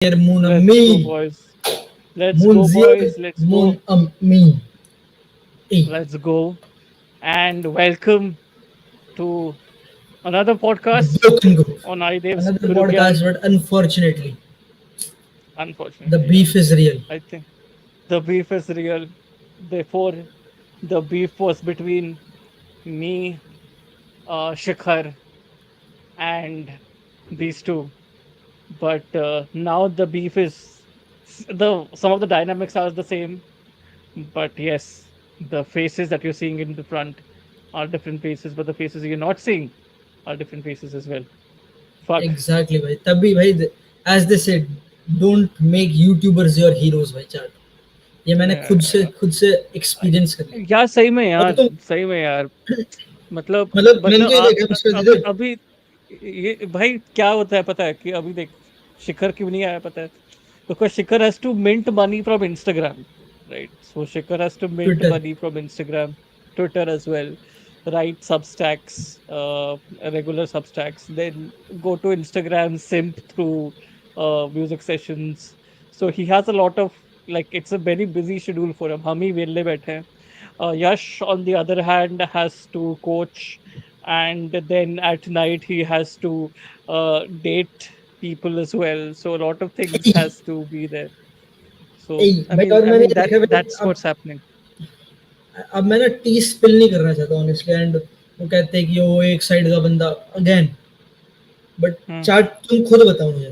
Mon Let's go, ami, boys. Let's mon go, ziel, boys. Let's mon go. ami. Hey, Let's go. And welcome to another the podcast broken group. on Aidev's Another Guru podcast, Gyan. but unfortunately, the Unfortunately, yeah. beef is real. I think the beef is real. Before, the beef was between me, Shikhar, and these two. But now the beef is the some of the dynamics are the same. But yes, the faces that you're seeing in the front are different faces, but the faces you're not seeing are different faces as well. Fuck. Exactly, भाई. तभी भाई, as they said, don't make YouTubers your heroes, भाई chat. ये मैंने Yeah. खुद से experience कर लिया. यार सही में अब यार, तुम सही में यार. मतलब मतलब मैंने मतलब तो ये देखा मिस्टर अभी दिलीप. अभी ये भाई क्या होता है पता है कि अभी देख शिखर क्यों नहीं आया पता है because Shikhar has to mint money from Instagram, right? So Shikhar has to mint Twitter. money from Instagram, Twitter as well, write Substacks, regular Substacks, then go to Instagram, simp through music sessions. So he has a lot of like it's a very busy schedule for him. हम ही वेल्ले बैठे हैं. Yash, on the other hand, has to coach, and then at night he has to date people as well. So a lot of things has to be there. So भाई और I मैंने mean ये देखा भाई that's अब what's happening. अब मैं ना टी स्पिल नहीं करना चाहता ऑनेस्टली एंड वो कहते हैं कि वो एक साइड का बंदा अगेन बट Hmm. चार्ट तुम खुद बताओ मुझे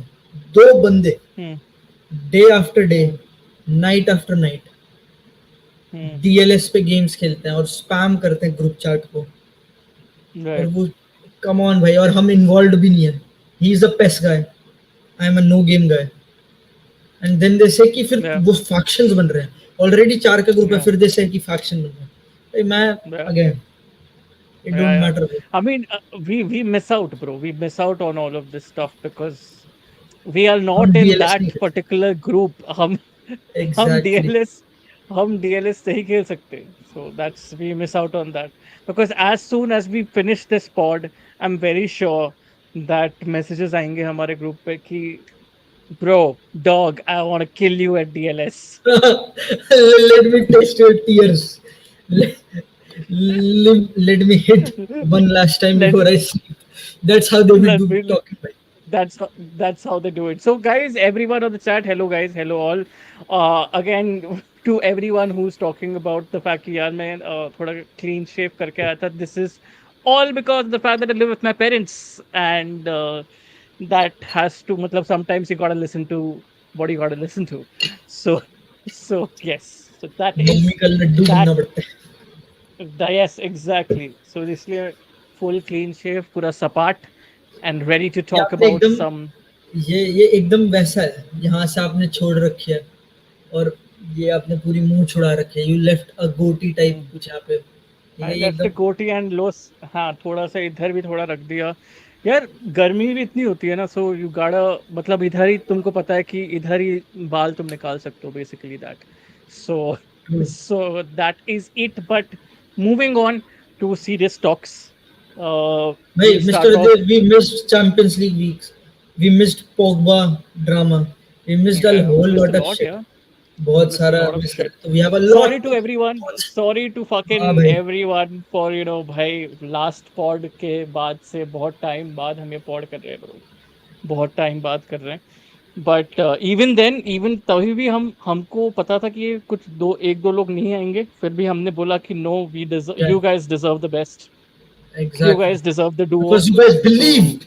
दो बंदे Hmm. Day after day Hmm. Night after night Hmm. DLS पे गेम्स खेलते हैं और स्पैम करते हैं ग्रुप चैट को और Right. वो कम ऑन भाई और हम इन्वॉल्व भी नहीं है he is a pace guy I am a no game guy and then they say कि फिर Yeah. वो फैक्शंस बन रहे हैं ऑलरेडी चार का ग्रुप है Yeah. फिर दे से कि फैक्शन बन रहे हैं भाई मैं Yeah. Again it Yeah. Don't Yeah. Matter. I mean, we miss out, bro. We miss out on all of this stuff because we are not हम in डीएलएस नहीं that खेलते. particular group. हम exactly. DLS हम DLS नहीं खेल सकते. So that's we miss out on that because as soon as we finish this pod, I'm very sure that messages आएंगे हमारे group पे कि bro, dog, I want to kill you at DLS. Let me taste your tears. Let, let me hit one last time let before I sleep. That's how they will let do me talking. By. that's how they do it. So guys, everyone on the chat, hello guys, hello all. Again to everyone who's talking about the fact कि यार मैं थोड़ा clean shave करके आया था. This is all because of the fact that I live with my parents and that has to मतलब sometimes you gotta listen to what you gotta listen to. So so yes. So that mummy is का Laddu that बनना पड़ता है. yes exactly. So इसलिए full clean shave पूरा सपाट and ready to ये talk आपने about एकदम some. ये एकदम वैसा है यहाँ से आपने छोड़ रखी है और ये आपने पूरी मुंह छुड़ा रखी है. यू लेफ्ट अ गोटी टाइप Hmm. कुछ यहाँ पे ठीक I है ये left a एकदम. goatee and loss. हाँ थोड़ा सा इधर भी थोड़ा रख दिया यार. गर्मी भी इतनी होती है ना सो यू गाड़ा मतलब इधर ही तुमको पता है कि इधर ही बाल तुम निकाल सकते हो basically that. So so that is it but moving on to serious talks. भाई we'll mister start off. We missed champions league weeks. We missed Pogba drama. We missed a Yeah, we whole missed a lot of lot, shit. yeah. We बहुत missed a सारा lot of miss कर shit. तो we have a Sorry lot. to everyone. Sorry to हाँ fucking भाई. everyone for भाई last pod के बाद से बहुत टाइम बाद हम ये पॉड कर रहे हैं bro. बहुत टाइम बात कर रहे हैं बट इवन देन इवन तभी भी हमको पता था कि ये कुछ दो एक दो लोग नहीं आएंगे फिर भी हमने बोला कि no we deserve Yeah, you guys deserve the best. You exactly. Guys deserve the duo. Because you guys so believed.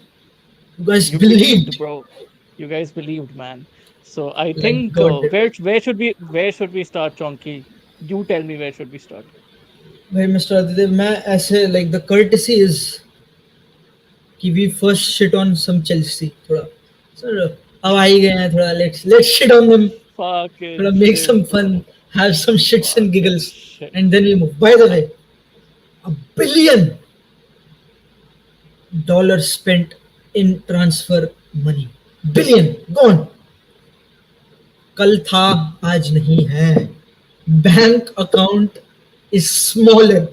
You guys you believed believed. bro. You guys believed man. So I Like think God did. where should we start Chonky? You tell me where should we start. भाई mister Aditya मैं ऐसे like the courtesy is कि we first shit on some Chelsea थोड़ा. Sir अब आ ही गए हैं थोड़ा let's shit on them. थोड़ा Fucking make shit some fun. bro. Have some shits and Fucking giggles. shit. And then we move. By the way, $1 billion spent in transfer money. Billion gone. कल था आज नहीं है. Bank account is smaller.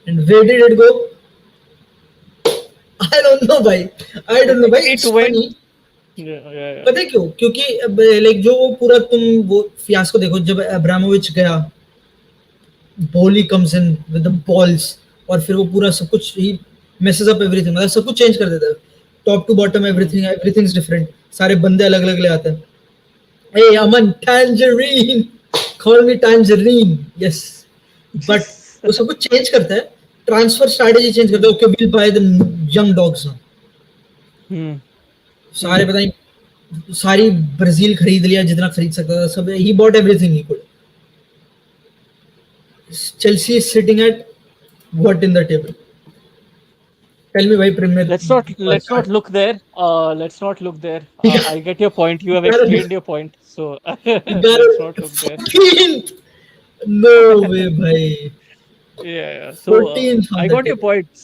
And where did it go? I don't know, bhai. I don't know, bhai. It It's went funny. Yeah. पता है क्यों? क्योंकि like जो वो पूरा तुम वो फियास्को देखो, जब अब्रामोविच गया, बोली comes in with the balls, और फिर वो पूरा सब कुछ ही messes up everything, मतलब सब कुछ चेंज कर देता है, top to bottom Hmm. Everything is different, सारे बंदे अलग अलग ले आते हैं. Hey, Aman, tangerine. Call me tangerine. Yes. But वो सब कुछ चेंज करता है, ट्रांसफर स्ट्रैटेजी चेंज करता Hmm. है. Okay, will by the young dogs now. Hmm. सारे Hmm. पता नहीं, सारी ब्राजील खरीद लिया जितना खरीद सकता था, सब ही बॉट एवरीथिंग ही could. Chelsea is sitting at what in the table? Tell me भाई, premier Let's not look there. Let's not look there. I get your point. You have explained your point. So let's not look there. 14th. No way भाई. Yeah. So 14th on I the got your table. points.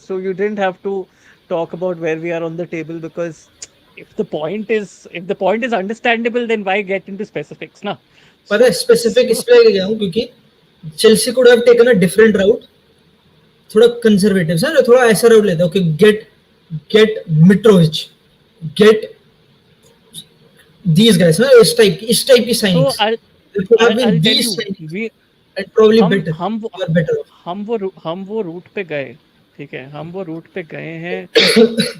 So you didn't have to talk about where we are on the table because if the point is understandable, then why get into specifics, na? पता है So specific so इसलिए गया हूँ क्योंकि Chelsea could have taken a different route, थोड़ा conservative sir, थोड़ा ऐसा route लेते, okay, get get Mitrovic, get these guys, इस टाइप की so signings. It could have been I'll tell these you signings we and probably हम better. हम वो You are better off. हम वो रूट पे गए, ठीक है, हम वो रूट पे गए हैं,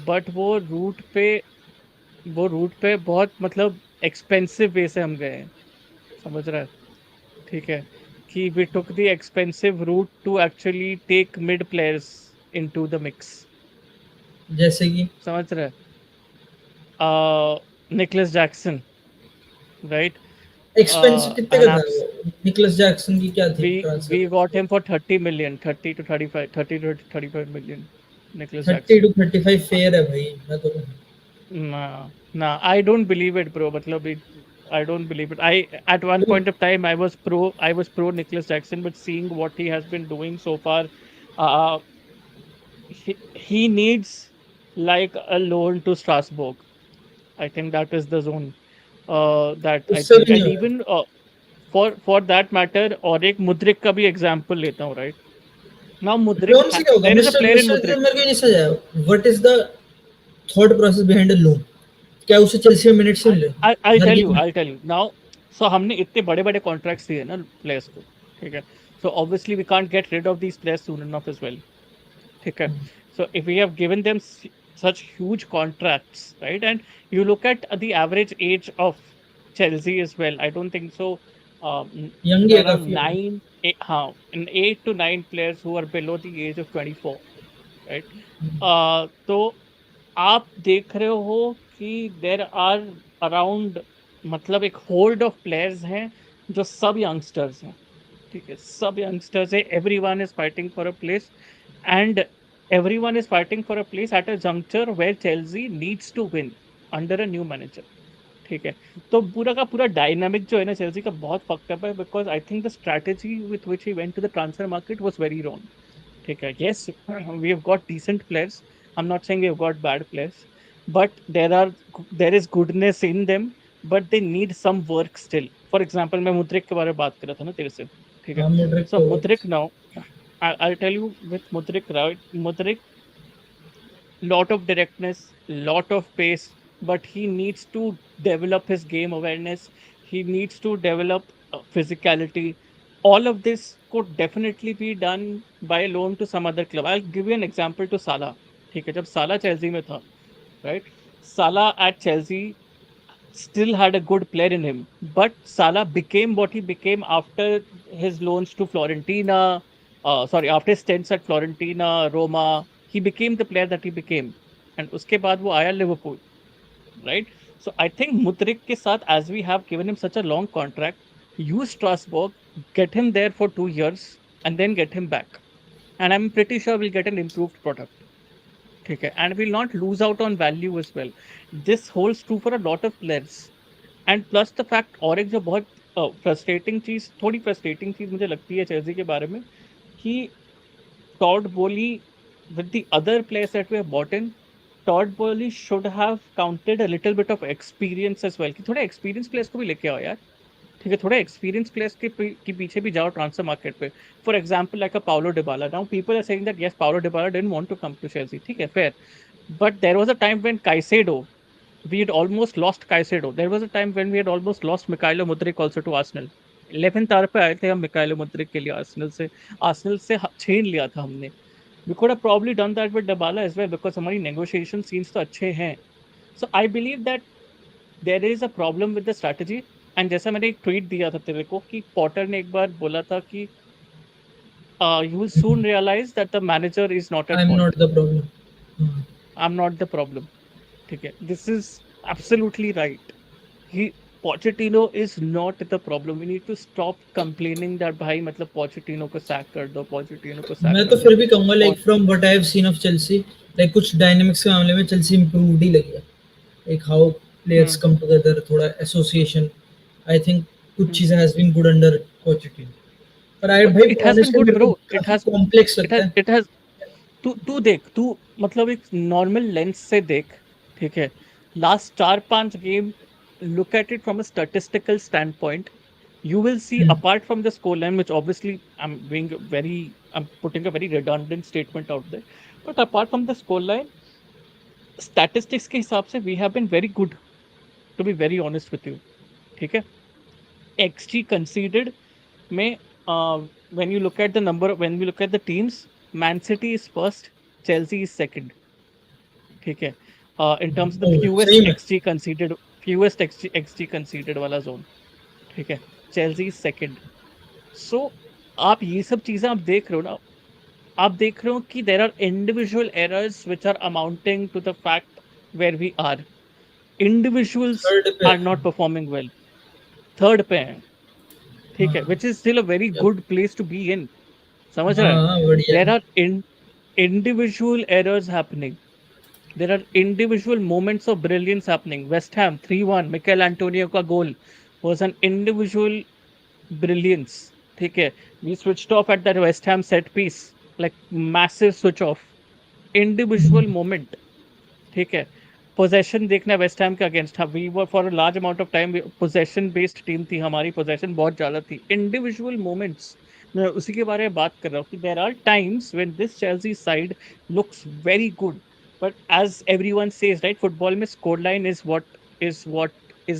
बट वो रूट पे बहुत मतलब एक्सपेंसिव वे से हम गए हैं, समझ रहा है? ठीक है, कि we took the expensive route to actually take mid players into the mix, जैसे कि समझ रहा है? Nicholas Jackson, right? एक्सपेंसिव कितने का एंड था आप वो? निकोलस जैक्सन की क्या थी we transfer? we got him for 30 million, 30 to 35, 30 to 35 million. Nicholas 30 Jackson. to 35 Uh, fair है भाई, मैं तो. Nah, nah, I don't believe it, bro. मतलब I don't believe it. At one point of time I was pro Nicholas Jackson, but seeing what he has been doing so far, uh, he needs like a loan to Strasbourg. I think that is the zone. That I उससे think, भी नहीं and हो रहा. even for that matter, और एक Mudryk का भी example लेता हूँ, right? Now Mudrik, लोन से क्या होगा? there is a mister player in mister Mudrik. मेरे को ये नहीं समझ आया, what is the thought process behind a loan? क्या उसे चेल्सी में मिनट से I, मिले? I'll her tell you, game में? I'll tell you. Now, so हमने इतने बड़े बड़े कॉन्ट्रैक्ट्स दिए ना प्लेयर्स को, ठीक है? So obviously we can't get rid of these players soon enough as well, ठीक है? So if we have given them such huge contracts, right? And you look at the average age of Chelsea as well. I don't think so. Young ही है Around काफी अभी. nine, eight, हाँ, 8 to 9 players who are below the age of 24, right? तो आप देख रहे हो कि देर आर अराउंड, मतलब एक होल्ड ऑफ प्लेयर्स हैं जो सब यंगस्टर्स हैं, ठीक है, सब यंगस्टर्स है, everyone is fighting for a place, and everyone is fighting for a place at a juncture where Chelsea needs to win under a new manager, ठीक है? तो पूरा का पूरा डायनामिक जो है ना चेल्सी का बहुत फक्ड अप है, because I think the strategy with which he went to the transfer market was very wrong, ठीक है? Yes, we have got decent players. I'm not saying we have got bad players, but there is goodness in them, but they need some work still. For example, मैं Mudryk के बारे में बात कर रहा था ना तेरे से, ठीक है? हाँ, मोड्रिक So तो Mudryk now, I'll tell you with Mudrik, right? Mudrik, lot of directness, lot of pace, but he needs to develop his game awareness. He needs to develop physicality. All of this could definitely be done by loan to some other club. I'll give you an example to Salah. ठीक है, जब साला Chelsea में था, right? Salah at Chelsea still had a good player in him, but Salah became what he became after his loans to Florentina. Sorry, after his stints at Florentina, Roma, he became the player that he became. And उसके बाद वो आया Liverpool, right? So I think Mudrik के साथ, as we have given him such a long contract, use Strasbourg, get him there for 2 years, and then get him back. And I'm pretty sure we'll get an improved product. ठीक है, and we'll not lose out on value as well. This holds true for a lot of players. And plus the fact, और एक जो बहुत frustrating चीज, थोड़ी frustrating चीज मुझे लगती है चेल्सी के बारे में, कि Todd Boehly with the other players that we have bought in, Todd Boehly should have counted a little bit of experience as well, कि थोड़े एक्सपीरियंस प्लेयर्स को भी लेके आओ यार, ठीक है? थोड़े एक्सपीरियंस प्लेयर्स के पीछे भी जाओ ट्रांसफर मार्केट पे. For example like a Paulo Dybala. Now people are saying that yes, Paulo Dybala didn't want to come to Chelsea, ठीक है, fair, but there was a time when Caicedo We had almost lost Caicedo. There was a time when we had almost lost Mikhailo Mudryk also to Arsenal. 11th hour पे आए थे हम मिकाइलो Mudryk के लिए Arsenal से छीन लिया था हमने. We could have probably done that with Dybala as well because हमारी negotiation scenes तो अच्छे हैं. So I believe that there is a problem with the strategy. And जैसा मैंने एक ट्वीट दिया था तेरे को कि पॉटर ने एक बार बोला था कि you will soon realize that the manager is not I at am fault. Not the problem. I'm not the problem. ठीक है. This is absolutely right. He Pochettino is not the problem. We need to stop complaining that भाई मतलब Pochettino को sack कर दो, Pochettino को sack मैं तो कर दो. फिर भी कहूंगा like Poch- from what I have seen of Chelsea, like कुछ डायनामिक्स के मामले में चेल्सी इंप्रूव्ड ही लगी है. Like how players hmm, come together, थोड़ा एसोसिएशन. आई थिंक कुछ हम्म. चीजें has been good under Pochettino. पर आई But भाई it has been honestly good, मेरे को bro. काफी कॉम्प्लेक्स It लगता has है. it has तू देख तू मतलब एक नॉर्मल लेंस से देख. ठीक है. Last 4-5 game, look at it from a statistical standpoint. You will see, hmm, apart from the scoreline, which obviously I'm putting a very redundant statement out there, but apart from the scoreline, statistics के हिसाब से we have been very good, to be very honest with you. ठीक है. XG conceded में when you look at the number, when we look at the teams, Man City is first, Chelsea is second. ठीक है. In terms of the सही fewest में. XG conceded, fewest XG conceded वाला zone. ठीक है. Chelsea is second. So आप ये सब चीजें आप देख रहे हो ना. आप देख रहे हो कि there are individual errors which are amounting to the fact where we are. Individuals third पे. are not performing well. Third पे हैं. ठीक है. हाँ. Which is still a very Yep. good place to be in. समझ रहा है. हाँ बढ़िया There है. are individual errors happening. There are individual moments of brilliance happening. West Ham 3-1, Mikel Antonio का goal was an individual brilliance. ठीक है. We switched off at that West Ham set piece, like massive switch off. Individual moment. ठीक है. Possession देखना West Ham के against. We were for a large amount of time possession based team थी हमारी. Possession बहुत ज्यादा थी. Individual moments मैं उसी के बारे में बात कर रहा हूँ कि there are times when this Chelsea side looks very good. But as everyone says right, football में score line is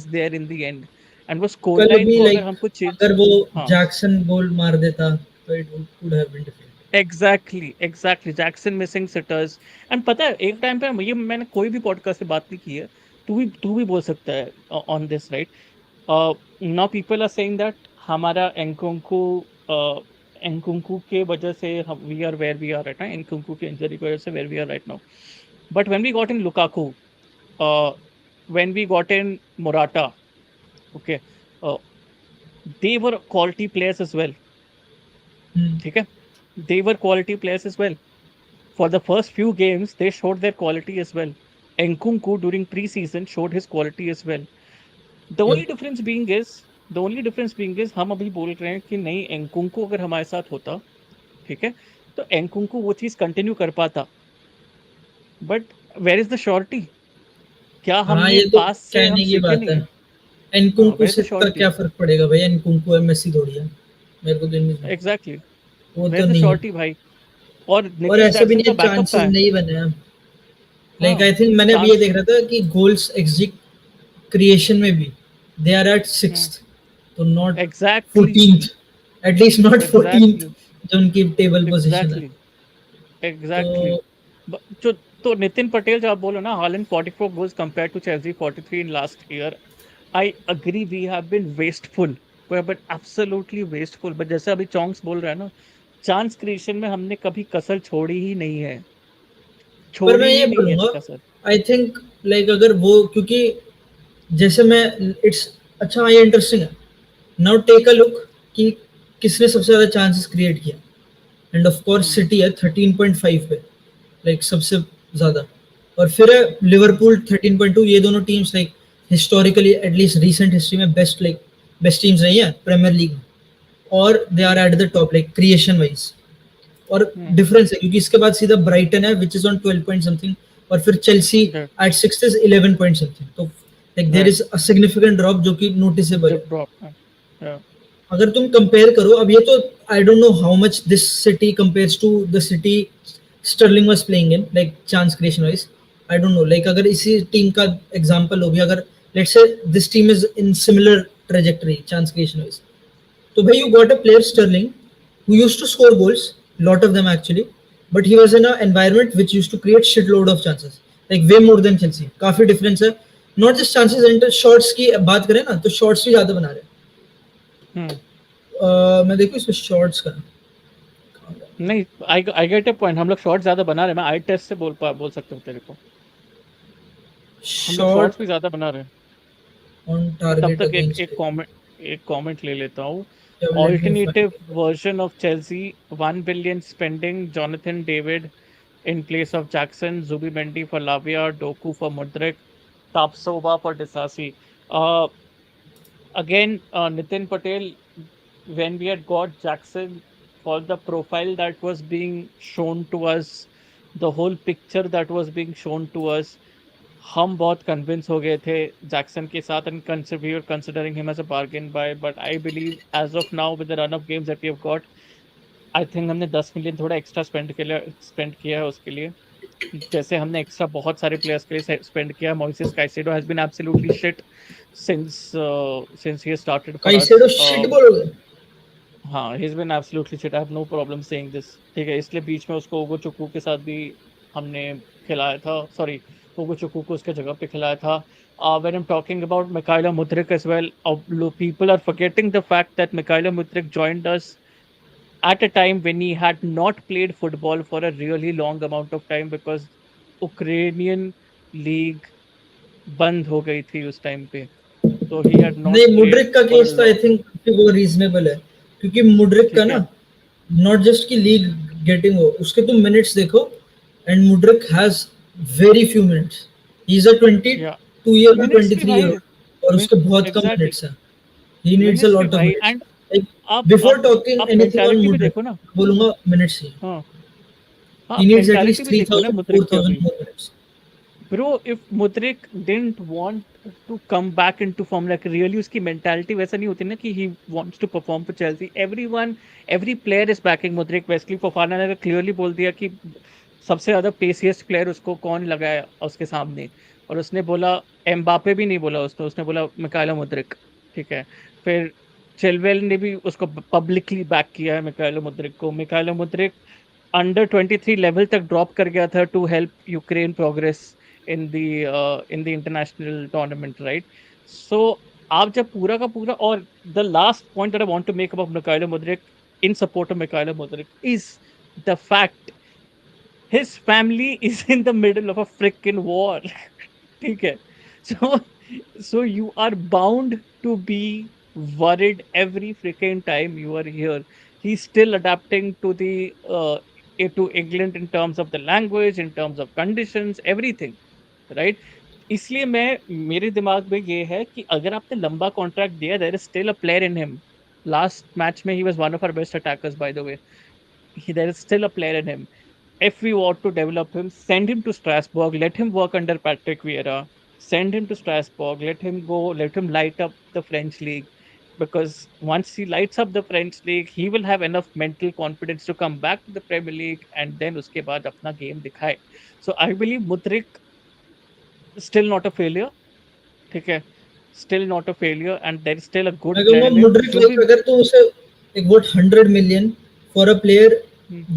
there in the end. And वो स्कोर कल लाइन भी को अगर लाइक हमको चेंज. अगर वो हाँ. जैक्सन गोल मार देता तो it would have been different. Exactly Jackson missing sitters. And पता है एक टाइम पे ये मैंने कोई भी पॉडकास्ट से बात नहीं की है. तू भी बोल सकता है on this right. Now people are saying that हमारा एंकुंकू के वजह से हम we are where we are right ना. एंकुंकू की इंजरी की वजह से where we are right now. But when we got in Lukaku, when we got in Morata, okay, they were quality players as well. ठीक है. They were quality players as well. For the first few games, they showed their quality as well. Nkunku during preseason showed his quality as well. The yup. only difference being is, हम अभी बोल रहे हैं कि नहीं एंकुंकू अगर हमारे साथ होता, ठीक है, तो एंकुंकू वो चीज कंटिन्यू कर पाता. But where is the surety. क्या हाँ हमने ये तो पास से हम कहने की सीखे बात है. नहीं. हाँ, एनकुंकू वेयर इज से द का श्योरिटी. क्या फर्क पड़ेगा भाई. एनकुंकू है, मेसी थोड़ी है. मेरे को तो नहीं समझ. एग्जैक्टली. वो वेयर तो इज द नहीं है. श्योरिटी भाई. और और निकोलस ऐसे भी जैक्सन नहीं का है, बैकअप चांसेस कहाँ है. नहीं बने हैं. लाइक हाँ. आई थिंक मैंने अभी ये चांस. देख रहा था कि गोल्स एक्सजी क्रिएशन में भी दे आर एट सिक्स्थ, तो not exactly. 14th. At least not 14th exactly. जो उनकी टेबल पोजीशन है. एग्जैक्टली. एग्जैक्टली. तो जो तो नितिन पटेल जो आप बोलो ना, Haaland 44 goals compare to Chelsea 43 in last year. I agree we have been wasteful. We have been absolutely wasteful. But जैसे अभी चोंग्स बोल रहा है ना, चांस क्रिएशन में हमने कभी कसर छोड़ी ही नहीं है. पर छोड़ी मैं ये ही नहीं है बोलूंगा, कसर. आई थिंक लाइक अगर वो, क्योंकि जैसे मैं, इट्स अच्छा ये इंटरेस्टिंग है. नाउ टेक अ लुक कि किसने सबसे ज्यादा चांसेस क्रिएट किया. End of course hmm. City है 13.5 पे, लाइक सबसे ज्यादा. और फिर है लिवरपूल 13.2. ये दोनों teams like historically at least recent history में बेस्ट टीम्स रही हैं प्रीमियर लीग में. और they are hmm. At the top like creation wise. और हम्म. डिफरेंस है क्योंकि इसके बाद सीधा ब्राइटन है which is on 12 point something. और फिर Chelsea at sixth is 11 point something. तो like there right. Is a significant drop जो कि नोटिसेबल जब है. ड्रॉप है. अगर तुम कंपेयर करो अब ये तो, I don't know how much this city compares to the city Sterling was playing in like chance creation wise. I don't know, like अगर इसी टीम का एग्जांपल हो भी, अगर let's say this team is in similar trajectory chance creation wise, तो भाई you got a player Sterling who used to score goals, lot of them actually, but he was in an environment which used to create shitload of chances, like way more than Chelsea. काफी difference है, not just chances and shots की बात करें ना, तो shots भी ज्यादा बना रहे हम्म। हैं। मैं देखूं इसमें shots का नहीं, आई गेट अ पॉइंट, हम लोग शॉट ज्यादा बना रहे हैं, मैं आई टेस्ट से बोल सकता हूँ तेरे को, हम लोग shot शॉट्स भी ज्यादा बना रहे हैं। on मैं तब target तक against, एक कमेंट ले लेता हूँ। yeah, let me find Alternative it. version of Chelsea, 1 billion spending, Jonathan David in place of Jackson, Zubimendi for Lavia, Doku for Mudryk, Tapsova for Disasi. Uh, Again, Nitin Patel, when we had got Jackson, for the profile that was being shown to us, the whole picture that was being shown to us, हम बहुत convince हो गए थे Jackson के साथ, and we were considering him as a bargain buy, but I believe as of now with the run of games that we have got, I think हमने 10 million थोड़ा extra spend किया है उसके लिए, जैसे हमने एक्स्ट्रा बहुत सारे प्लेयर्स के लिए स्पेंड किया। Moises Caicedo has been absolutely shit since he started for us. Caicedo shit बोलोगे? हाँ, he is been absolutely shit, I have no problem saying this, ठीक है। इसलिए बीच में उसको ओगो चुकू के साथ भी हमने खिलाया था, सॉरी, ओगो चुकू को उसके जगह पे खिलाया था। When I'm talking about Mikhailo Mudryk as well, people are forgetting the fact that Mikhailo Mudryk joined us at a time when he had not played football for a really long amount of time, because Ukrainian league बंद हो गई थी उस time पे, so he had not नहीं, played Mudryk का for a case तो आई long। Think वो रीजनेबल है, क्योंकि मुड्रिक का ठीक ना, है। नॉट जस्ट की लीग गेटिंग हो, उसके तुम मिनट्स देखो, and Mudryk has very few minutes, he is अ या 22 ईयर और मिनट्स भी 23 ईयर भाई, ओल्ड, और उसके बहुत कम एग्जैक्टली, मिनट्स हैं, ही नीड्स अ मिनट्स भी लॉट ऑफ भाई। मिनट्स। एंड लाइक आप बिफोर आप टॉकिंग आप एनीथिंग ऑन मेंटालिटी भी मुड्रिक, देखो ना। बोलूंगा मिनट्स ही, हाँ, हाँ, ही आप नीड्स मेंटालिटी एटलीस्ट भी देखो ना 3000 मुद्रिक की 4000 अभी। More minutes. Bro, if Mudryk didn't want to come back into form, like really उसकी mentality वैसा नहीं होती ना कि he wants to perform for Chelsea. Every player is backing Mudryk. Wesley Fofana ने clearly बोल दिया कि सबसे ज्यादा पेसिएस्ट प्लेयर उसको कौन लगा है उसके सामने, और उसने बोला, एम्बापे भी नहीं बोला उसने, उसने बोला मिकाइलो मुद्रिक, ठीक है। फिर चिलवेल ने भी उसको पब्लिकली बैक किया है मिकाइलो मुद्रिक को। मिकाइलो मुद्रिक अंडर 23 लेवल तक ड्रॉप कर गया था to help Ukraine progress in the international tournament, right. So आप जब पूरा का पूरा, और the last point that I want to make about Mykhailo Mudryk in support of Mykhailo Mudryk is the fact his family is in the middle of a freaking war. ठीक है। So, so you are bound to be worried every freaking time you are here. He's still adapting to to England in terms of the language, in terms of conditions, everything, right? इसलिए मैं, मेरे दिमाग में ये है कि अगर आपने लंबा कॉन्ट्रैक्ट दिया, there is still a player in him. Last match में ही was one of our best attackers by the way, there is still a player in him. If we want to develop him, send him to Strasbourg, let him work under Patrick Vieira, send him to Strasbourg, let him go, let him light up the French league. Because once he lights up the French league, he will have enough mental confidence to come back to the Premier League and then uske baad apna game दिखाए. So I believe Mudryk still not a failure. ठीक है, still not a failure, and there is still a good मैं player कहूंगा in him. Mudryk, like Zubi, अगर तो उसे एक vote 100 million for a player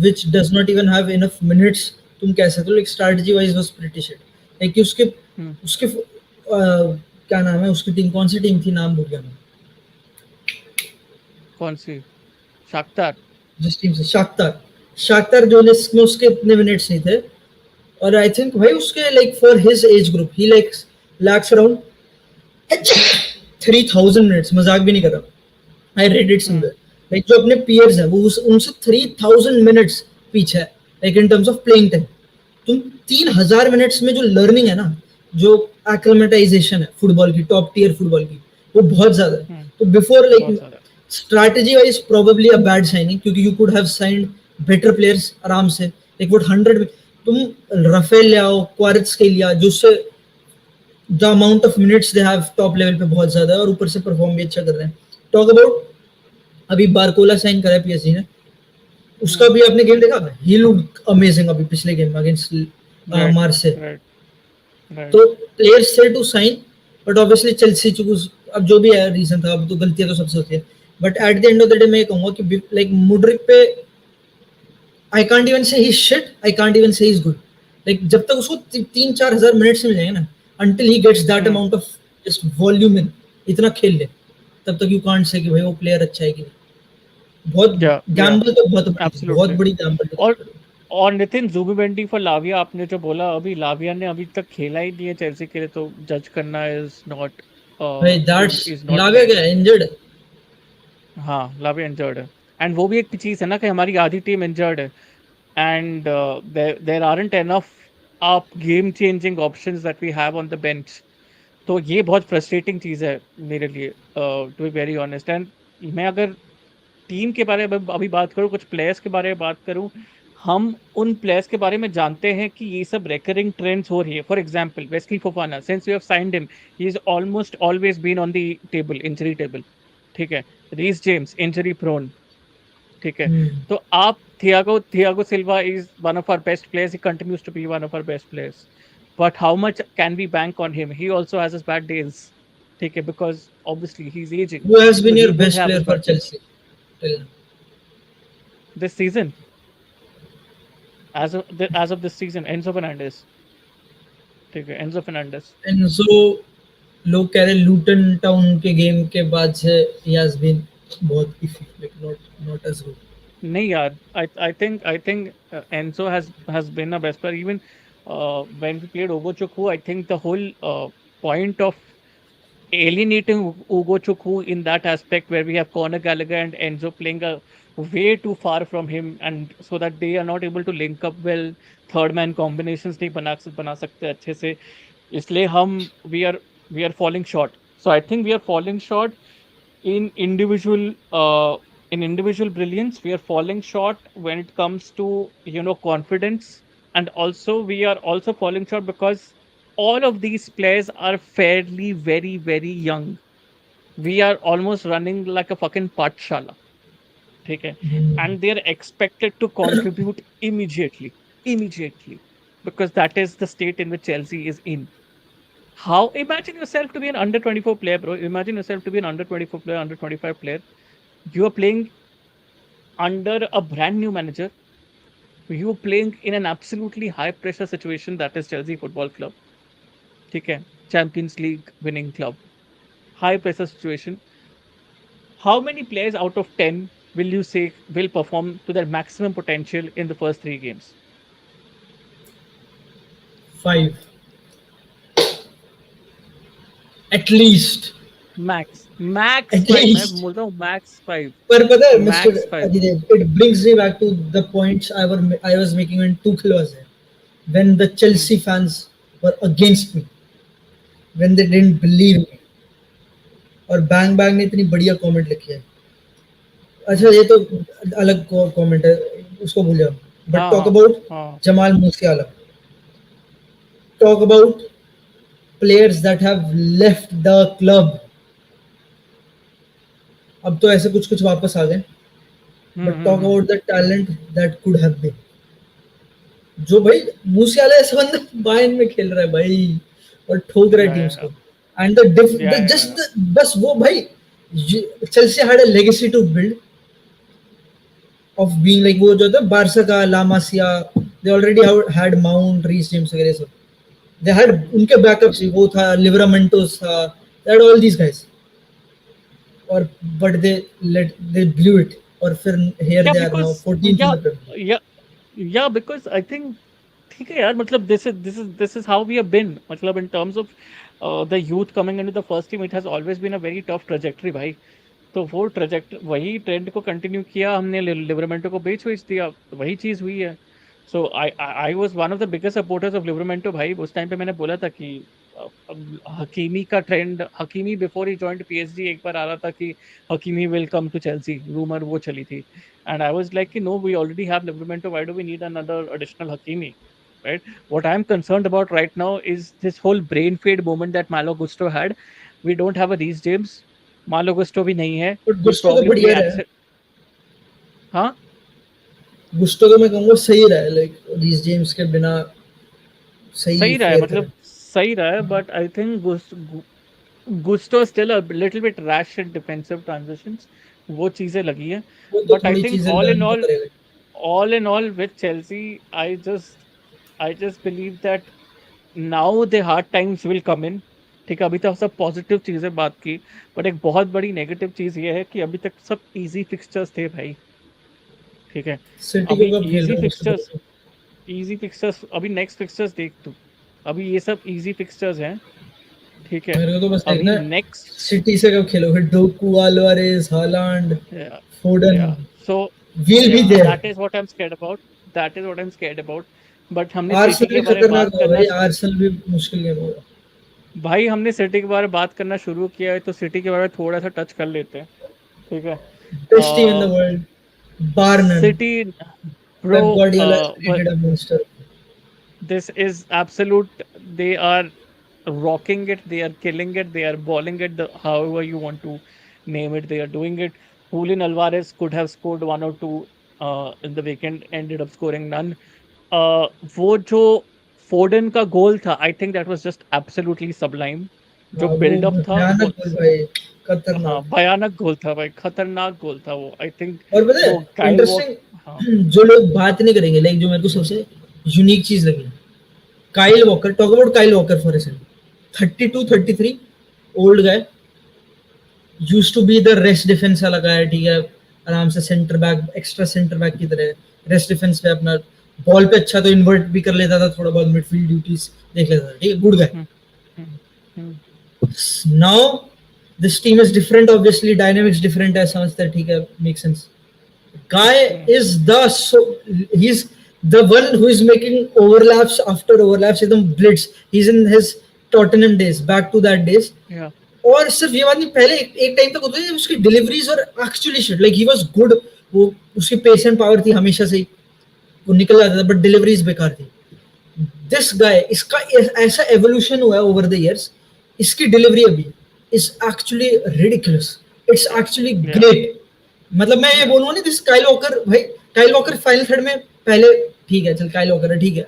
which does not even have enough minutes, तुम कह सकते हो, like strategy wise was pretty shit, like कि उसके उसके क्या नाम है उसकी टीम, कौन सी टीम थी, नाम भूल गया मैं, कौन सी? शाख्तार। जिस टीम से, शाख्तार, शाख्तार जोनेस्क में उसके इतने मिनट्स नहीं थे, और आई थिंक भाई उसके like for his age group he like lakhs around 3000 minutes, मजाक भी नहीं कर रहा, I read it somewhere, like जो अपने पीयर्स हैं वो उनसे 3000 मिनट्स पीछे है, like in terms of playing time. तुम 3000 मिनट्स में जो लर्निंग है ना, जो एक्लेमेटाइजेशन है फुटबॉल की, टॉप टियर फुटबॉल की, वो बहुत ज्यादा है। तो बिफोर बहुत लाइक सारा। Strategy wise probably a bad signing, क्योंकि you could have signed better players आराम से, लाइक वो 100 में तुम राफेल ले आओ, क्वारिट्स के लिया, जो उससे the amount of minutes they have top level पे बहुत ज्यादा है, और ऊपर से परफॉर्म भी अच्छा कर रहे हैं। टॉक अबाउट अभी बारकोला साइन करा है पीएसजी ने, उसका भी आपने गेम देखा, ही लुक अमेजिंग अभी पिछले गेम में against right, Marseille, right, Right. तो प्लेयर्स से to sign, but obviously Chelsea choose, अब जो भी है रीजन था, अब तो गलतियां तो सबसे होती है, but at the end of the day मैं ये कहूंगा कि लाइक मुड्रिक पे आई कांट इवन से ही शिट, आई कांट इवन से ही इज गुड। लाइक जब तक उसको 3-4 हजार मिनट्स मिल जाएंगे ना, until he gets that Hmm. Amount of just volume in, इतना खेल ले, तब तक यू कांट से कि भाई वो प्लेयर अच्छा है कि नहीं। बहुत Yeah, yeah, गैम्बल तो बहुत बड़ी थी, बहुत absolutely. बड़ी गैम्बल और थी। और नितिन जुबिमेंडी फॉर लाविया, आपने जो बोला अभी, लाविया ने अभी तक खेला ही नहीं है चेल्सी के लिए, तो जज करना इज नॉट भाई दैट्स इज नॉट लागे फेयर। क्या इंजर्ड। हाँ, लाविया इंजर्ड है। एंड वो भी एक चीज है ना कि हमारी आधी टीम इंजर्ड है, and there aren't enough up game changing options that we have on the bench. तो ये बहुत फ्रस्ट्रेटिंग चीज है मेरे लिए, to be very honest. And मैं अगर टीम के बारे में अभी बात करूं, कुछ प्लेयर्स के बारे में बात करूं, हम उन प्लेयर्स के बारे में जानते हैं कि ये सब रेकरिंग ट्रेंड्स हो रही है। For example Wesley Fofana, since you have signed him, he is almost always been on the table, injury table. ठीक है। Reece James injury prone. ठीक है। तो आप Thiago Silva is one of our best players, he continues to be one of our best players, but how much can we bank on him? He also has his bad days. ठीक है, because obviously he is ageing, who has so been he your will best have player his for bad days. Chelsea till This season, as of this season, Enzo Fernandez. ठीक है, Enzo Fernandez. एनजो? लोग कह रहे Lutan town के game के बाद से ही हैज बीन बहुत iffy, like not not as good. नहीं यार, I think Enzo has been a best player. Even when we played Ogochukwu, I think the whole point of alienating Ugochukwu in that aspect, where we have Conor Gallagher and Enzo playing a way too far from him, and so that they are not able to link up well, third man combinations नहीं बना सकते अच्छे से, इसलिए हम we are falling short. So I think we are falling short in individual brilliance. We are falling short when it comes to confidence, and also we are also falling short because all of these players are fairly very young. We are almost running like a fucking patshala. Okay? And they are expected to contribute immediately, because that is the state in which Chelsea is in. How imagine yourself to be an under 24 player, bro? Imagine yourself to be an under 24 player, under 25 player. You are playing under a brand new manager. You are playing in an absolutely high pressure situation, that is Chelsea Football Club. Okay? Champions League winning club. High pressure situation. How many players out of 10 will you say will perform to their maximum potential in the first three games? 5 at least, Max at 5. मैं least। बोल रहा हूँ max 5. पर पता है mister Max 5. अधिदेव, it brings me back to the points I was making when Tuchel was there, when the Hmm. Chelsea fans were against me, when they didn't believe me, और bang bang ने इतनी बढ़िया comment लिखी है। अच्छा Hmm. ये तो अलग कमेंट है, उसको भूल जाओ, बट हाँ टॉक हाँ अबाउट हाँ. Jamal मूसियाला, talk about players that have left the club, अब तो ऐसे कुछ कुछ वापस आ गए, but talk Hmm. About the talent that could have been, जो भाई मूसियाला ऐसा बंदा बायर्न में खेल रहा है भाई, और ठोक रहा है Yeah, टीम्स yeah, को, and the yeah, yeah, yeah. Just बस वो भाई, Chelsea had a legacy to build of being like, वो जो था बारसा का La Masia, they already had Mount, Reece James वगैरह सब, दे हैड उनके बैकअप्स, वो था लिवरामेंटोस था, they had all these guys, और बट दे ब्लू इट, और फिर here Yeah, they are now because 14th in yeah, the premier yeah, yeah, because I think ठीक है यार, मतलब this is how we have been, मतलब in terms of the youth coming into the first team, it has always been a very tough trajectory भाई। तो वो ट्रेजेक्ट वही trend को कंटिन्यू किया हमने, लिवरमेंटो को बेच बेच दिया, तो वही चीज हुई है। So I was one of the biggest supporters of Livramento भाई। उस टाइम पे मैंने बोला था कि हकीमी का ट्रेंड, हकीमी बिफोर ही जॉइंट पीएसजी एक बार आ रहा था कि Hakimi will come to Chelsea, rumour वो चली थी। एंड आई वाज लाइक कि no, we already have Livramento, why do we need another additional Hakimi, right? What I'm concerned about right now is this whole brain fade moment that Malo Gusto had. We don't have a Reece James, Malo Gusto भी नहीं है, but we'll Gusto तो probably बढ़िया रहा, accept। हाँ। Gusto तो मैं कहूंगा सही रहा है, लाइक रीस जेम्स के बिना सही सही रहा है, फेयर मतलब करें। सही रहा है, but I think Gusto still a little bit rash in defensive transitions, वो चीजें लगी है। वो तो बट आई थोड़ी थिंक चीजें लर्न तो करेगा। all in all with Chelsea, I just believe that now the hard times will come in। ठीक है, अभी तक सब पॉजिटिव चीजें बात की, बट एक बहुत बड़ी नेगेटिव चीज ये है कि अभी तक सब इजी फिक्सचर्स थे भाई। ठीक है, सिटी को अभी कब खेल रहे हैं उससे बोलो। इजी फिक्सचर्स, अभी नेक्स्ट फिक्सचर्स देख तू, अभी ये सब इजी फिक्सचर्स हैं। ठीक है, मेरे को तो बस अभी देखना है नेक्स्ट, सिटी से कब खेलोगे, डोकू, अल्वारेज, हालांड, या फोडन, या सो विल बी या there. That is what I am scared about, that is what I am scared about. But हमने सिटी आर्सेनल के भी बारे में बात खतरनाक है करना, भाई, आर्सेनल भी मुश्किल गेम होगा। भाई हमने सिटी के बारे में बात करना शुरू किया है तो सिटी के बारे में थोड़ा सा टच कर लेते हैं। ठीक है, best team in the world, bar none. City bro, Pep Guardiola has created a monster। this is absolute, they are rocking it, they are killing it, they are balling it, the however you want to name it, they are doing it। Julian Alvarez could have scored one or two in the weekend, ended up scoring none। uh, वो जो फोर्डन का गोल था, I think that was just absolutely Sublime. जो हाँ वो buildup था भयानक वो, गोल भाई, हाँ खतरनाक। भयानक गोल था भाई, खतरनाक गोल था वो। आई थिंक और पता है वो काइल वॉक, हाँ इंटरेस्टिंग, जो लोग बात नहीं करेंगे, लाइक जो मेरे को सबसे यूनिक चीज लगी, Kyle Walker, talk about Kyle Walker for a second. 32 33 old guy, used to be the rest defence वाला गाय, ठीक है, आराम से centre back, extra centre back की तरह रेस्ट डिफेंस पे अपना बॉल पे अच्छा तो इन्वर्ट भी कर लेता था, थोड़ा बहुत मिडफील्ड ड्यूटीज देख लेता था, ठीक है, good guy. Hmm, hmm, hmm, now this team is different, obviously dynamics different है, समझते हैं, ठीक है, make sense. Guy hmm, is he's the one who is making overlaps after overlaps, एकदम blitz। He's in his Tottenham days, back to that days। या और सिर्फ ये बात नहीं, पहले एक टाइम तक होता था उसकी डिलीवरीज और actually shit, like he was good. वो उसकी पेस एंड पावर थी हमेशा से ही, वो निकल जाता था, बट डिलीवरीज बेकार थी। दिस गाय, इसका ऐसा एवोल्यूशन हुआ है ओवर द इयर्स, इसकी डिलीवरी अभी is actually ridiculous, it's actually या ग्रेट। मतलब मैं ये या बोलूंगा नहीं, दिस काइल वॉकर भाई, काइल वॉकर फाइनल थर्ड में पहले ठीक है, चल काइल वॉकर है, ठीक है,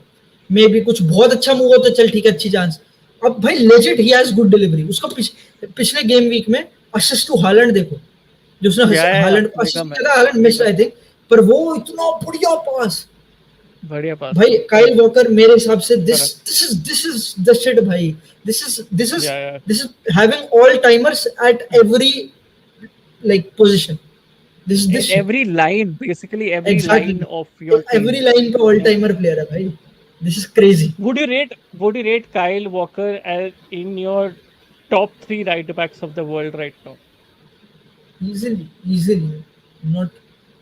मे भी कुछ बहुत अच्छा मूव हो तो चल ठीक है, अच्छी चांस। अब भाई legit he has good delivery. उसका पिछले गेम वीक में असिस्ट टू हालैंड देखो, जो उसने या हालैंड देखा असिस्ट मैं, किया था, हालैंड मिस देखा, आई थिंक, पर वो इतना बढ़िया पास। बढ़िया पास भाई था, काइल करेक्ट, वॉकर मेरे हिसाब से this correct, this is the shit भाई। दिस इज दिस इज या this is having all timers at every like position. This at shit every line, basically every line exactly, of your every team। Line पे all Yeah। Timer player है भाई, this is crazy. Would you rate Kyle Walker as in your top three right backs of the world right now? Easily, easily, not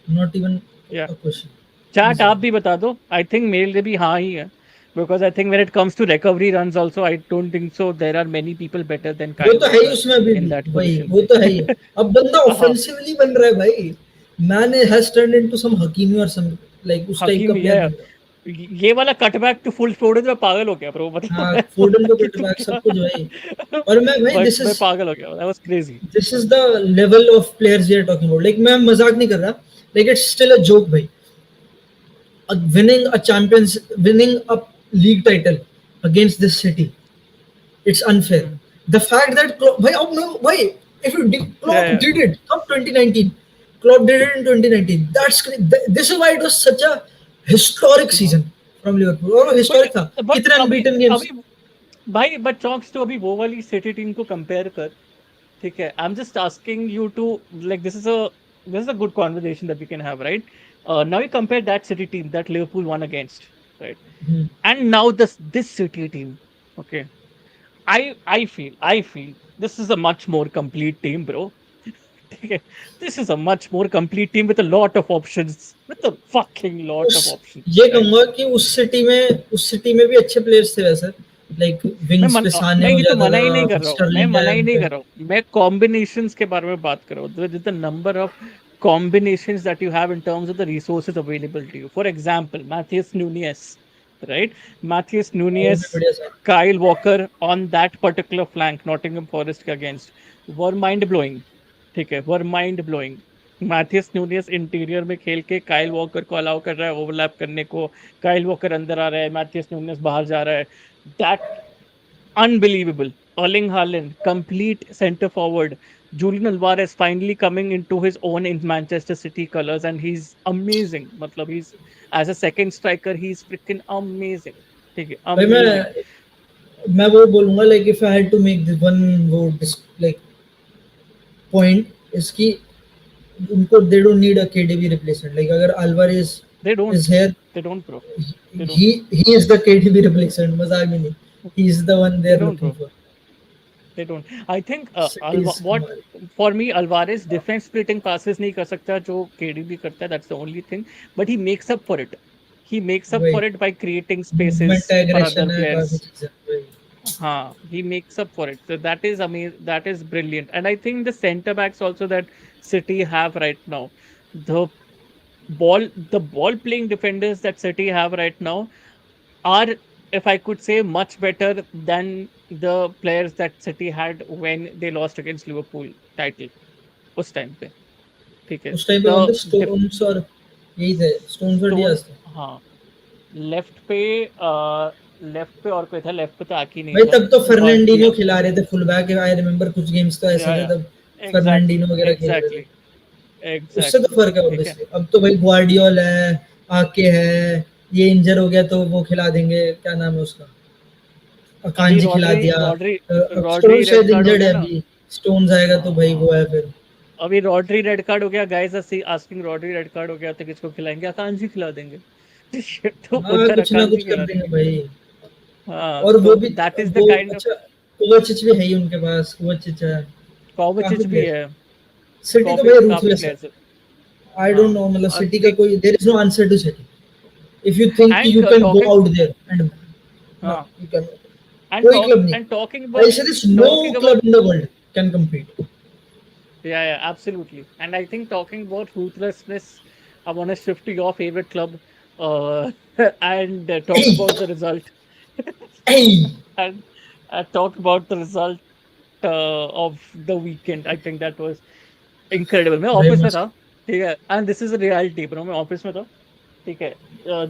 not even Yeah। A question, Chat आप easily. भी बता दो, आई think मेरे लिए भी हाँ ही है। Because I think when it comes to recovery runs also, I don't think so there are many people better than वो Kyle तो है ही Walker उसमें अभी in भी that भाई, position। वो तो है ही। अब बंदा हाँ, ऑफेंसिवली बन रहा है भाई, man has turned into some Hakimi और सम लाइक उस टाइप का हकीम प्लेयर ये बन रहा है। ये वाला कटबैक टू फुल स्टोरेज में पागल हो गया ब्रो, मतलब हाँ, मैं फोर्डन बोला को कि कट तू बैक सब क्या कुछ भाई। और मैं भाई, भाई मैं पागल हो गया, that was crazy। This is the level of players we are talking about, like मैं मजाक नहीं कर रहा, like it's still a joke भाई। Winning a champions, winning a league title against this city, it's unfair. Hmm, The fact that why if you did, या Klopp या did it come 2019, Klopp did it in 2019, that's this is why it was such a historic हाँ, season from Liverpool। और but historic था, but कितने अभी unbeaten games। अभी भाई but chokes तो अभी वो वाली सिटी टीम को कंपेयर कर। ठीक है, I am just asking you to, like this is a good conversation that we can have, right? Now you compare that City team that Liverpool one against, right? And now this City team, okay, I feel this is a much more complete team, bro। ठीक है, this is a much more complete team with a lot of options, with a fucking lot उस of options, ये right? कहूंगा कि उस city में भी अच्छे प्लेयर्स थे वैसे, लाइक विंग्स पे साने मैं हो ये तो जाता मना ही नहीं था, कर रहा हूँ, मैं स्टर्लिंग है मना ही नहीं उनपे। कर रहा हूँ, मैं कॉम्बिनेशंस के बारे में बात कर रहा हूँ। The number of combinations that you have in terms of the resources available to you, for example Matthias Nunes, right? Matthias और भी Nunes, बढ़िया सा। Kyle Walker on that particular flank Nottingham Forest के against were mind blowing। ठीक है, वर mind blowing. Matheus न्यूनियस interior में खेल के काइल वॉकर को अलाउ कर रहा है ओवरलैप करने को, काइल वॉकर अंदर आ रहा है, मैथियस न्यूनियस बाहर जा रहा है। That unbelievable. Erling Haaland, complete center forward. Julian Alvarez finally coming into his own in Manchester City colors, and he's amazing. Matlab, he's as a second striker, he's freaking amazing. ठीक है, भाई amazing. मैं वो बोलूंगा like if I had to make this one वो like point इसकी उनको they don't need a KDB replacement like अगर Alvarez They don't. Is here They don't, bro. They don't. he is the KDB replacement मजाक में नहीं he is the one they They are don't, looking bro. for They don't. I think cities what for me Alvarez defense splitting passes नहीं कर सकता जो KDB करता है. That's the only thing. But he makes up for it. He makes up वही for it by creating spaces movement for other aggression है काफी players. चीजें वही He makes up for it. So that is amazing. That is brilliant. And I think the center backs also that City have right now, the the ball playing defenders that City have right now are, if I could say, much better than the players that City had when they lost against Liverpool title. उस time पे ठीक है उस time पे the कौन थे stones और यही थे स्टोन्स और स्टोन डियाज थे हाँ लेफ्ट पे लेफ्ट पे और कोई था लेफ्ट पे तो आकी नहीं भाई था तब तो बट फर्नांडिनो खिला रहे थे फुल बैक आई रिमेम्बर कुछ गेम्स तो ऐसे या थे या तब एग्जैक्टली फर्नांडिनो वगैरह खेल रहे थे एग्जैक्टली उससे तो एग्जैक्टली फर्क है ठीक है ऑब्वियसली अब तो भाई ग्वार्डियोल है आके है ये इंजर हो गया तो वो खिला देंगे क्या नाम है उसका अभी अकांजी खिला रॉड्री दिया रॉड्री अब रॉड्री स्टोन रेड शायद कार्ड हो इंजर्ड गया है ना अभी स्टोन्स आएगा तो भाई हाँ वो है फिर अभी रॉड्री रेड कार्ड हो गया guys asking Rodri red card हो गया तो किसको खिलाएंगे अकांजी खिला देंगे तो हाँ उधर कुछ ना अकांजी कुछ कर खिला देंगे देंगे भाई हाँ और तो वो भी दैट इज द वो काइंड ऑफ अच्छा कोवाचिच भी है ही उनके पास कोवाचिच है काफी कोविचिच भी प्लेयर है सिटी तो काफी भाई काफी रूथलेस है प्लेयर्स है आई डोंट हाँ नो मतलब और सिटी का देख कोई there is no answer to City if you think and you can go talking out there and ना हाँ यू कैन एंड कोई टॉक क्लब नहीं and I say this no talking club about in the world can compete yeah, absolutely. And I think talking about ruthlessness, I want to shift to your favorite club and talk hey about the result. hey And talk about the result of the weekend. I think that was incredible. मैं भाई office में मस्त था ठीक है and this is reality bro मैं office में था ठीक है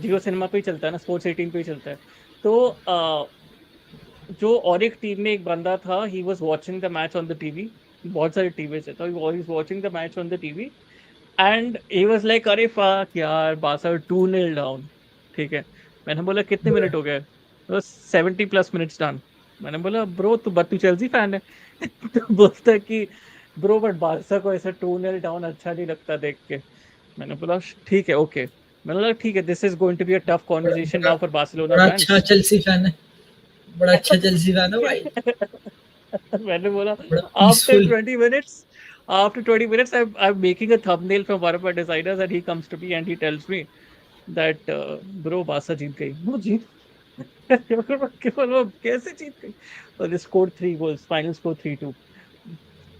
जियो सिनेमा पे ही चलता है ना स्पोर्ट्स 18 पे ही चलता है तो जो और एक टीम में एक बंदा था he was watching the match on the TV बहुत सारे टीवी से तो he was watching the match on the TV and he was like अरे फक यार बासा 2-0 डाउन ठीक है मैंने बोला कितने मिनट हो गए बस 70 प्लस मिनट्स डन मैंने बोला ब्रो तू चेल्सी फैन है तो बोलता है कि ब्रो बट बारसा को ऐसे 2-0 डाउन अच्छा नहीं लगता देख के मैंने बोला ठीक है ओके मैंने बोला ठीक है this is going to be a tough conversation बड़ा नाउ फॉर बार्सिलोना बड़ा अच्छा फैंस चेल्सी फैन है बड़ा अच्छा चेल्सी फैन है भाई मैंने बोला बड़ा after peaceful 20 minutes after 20 minutes I'm making a thumbnail from one of our designers and he comes to me and he tells me that bro बासा जीत गई वो जीत केवल वो कैसे जीत गई और they scored 3 goals final score 3-2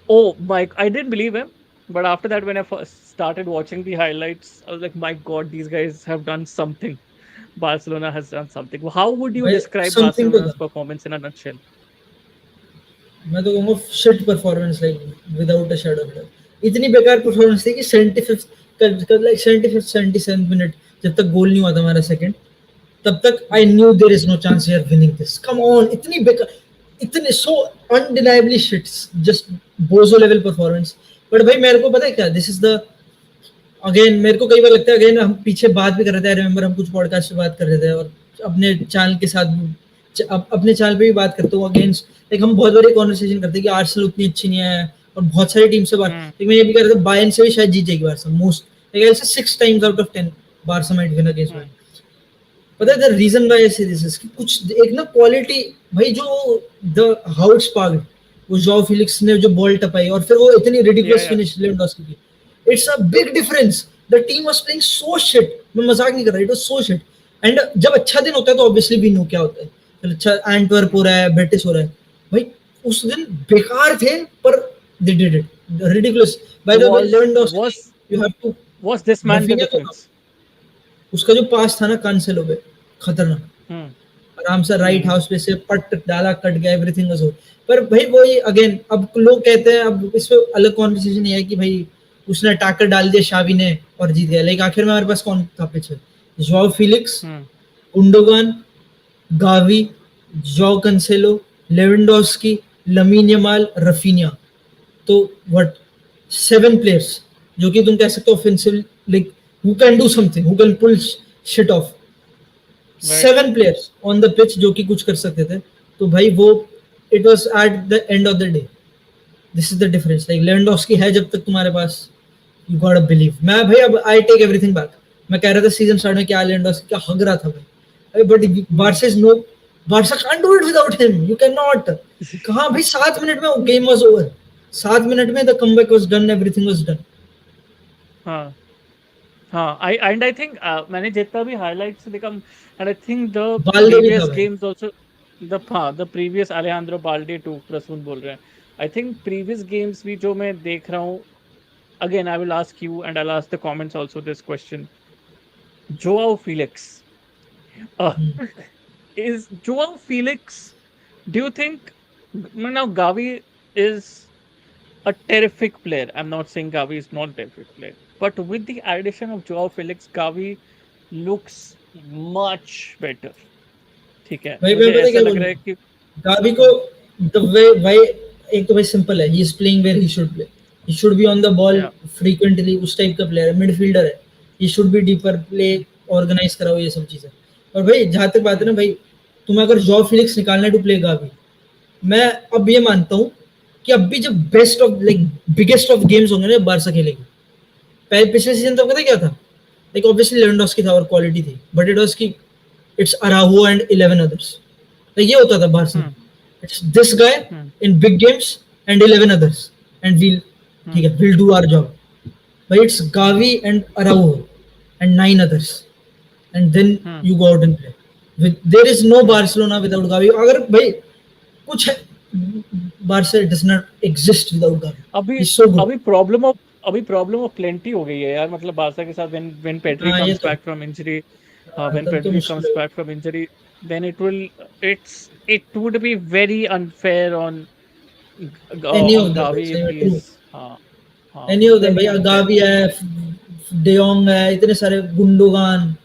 oh my I didn't believe him but after that when I first started watching the highlights I was like my god these guys have done something Barcelona has done something how would you भाई describe something तो Barcelona's था performance in a nutshell मैं तो कहूंगा shit performance like without a shadow of doubt इतनी बेकार performance थी कि 75th like 75th 77th minute जब तक गोल नहीं हुआ था हमारा सेकंड तब तक I Hmm. Knew there is no chance we are winning this come on इतनी बेकार इतने so undeniably shits just bozo level performance but भाई मेरे को पता है क्या दिस इज द अगेन मेरे को कई बार लगता है अगेन हम पीछे बात भी कर रहे थे आई रिमेम्बर हम कुछ पॉडकास्ट पे बात कर रहे थे और अपने चैनल के साथ अपने चैनल पे भी बात करते हो अगेंस्ट लाइक हम बहुत बड़ी कॉन्वर्सेशन करते हैं कि आर्सेनल उतनी अच्छी नहीं है और बहुत सारी टीम से बात Hmm. लेकिन मैं ये भी कह रहा था बायर्न से भी शायद जीत जाएगी बारसा मोस्ट लाइक ऐसे 6 times out of 10 Barça might win against Bayern Hmm. पता है the reason why I say this is कि कुछ एक ना क्वालिटी भाई जो द हाउ इट्स पार्क्ड वो जॉ फिलिक्स ने जो बॉल टपाई और फिर वो इतनी Yeah, ridiculous yeah. Finish Lewandowski की it's a big difference the team was playing so shit मैं मजाक नहीं कर रहा it was so shit and जब अच्छा दिन होता है तो ऑब्वियसली भी नो क्या होता है चल अच्छा एंटवर्प हो Hmm. रहा है बेटिस हो रहा है भाई उस दिन बेकार थे पर they did it ridiculous by the way Lewandowski you have to Was this man the Raphinha को difference? उसका जो पास था ना कांसेलो पे खतरनाक Hmm. आराम से राइट Hmm. हाउस पे से पट डाला कट गया एवरीथिंग वाज पर भाई वही अगेन अब लोग कहते हैं अब इस पे अलग कॉन्वर्सेशन ये है कि भाई उसने टैकल डाल दिया शावी ने और जीत गया लाइक आखिर में हमारे पास कौन था पीछे Joao Felix Hmm. Gundogan Gavi Joao Cancelo Lewandowski, Lamine Yamal, Raphinha, तो व्हाट, 7 प्लेयर्स जो कि तुम कह सकते हो offensive, like who can do something, who can pull shit off. Right. 7 players on the pitch जो कि कुछ कर सकते थे। तो भाई वो, it was at the end of the day, this is the difference. Like Lewandowski है जब तक तुम्हारे पास, यू गॉट बिलीव। मैं भाई अब आई टेक एवरीथिंग बैक। मैं कह रहा था सीजन स्टार्ट में क्या लेवेंडोस्की क्या हग रहा था भाई, but Hmm. Barca is no, Barca can't do it without him, you can not. कहां भाई, 7 मिनट में गेम वाज ओवर, 7 मिनट में the comeback was done, everything was done. हाँ, हाँ, I think मैंने जितना भी highlights देखा, and I think the Balde भी था previous भाई। games also, the previous Alejandro Balde too, Prasoon बोल रहे हैं। I think previous games भी जो मैं देख रहा हूँ, again I will ask you and I'll ask the comments also this question. Joao Felix, uh, is Joao Felix? Do you think now Gavi is a terrific player? I'm not saying Gavi is not a terrific player, but with the addition of Joao Felix, Gavi looks much better. ठीक है, भाई मैं मुझे पता ऐसा क्या लग रहा है बोलूँ, कि गावी को, हाँ, द वे भाई, एक तो भाई सिंपल है, he is playing where he should play, he should be on the ball या फ्रीक्वेंटली, उस टाइप का प्लेयर है, मिडफील्डर है, he should be deeper play, organise कराओ ये सब चीजें। और भाई जहां तक बात है हुँ, ना भाई, तुम्हें अगर जॉ फिलिक्स निकालना है टू प्ले गावी, मैं अब ये मानता हूँ कि अब भी जब best of, like biggest of games होंगे ना बारसा खेलेगी, पहले पिछले सीजन तो पता क्या था, लाइक ऑब्वियसली लेवेंडोस्की था और क्वालिटी थी, बट इट वाज की, इट्स अराहो एंड 11 अदर्स, तो ये होता था बारसा में, hmm, it's this guy hmm, in big games and 11 others and we'll, ठीक हुँ, है, विल डू आवर जॉब। भाई it's hmm, Gavi and Araujo and 9 others, and then hmm, you go out and play, there is no hmm. Barcelona without Gavi. अगर भाई कुछ है, Barça does not exist without Gavi, ही अभी is so good. अभी problem of अभी problem of plenty हो गई है यार, मतलब बारसा के साथ व्हेन पेड्री हाँ ये कम्स तो, बैक फ्रॉम इंजरी, व्हेन तब तो पेड्री मुश्किल कम्स है। Back from injury, then it would be very unfair any of on them भाई, गावी सही इफ में ही ट्रू, इज, हाँ, हाँ, एनी ऑफ देम वेरी भाई, अनफेयर। गावी है, डेयोंग है, इतने सारे गुंडोगान,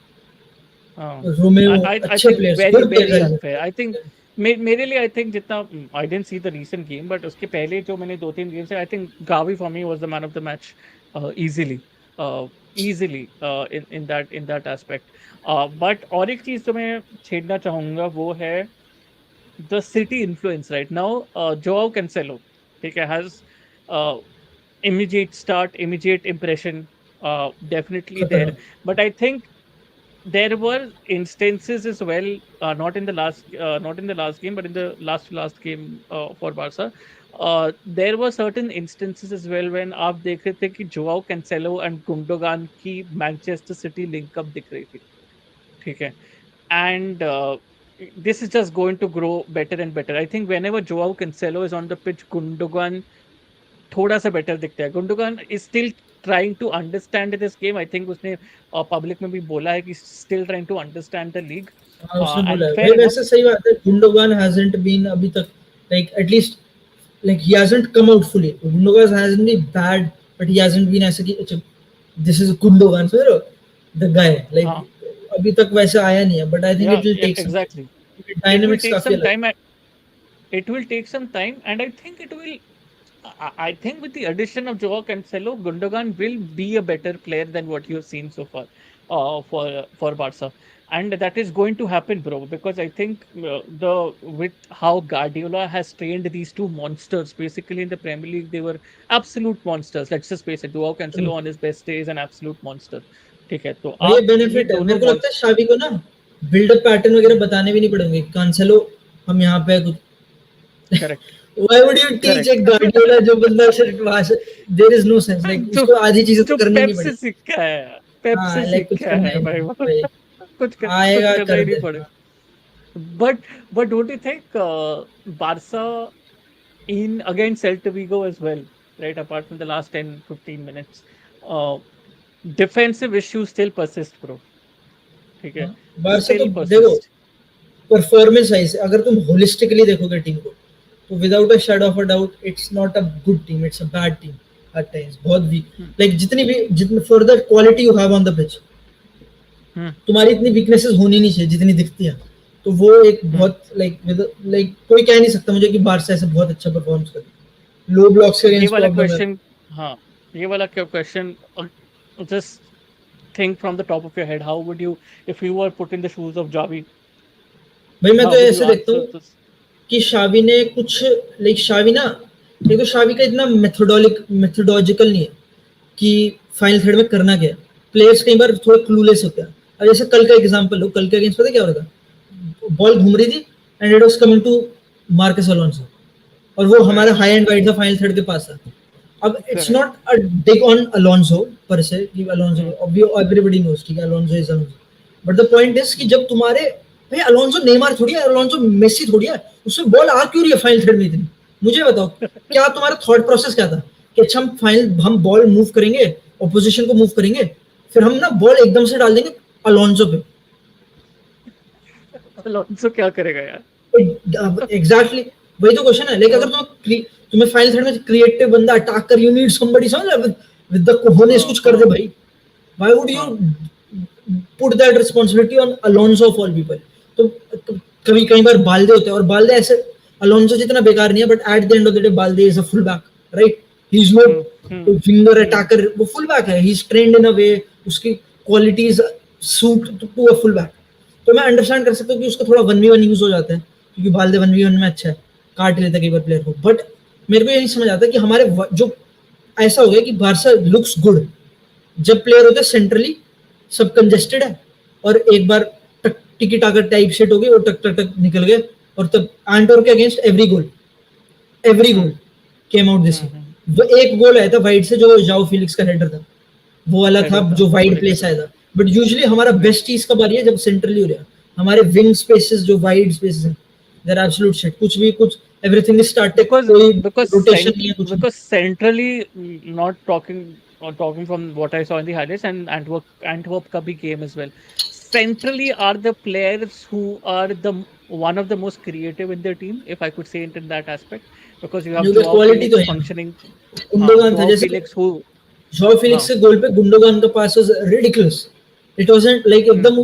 हाँ, रोमेओ, आई अच्छे think players, very good very players unfair. I think मेरे लिए, आई थिंक जितना, I didn't see the recent game, but उसके पहले जो मैंने 2-3 गेम्स है, I think Gavi for me was the man of the match, easily, easily, in that aspect. But और एक चीज जो मैं छेड़ना चाहूंगा वो है the city influence right now. João Cancelo, ठीक है, has immediate start, immediate impression, definitely there, खतरनाक। but I think there were instances as well, not in the last game, but in the last game for Barca. There were certain instances as well when आप देख रहे थे कि Joao Cancelo and गुंडोगान की Manchester city linkup दिख रही थी, ठीक है, and this is just going to grow better and better. I think whenever Joao Cancelo is on the pitch, Gundogan थोड़ा सा बेटर दिखता है। Gundogan is still trying to understand this game. I think उसने public में भी बोला है कि still trying to understand the league, हाँ उसने बोला एंड है भाई, फेयर इनफ। वैसे सही बात है, गुंडोगान हैजंट बीन अभी तक, like at least, like he hasn't come out fully, Gundogan hasn't been bad, but he hasn't been ऐसे कि अच्छा this is Gundogan, so the guy, like हाँ, अभी तक वैसे आया नहीं है, बट आई थिंक या it will take some exactly, time, it will dynamics take काफी सम अलग time, it will take some time, and I think it will. I think with the addition of Joao Cancelo, Gundogan will be a better player than what you've seen so far, for Barca, and that is going to happen, bro. Because I think the with how Guardiola has trained these two monsters, basically in the Premier League, they were absolute monsters. Let's just face it. Joao है। Cancelo on his best day is an absolute monster. ठीक है, तो भाई ये आप ये benefit है, मेरे दोनों को लगता है शावी को ना बिल्डअप पैटर्न वगैरह बताने भी नहीं पड़ेंगे, कांसेलो हम यहाँ पे कुछ, correct, why would you teach a correct. Guardiola जो बंदा सिर्फ वहां से, there is no sense, like जो उसको आधी चीजें तो जो करनी पेप नहीं से पड़ी। सीखा है, पेप से हाँ लाइक कुछ सीखा करना है ही भाई नहीं वो। भाई, कुछ आएगा करना कर ही नहीं पड़े। देगा। But but don't you think Barca in against Celta Vigo as well, right? Apart from the last 10-15 minutes, uh, defensive issues still persist, bro. ठीक है, बारसा तो still देखो, persist. परफॉर्मेंस वाइज अगर तुम होलिस्टिकली देखोगे टीम को, तो without a shadow of a doubt it's not a good team, it's a bad team at times, बहुत वीक, Hmm, लाइक जितनी भी, जितने for the quality you have on the pitch, hmm, तुम्हारी इतनी weaknesses होनी नहीं चाहिए जितनी दिखती हैं। तो वो एक Hmm. बहुत लाइक कोई कह नहीं सकता मुझे कि बारसा ऐसे बहुत अच्छा परफॉर्मेंस कर लो ब्लॉक्स के ये अगेंस्ट वाला प्रॉब्लम है। क्वेश्चन, हाँ, ये वाला question, just think from the top of your head, how would you, if you were put in the shoes of Javi, भाई मैं how तो would you ऐसे देखता answer हूँ this? कि शावी ने कुछ लाइक शावी ना, देखो शावी का इतना मेथोडोलॉजिकल नहीं है कि फाइनल थर्ड में करना क्या है। प्लेयर्स कई बार थोड़े क्लूलेस होते हैं। अब जैसे कल का एग्जांपल लो, कल के अगेंस्ट पता है क्या हो रहा था, बॉल घूम रही थी and it was coming to Marcos Alonso, और वो हमारा Correct, हाई एंड वाइड था फाइनल थर्ड के पास था। अब it's correct. Not a dig on Alonso पर से कि अलोंसो, Hmm. एवरीबॉडी नोस ठीक है Alonso is Alonso, but the point is कि Hmm. जब तुम्हारे भाई अलोंसो नेमार थोड़ी है, अलोंसो मेसी थोड़ी है, उसमें बॉल आ क्यों रही है फाइनल थर्ड में इतनी, मुझे बताओ। क्या तुम्हारा थॉट प्रोसेस क्या था कि अच्छा हम बॉल मूव करेंगे, ऑपोजिशन को मूव करेंगे, फिर हम ना बॉल एकदम से डाल देंगे अलोंसो पे। Alonso क्या करेगा यार? एग्जैक्टली वही तो क्वेश्चन है। लेकिन अगर हाँ, तुम्हें फाइनल थर्ड में क्रिएटिव बंदा अटैक कर, यू नीड समबडी समझ विद द कोहोनेस हाँ, कुछ कर दे हाँ, भाई। व्हाई वुड यू हाँ. Put that responsibility on Alonso of all people. तो कभी कई बार बाल्दे होते हैं, और बाल्दे ऐसे अलोंसो जितना बेकार नहीं है, but at the end of the day Balde is a full back, right. He is Hmm. Not Hmm. Winger Hmm. Attacker, वो फुल बैक है, he is trained in a way, उसकी qualities suit to a full back. तो मैं understand कर सकता हूँ कि उसका थोड़ा 1v1 यूज हो जाता है, क्योंकि बाल्दे 1v1 में अच्छा है, काट लेता है कई बार प्लेयर को। बट मेरे को ये नहीं समझ आता कि हमारे जो ऐसा हो गया कि बारसा लुक्स गुड जब प्लेयर होते सेंट्रली, सब कंजेस्टेड है, और एक बार टक टिकी टाका टाइप शेट हो गई और टक टक टक निकल गए, और तब एंटोर के against every goal Hmm. Came out this Hmm. Way. Hmm. वो एक गोल आया था वाइड से, जो जाओ फिलिक्स का हेडर था, वो वाला था हेडर था, जो वाइड correct, प्लेस आया था। बट यूजुअली हमारा correct. बेस्ट चीज कब आ रही है, जब सेंट्रली हो रहा है। हमारे विंग स्पेसेस जो वाइड स्पेसेस हैं, देयर एब्सोल्यूट शिट, कुछ भी कुछ, एवरीथिंग इज स्टैटिक, because कोई because रोटेशन नहीं है कुछ नहीं। because centrally, not talking, or talking from what I saw in the highlights, and Antwerp ka bhi game as well. Centrally are the players who are one of the most creative in their team, if I could say it in that aspect, because you have उधर Joao quality तो Felix है, functioning. गुंडोगान था Joao जैसे Felix who, jaw Felix हाँ, के गोल पे Gundogan का pass was ridiculous. It wasn't like hmm, एकदम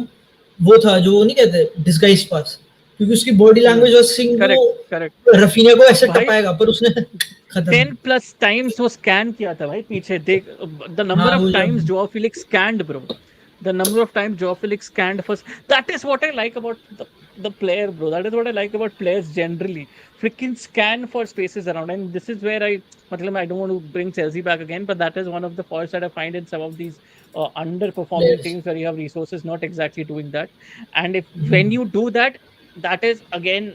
वो था जो वो नहीं कहते डिस्गाइज पास, क्योंकि उसकी बॉडी hmm, लैंग्वेज वाज सिंग वो correct, correct. रफीनिया को ऐसे भाई, टपाएगा, पर उसने खत्म। 10 प्लस टाइम्स वो स्कैन किया था भाई पीछे देख. द नंबर हाँ ऑफ वो टाइम्स जब जो Felix scanned, bro. The number of times Joao Felix scanned first. That is what I like about the player, bro. That is what I like about players generally. Freaking scan for spaces around. And this is where I don't want to bring Chelsea back again, but that is one of the faults that I find in some of these underperforming players teams where you have resources not exactly doing that. And if when you do that, that is again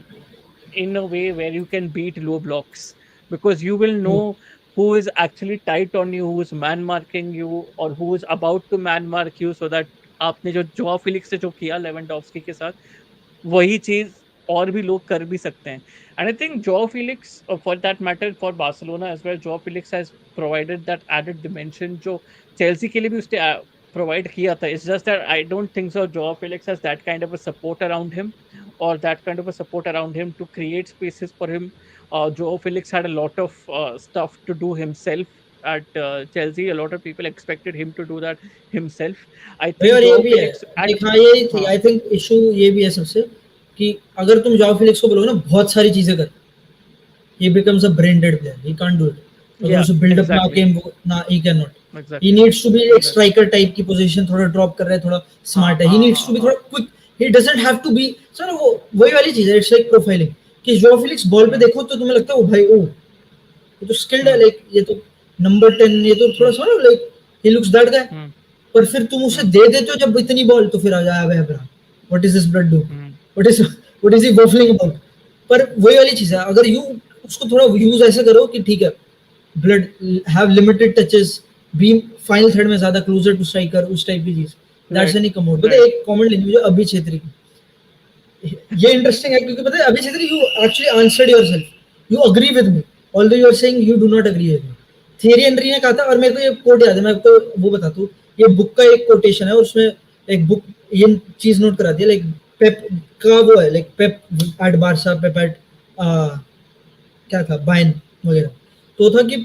in a way where you can beat low blocks, because you will know who is actually tight on you, who is man marking you, or who is about to man mark you, so that आपने जो जोआ Felix से जो किया Lewandowski के साथ, वही चीज और भी लोग कर भी सकते हैं. And I think Joao Felix, for that matter for Barcelona as well, Joao Felix has provided that added dimension जो चेल्सी के लिए भी उसने प्रोवाइड किया था. It's just that I don't think so Joao Felix has that kind of a support around him, or that kind of a support around him to create spaces for him. Joe Felix had a lot of stuff to do himself at Chelsea. A lot of people expected him to do that himself. I भाई, think और ये Joe भी है, Felix at, देख हाँ यही थी हाँ, आई थिंक इशू, ये भी है सबसे कि अगर तुम जाओ फिलिक्स को बोलोगे ना बहुत सारी चीजें कर, he becomes a brain dead player. He can't do it. अगर yeah, उसे बिल्डअप ना exactly, आके ना, he cannot. He exactly, needs to be एक exactly. स्ट्राइकर टाइप की पोजीशन, थोड़ा ड्रॉप कर रहा है, थोड़ा हाँ, स्मार्ट है, he हाँ, needs to हाँ, be हाँ. थोड़ा quick, he doesn't have to be sir वो वही वाली चीज है, इट्स लाइक प्रोफाइलिंग, कि जो फिलिक्स बॉल पे Hmm, देखो तो तुम्हें लगता है ओ भाई ओ ये तो स्किल्ड है, hmm, लाइक ये तो नंबर 10, ये तो थोड़ा hmm, सा like he looks that guy. hmm, पर फिर तुम उसे hmm, दे देते हो जब इतनी बॉल, तो फिर आ जाए Abraham, what is this blood do, hmm. What is he waffling about. पर वही वाली चीज है, अगर यू उसको थोड़ा यूज ऐसे करो कि ठीक है, blood have limited touches, be final third में ज्यादा क्लोजर टू स्ट्राइकर, उस टाइप की चीज, that's Right, any come out. पता है right. एक कमेंट लेंगे मुझे अभी छेत्री की, ये इंटरेस्टिंग है क्योंकि पता है अभी Chhetri you actually answered yourself, you agree with me although you are saying you do not agree with me. Thierry Henry ने कहा था, और मेरे को ये कोट याद है, मैं आपको वो बताता हूँ, ये बुक का एक कोटेशन है, और उसमें एक बुक ये चीज नोट कराती है, लाइक पेप का वो है, लाइक पेप एट बारसा, पेप एट क्या था बायन वगैरह। तो था कि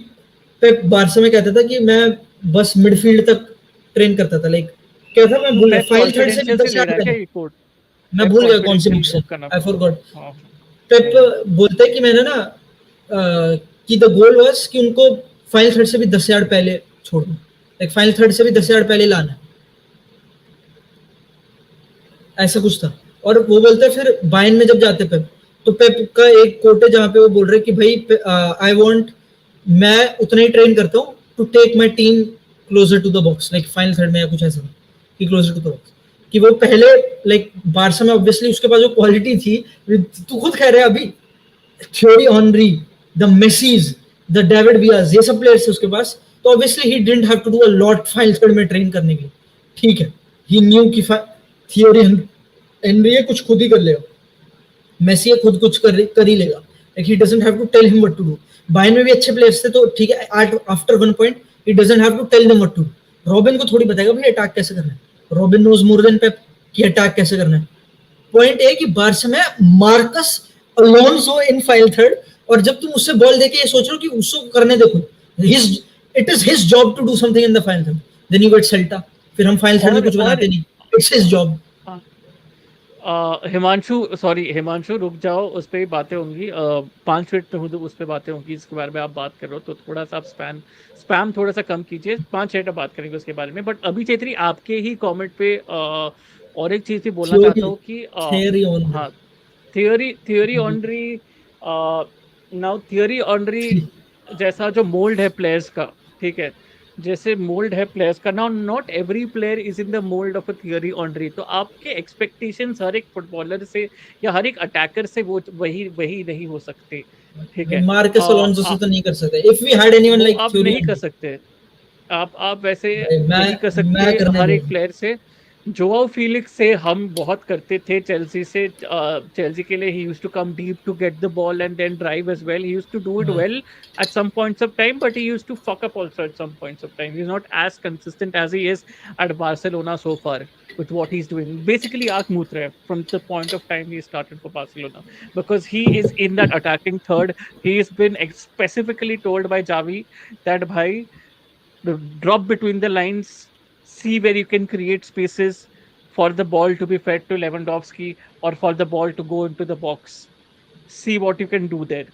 पेप बारसा में कहता था कि मैं बस मिडफील्ड तक ट्रेन करता था, लाइक क्या था, मैं तो बोल पेप फाइनल थर्ड से भी कॉन्फिडेंशियल से 10 ले रहा यार्ड है क्या पहले। ये कोड? मैं एफ भूल गया कौन सी बुक कॉन्फिडेंशियल से, का नाम। I forgot. हाँ। पेप बोलता है कि मैंने ना कि द गोल वाज कि उनको फाइनल थर्ड से भी 10 यार्ड पहले छोड़ दूं, लाइक फाइनल थर्ड से भी 10 यार्ड पहले लाना है, ऐसा कुछ था। और वो बोलते हैं फिर बायन में जब जाते पेप, तो पेप का एक कोट है जहां पे वो बोल रहे कि भाई आई वांट, मैं उतना ही ट्रेन करता हूँ to take my team closer to the box, like final third में या कुछ ऐसा था कि क्लोजर टू द बॉक्स, कि वो पहले लाइक बारसा में ऑब्वियसली उसके पास जो क्वालिटी थी, तू खुद कह रहे हैं अभी, Thierry Henry, the Messis, the David Villas, ये सब प्लेयर्स थे उसके पास, तो obviously he didn't have to do a lot final third में ट्रेन करने के लिए, ठीक है। ही न्यू की थियोरी एनरी कुछ खुद ही कर लेगा, मेसी खुद कुछ कर ही लेगा, like he doesn't have to tell him what to do. Bayern में भी अच्छे प्लेयर्स थे तो ठीक है, after one point he doesn't have to tell them what to do. Robin को थोड़ी बताएगा भाई अटैक कैसे करना है, Robin knows more than Pep कि अटैक कैसे करना है। पॉइंट है कि बारसा में Marcus Alonso in final third, और जब तुम उससे बॉल देके ये सोच रहे हो कि उसको करने देखो, his it is his job to do something in the final third, then you get Celta, फिर हम फाइनल थर्ड में कुछ और बनाते नहीं, it's his job. Himanshu, sorry Himanshu, रुक जाओ, उस पे ही बातें होंगी। 5 मिनट में हूँ तो उस पे बातें होंगी, इसके बारे में आप बात कर रहे हो तो थोड़ा सा आप स्पैम थोड़ा सा कम कीजिए। 5 मिनट में बात करेंगे उसके बारे में। बट अभी चैत्री आपके ही कमेंट पे और एक चीज भी बोलना थ्योरी चाहता हूँ कि थ्योरी ऑन हाँ, Thierry Henry, now Thierry Henry जैसा जो मोल्ड है प्लेयर्स का, ठीक है, जैसे मोल्ड है प्लेयर्स का, now not every player is in the mould of a Thierry Henry. तो आपके एक्सपेक्टेशंस हर एक फुटबॉलर से या हर एक अटैकर से वो वही वही नहीं हो सकते, ठीक है। मार्कस अलोंसो से तो नहीं कर सकते, इफ वी हैड एनीवन वो लाइक आप थ्योरी नहीं कर ऑन। सकते। आप वैसे भाई नहीं कर मैं सकते करने हर दो। एक प्लेयर से। जोआओ फीलिक्स से हम बहुत करते थे चेल्सी से, चेल्सी के लिए he used to come deep to get the ball and then drive as well, he used to do it हाँ, well at some points of time, but he used to fuck up also at some points of time. He's not as consistent as he is at Barcelona so far with what he's doing. Basically, Ark Mutre from the point of time he started for Barcelona, because he is in that attacking third. He has been specifically told by Javi that bhai, drop between the lines, see where you can create spaces for the ball to be fed to Lewandowski or for the ball to go into the box. See what you can do there.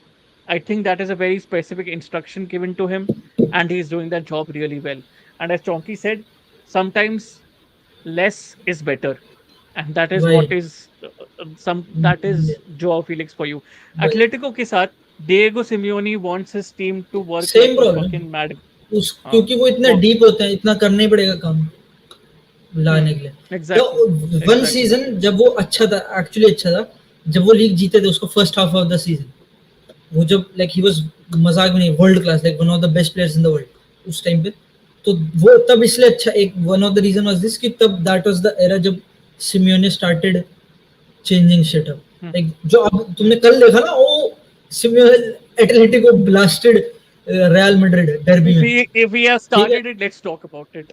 I think that is a very specific instruction given to him, and he's doing that job really well. And as Chonky said, sometimes less is better, and that is what भाई is some that is Joao Felix for you. भाई Atletico ke saath, Diego Simeone wants his team to work like same a problem, fucking mad. उस हाँ, क्योंकि वो इतने वो deep होते हैं, इतना करना ही पड़ेगा काम लाने के लिए। तो एग्जैक्टली, वन एग्जैक्टली। सीजन जब वो अच्छा था, एक्चुअली अच्छा था, जब वो लीग जीते थे उसको first half of the season, वो जब लाइक ही वाज, मजाक में नहीं, world class, like one of the best players in the world उस टाइम पे। तो वो तब इसलिए अच्छा, एक one of the reason was this कि तब दैट वाज द एरा जब Simeone started changing shit up, like जो अब तुमने कल देखा ना, वो Simeone Atletico blasted Real Madrid derby में, If we have ठीक है। started it, let's talk about it.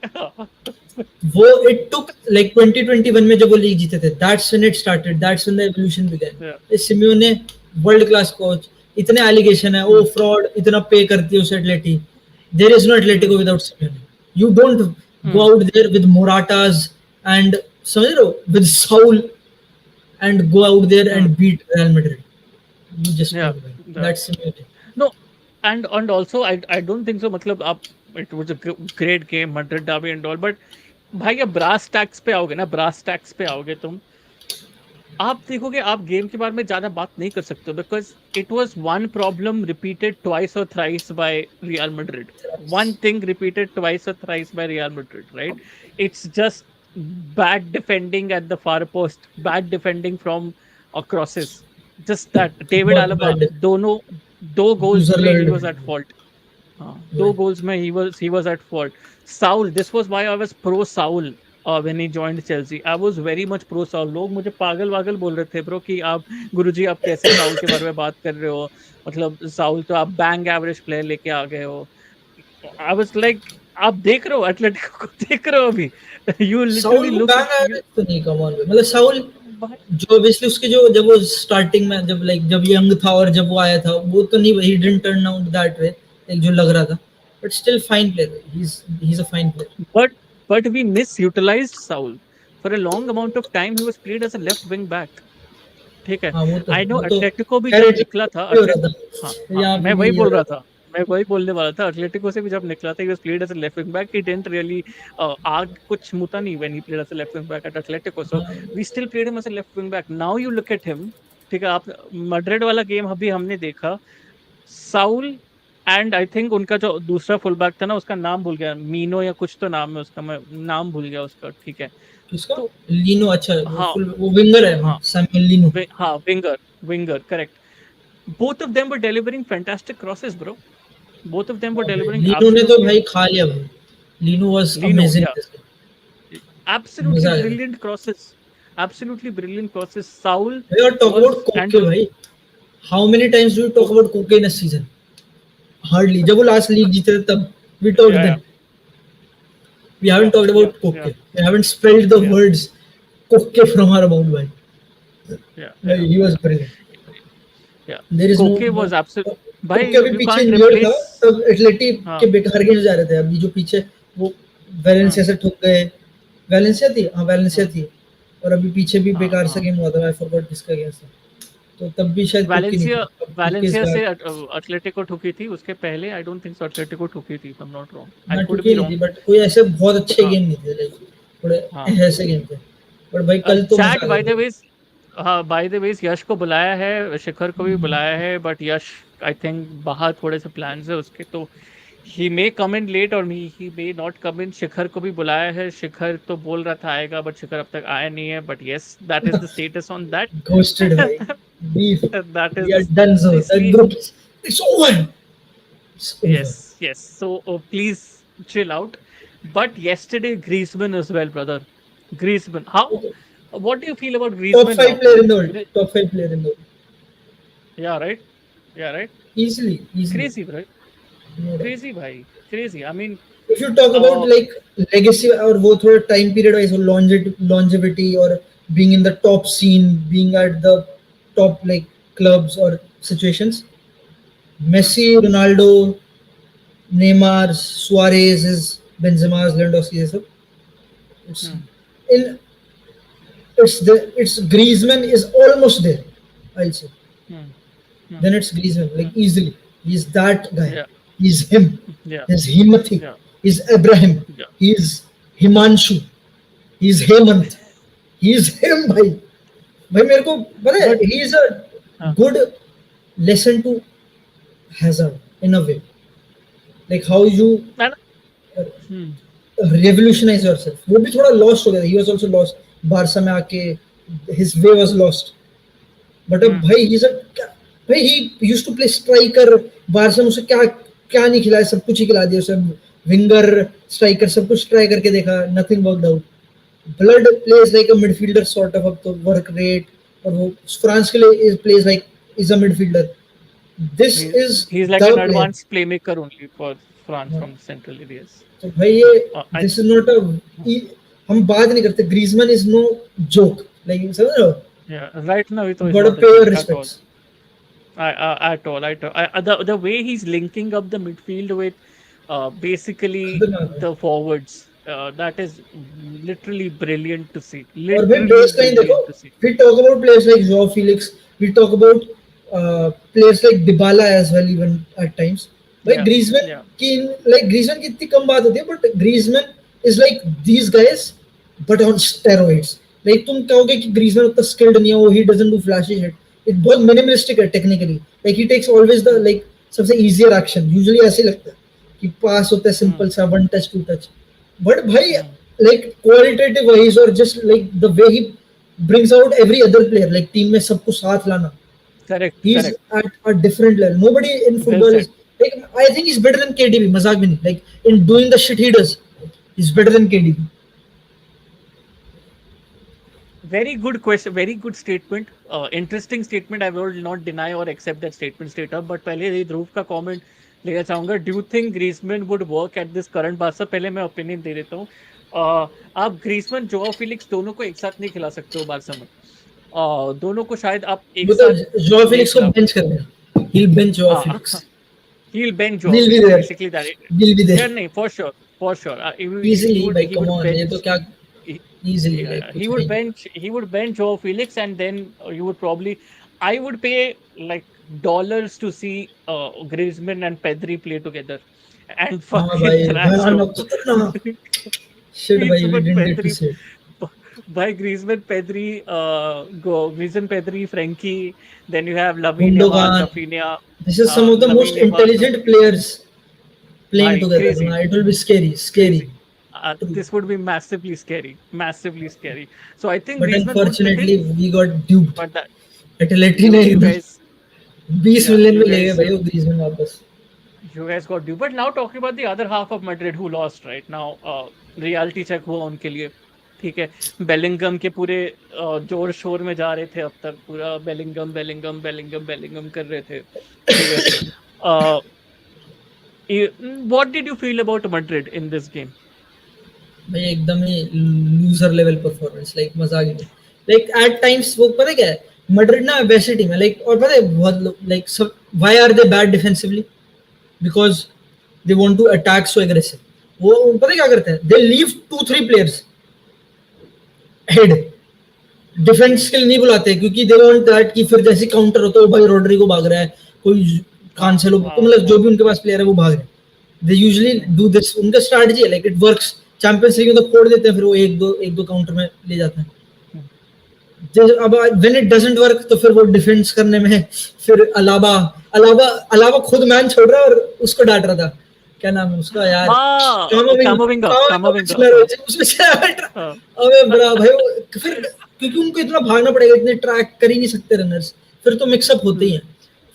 वो इट टुक लाइक 2021 में जब वो लीग जीते थे, that's when it started, that's when the evolution began. Yeah. इस सिमियोने वर्ल्ड क्लास कोच, इतने एलिगेशन है, वो फ्रॉड, इतना पे करती है उस Atleti, there is no Mm, Atletico without Simeone. You don't go mm, out there with Moratas and, समझ रहे हो, with Saul, and go out there mm. And beat Real Madrid, you just Yeah, don't, yeah. That's Simeone. No, and also I don't think so. मतलब आप, it was a great game, Madrid derby and all, but भाई अब brass tax पे आओगे ना, brass tax पे आओगे तुम, आप देखोगे आप गेम के बारे में ज्यादा बात नहीं कर सकते, because it was one problem repeated twice और thrice by Real Madrid, one thing repeated twice और thrice by Real Madrid, right? It's just bad defending at the far post, bad defending from crosses, just that David बहुत Alaba, bad, दोनों, दो goals में he user was at defend. fault. हाँ, दो goals में he was at fault. Saul, this was why I was pro Saul when he joined Chelsea. I was very much pro Saul. लोग मुझे पागल वागल बोल रहे थे ब्रो कि आप, गुरुजी आप कैसे साउल के बारे में बात कर रहे हो, मतलब साउल तो आप बैंग एवरेज प्लेयर लेके आ गए हो। I was like, आप देख रहे हो एटलेटिको को, देख रहे हो अभी, you साउल literally को look at बैन आया you, तो नहीं, कम ऑन, मतलब साउल जो ऑब्वियसली उसके जो, जब वो स्टार्टिंग में, जब लाइक जब यंग था और जब वो आया था, वो तो नहीं, he didn't turn out that way, like जो लग रहा था, but still fine player, he is a fine player. but but we misutilized Saul. For a long amount of time he was played as a left wing back. ठीक है, हाँ वो तो है, आई नो वो तो एटलेटिको भी खैर जब ये निकला था भी हो रहा हाँ था, हाँ, यहाँ मैं पे भी वही ये हो बोल रहा रहा था। था, मैं वही बोलने वाला था, एटलेटिको से भी जब निकला था, he was played as a left wing back, he didn't really आग कुछ मुता नहीं when he played as a left wing back at Atletico, so हाँ, we still played him as a left wing back. Now you look at him, ठीक है, आप Madrid वाला game अभी हमने देखा, साउल एंड आई थिंक उनका जो दूसरा फुल बैक था ना, उसका नाम भूल गया, मीनो या कुछ तो नाम है उसका, मैं नाम भूल गया उसका, ठीक है। किसका? तो लीनो, अच्छा वो हाँ फुल वो विंगर है, हाँ सैमुअल लीनो। हाँ winger, winger correct. Both of them were delivering fantastic crosses, bro. Both of them were हाँ भाई, delivering लीनो ने तो absolutely भाई खा लिया भाई, Lino was Lino, amazing yeah, this, absolutely मजा आ गया। brilliant crosses, absolutely brilliant crosses. Saul भाई और टॉक अबाउट was and कोके भाई, how many times do you talk about कोके इन अ सीजन? हार्डली, जब वो लास्ट लीग जीते थे तब we talked yeah, then, we yeah, haven't talked yeah, about yeah, Koke, we haven't spelled the yeah, words Koke from our mouth भाई। yeah, भाई yeah, he was yeah, brilliant, yeah. There is no. Koke was absolute. कोके Bhai, अभी you पीछे can't injured था, replace. तब एटलेटी के हाँ बेकार गेम्स जा रहे थे, अभी जो पीछे वो हाँ वेलेंसिया से ठुक गए, वेलेंसिया थी, हाँ वेलेंसिया हाँ थी, और अभी पीछे भी हाँ बेकार सा हाँ। गेम हुआ था, आई फॉरगॉट किसका गेम था, तो तब भी शायद कुक ही नहीं वैलेंसिया, था, अब कुक इज वैलेंसिया से बैक। एटलेटिको ठुकी थी, उसके पहले I don't think so Atletico ठुकी थी, if I'm not wrong, I हाँ could ठुकी be नहीं wrong. थी, बट कोई ऐसे बहुत अच्छे हाँ गेम नहीं थे, लाइक थोड़े हाँ। ऐसे गेम थे, बट भाई कल तो मजा चैट आ बाय द गया। वेज, हाँ बाय द वेज यश को बुलाया है, शिखर को भी बुलाया है, बट यश आई थिंक बाहर थोड़े से प्लान्स है उसके, तो ही मे कम इन लेट और ही मे नॉट कम इन। शिखर को भी बुलाया है, शिखर तो बोल रहा था आएगा, बट शिखर अब तक आया नहीं है, but yes that is the status on that. Ghosted भाई, we that we is are done, so the the इसलिए group it's over, it's over. Yes yes, so please chill out. But yesterday Griezmann as well, brother. Griezmann, how, what do you feel about top Griezmann now, 5 player bro? In the world, top 5 player in the world, Yeah, right. Yeah, right. Easily easily, Crazy, right? No doubt. Crazy, bhai. Crazy. I mean, If you talk about uh, like legacy और वो थोड़ा time period wise, longevity और being in the top scene, being at the top like clubs or situations, hmm, Messi, Ronaldo, Neymar, Suarez, is Benzema's, Lewandowski, ये सब, it's hmm, in, it's Griezmann is almost there, I'll say. hmm, hmm, Then it's Griezmann, like hmm. easily. He's that guy. Yeah, He's him. yeah, He's Himati. yeah, He's Abraham. yeah. He's Himanshu. He's Hemant. He's him, भाई। भाई मेरे को पता है, But he is a uh, good lesson to Hazard in a way, like how you and hmm, revolutionize yourself। वो भी थोड़ा lost हो गया था, he was also lost, Barca में आके his way was lost, but अब hmm, भाई ही भाई he used to play striker, Barca में उसे क्या क्या नहीं खिलाया, सब कुछ ही खिला दिया उसे, विंगर स्ट्राइकर सब कुछ ट्राई करके देखा, nothing worked out. Blood plays like a midfielder sort of, अब तो वर्क रेट, और वो फ्रांस के लिए is plays like is a midfielder, this he, is he's like the an player. advanced playmaker only for France from central areas. तो भाई ये I this is not a, हम बात नहीं करते, Griezmann is no joke, like समझ रहे हो, yeah, right now it was got not a पे your joke at all. Respects. At all, at all. The way he's linking up the midfield with basically खतरनाक है। the forwards, that is literally brilliant to see. और भाई Literally base line देखो, brilliant to see. we talk about players like Joao Felix, we talk about players like Dybala as well even at times, भाई Yeah, Griezmann yeah. की, like Griezmann की इतनी कम बात होती है, but Griezmann is like these guys but on steroids। Like तुम कहोगे कि ग्रीजमैन उतना स्किल्ड नहीं है, वो he doesn't do flashy hit, it बहुत मिनिमलिस्टिक है technically, like he takes always the like सबसे इजियर एक्शन, यूजुअली ऐसे ही लगता है कि पास होता है Hmm, सिंपल सा one touch two touch, but भाई hmm. like qualitative wise or just like the way he brings out every other player, like team में सबको साथ लाना, Correct, he's correct. at a different level, nobody in Well football said. is like, I think he's better than KDB, मजाक भी नहीं, like in doing the shit he does, he's better than KDB। Very good question. Very good statement. Interesting statement. I will not deny or accept that statement straight up. But पहले ये ध्रुव का comment लेना चाहूंगा. Do you think Griezmann would work at this current Barca? पहले मैं opinion दे देता हूँ. आप ग्रीजमैन, जोआ फिलिक्स दोनों को एक साथ नहीं खिला सकते हो बारसा में. दोनों को शायद आप एक वो तो साथ जोआ नहीं फिलिक्स को खिला. बेंच कर देगा, he'll bench जोआ हाँ, Felix, he'll bench Zoa he'll be Felix. there, Basically that. he'll be Yeah, there नहीं, for sure, for sure. easily He भाई, would come on, ये तो bench. क्या he, easily, like yeah, कुछ है ही नहीं. he would bench Joe Felix, and then you would probably, I would pay like dollars to see Griezmann and Pedri play together and हाँ fucking भाई, trash talk. भयानक खतरनाक. Shit भाई, we Griezmann, didn't get to Pedri, see it. by Griezmann, Pedri, Griezmann, Pedri, Frankie. Then you have Lamine Yamal, Gundogan. Rafinha, This is some of the most Lamine Yamal, intelligent players playing bhai, together. crazy, Nah, it will be scary, scary. crazy. True. This would be massively scary, massively scary. So I think But Griezmann would the unfortunately thing, we got duped. but that एटलेटी ने you एकदम guys, 20 yeah, million में ले गए भाई वो Griezmann वापस. you guys got due. But now talking about the other half of Madrid who lost right now, reality check हुआ उनके लिए. ठीक है, बेलिंगम के पूरे जोर शोर में जा रहे थे अब तक, पूरा बेलिंगम बेलिंगम बेलिंगम बेलिंगम कर रहे थे. ठीक है. What did you feel about Madrid in this game? भाई एकदम ही लूजर लेवल परफॉर्मेंस, लाइक मजाक ही नहीं. लाइक एट टाइम्स वो पता है क्या है, मैड्रिड ना वैसी टीम है लाइक, और पता है बहुत लाइक सब why are they bad defensively, because they want to attack so aggressive. वो पता है क्या करते हैं, they leave 2-3 players head, defence के लिए नहीं बुलाते क्योंकि दे वांट दैट कि फिर जैसे काउंटर होता है भाई रोड्रिगो भाग रहा है, कोई कांसेलो, तो मतलब जो भी उनके पास प्लेयर है वो भाग रहे हैं. दे यूजुअली डू दिस, उनका स्ट्रेटजी है, like it works. Champions league में तो फोड़ देते हैं, फिर वो एक दो काउंटर में ले जाते हैं. अब व्हेन इट डजंट वर्क तो फिर वो डिफेंस करने में, फिर अलावा अलावा अलावा खुद मैन छोड़ रहा है और उसको डांट रहा था, क्या नाम है उसका यार, हाँ, कामाविंगा, कामाविंगा, कामाविंगा कामाविंगा. उसमें से डांट रहा. हाँ, अबे बड़ा भाई फिर क्योंकि उनको इतना भागना पड़ेगा, इतने ट्रैक कर ही नहीं सकते रनर्स, फिर तो मिक्सअप होते ही हैं.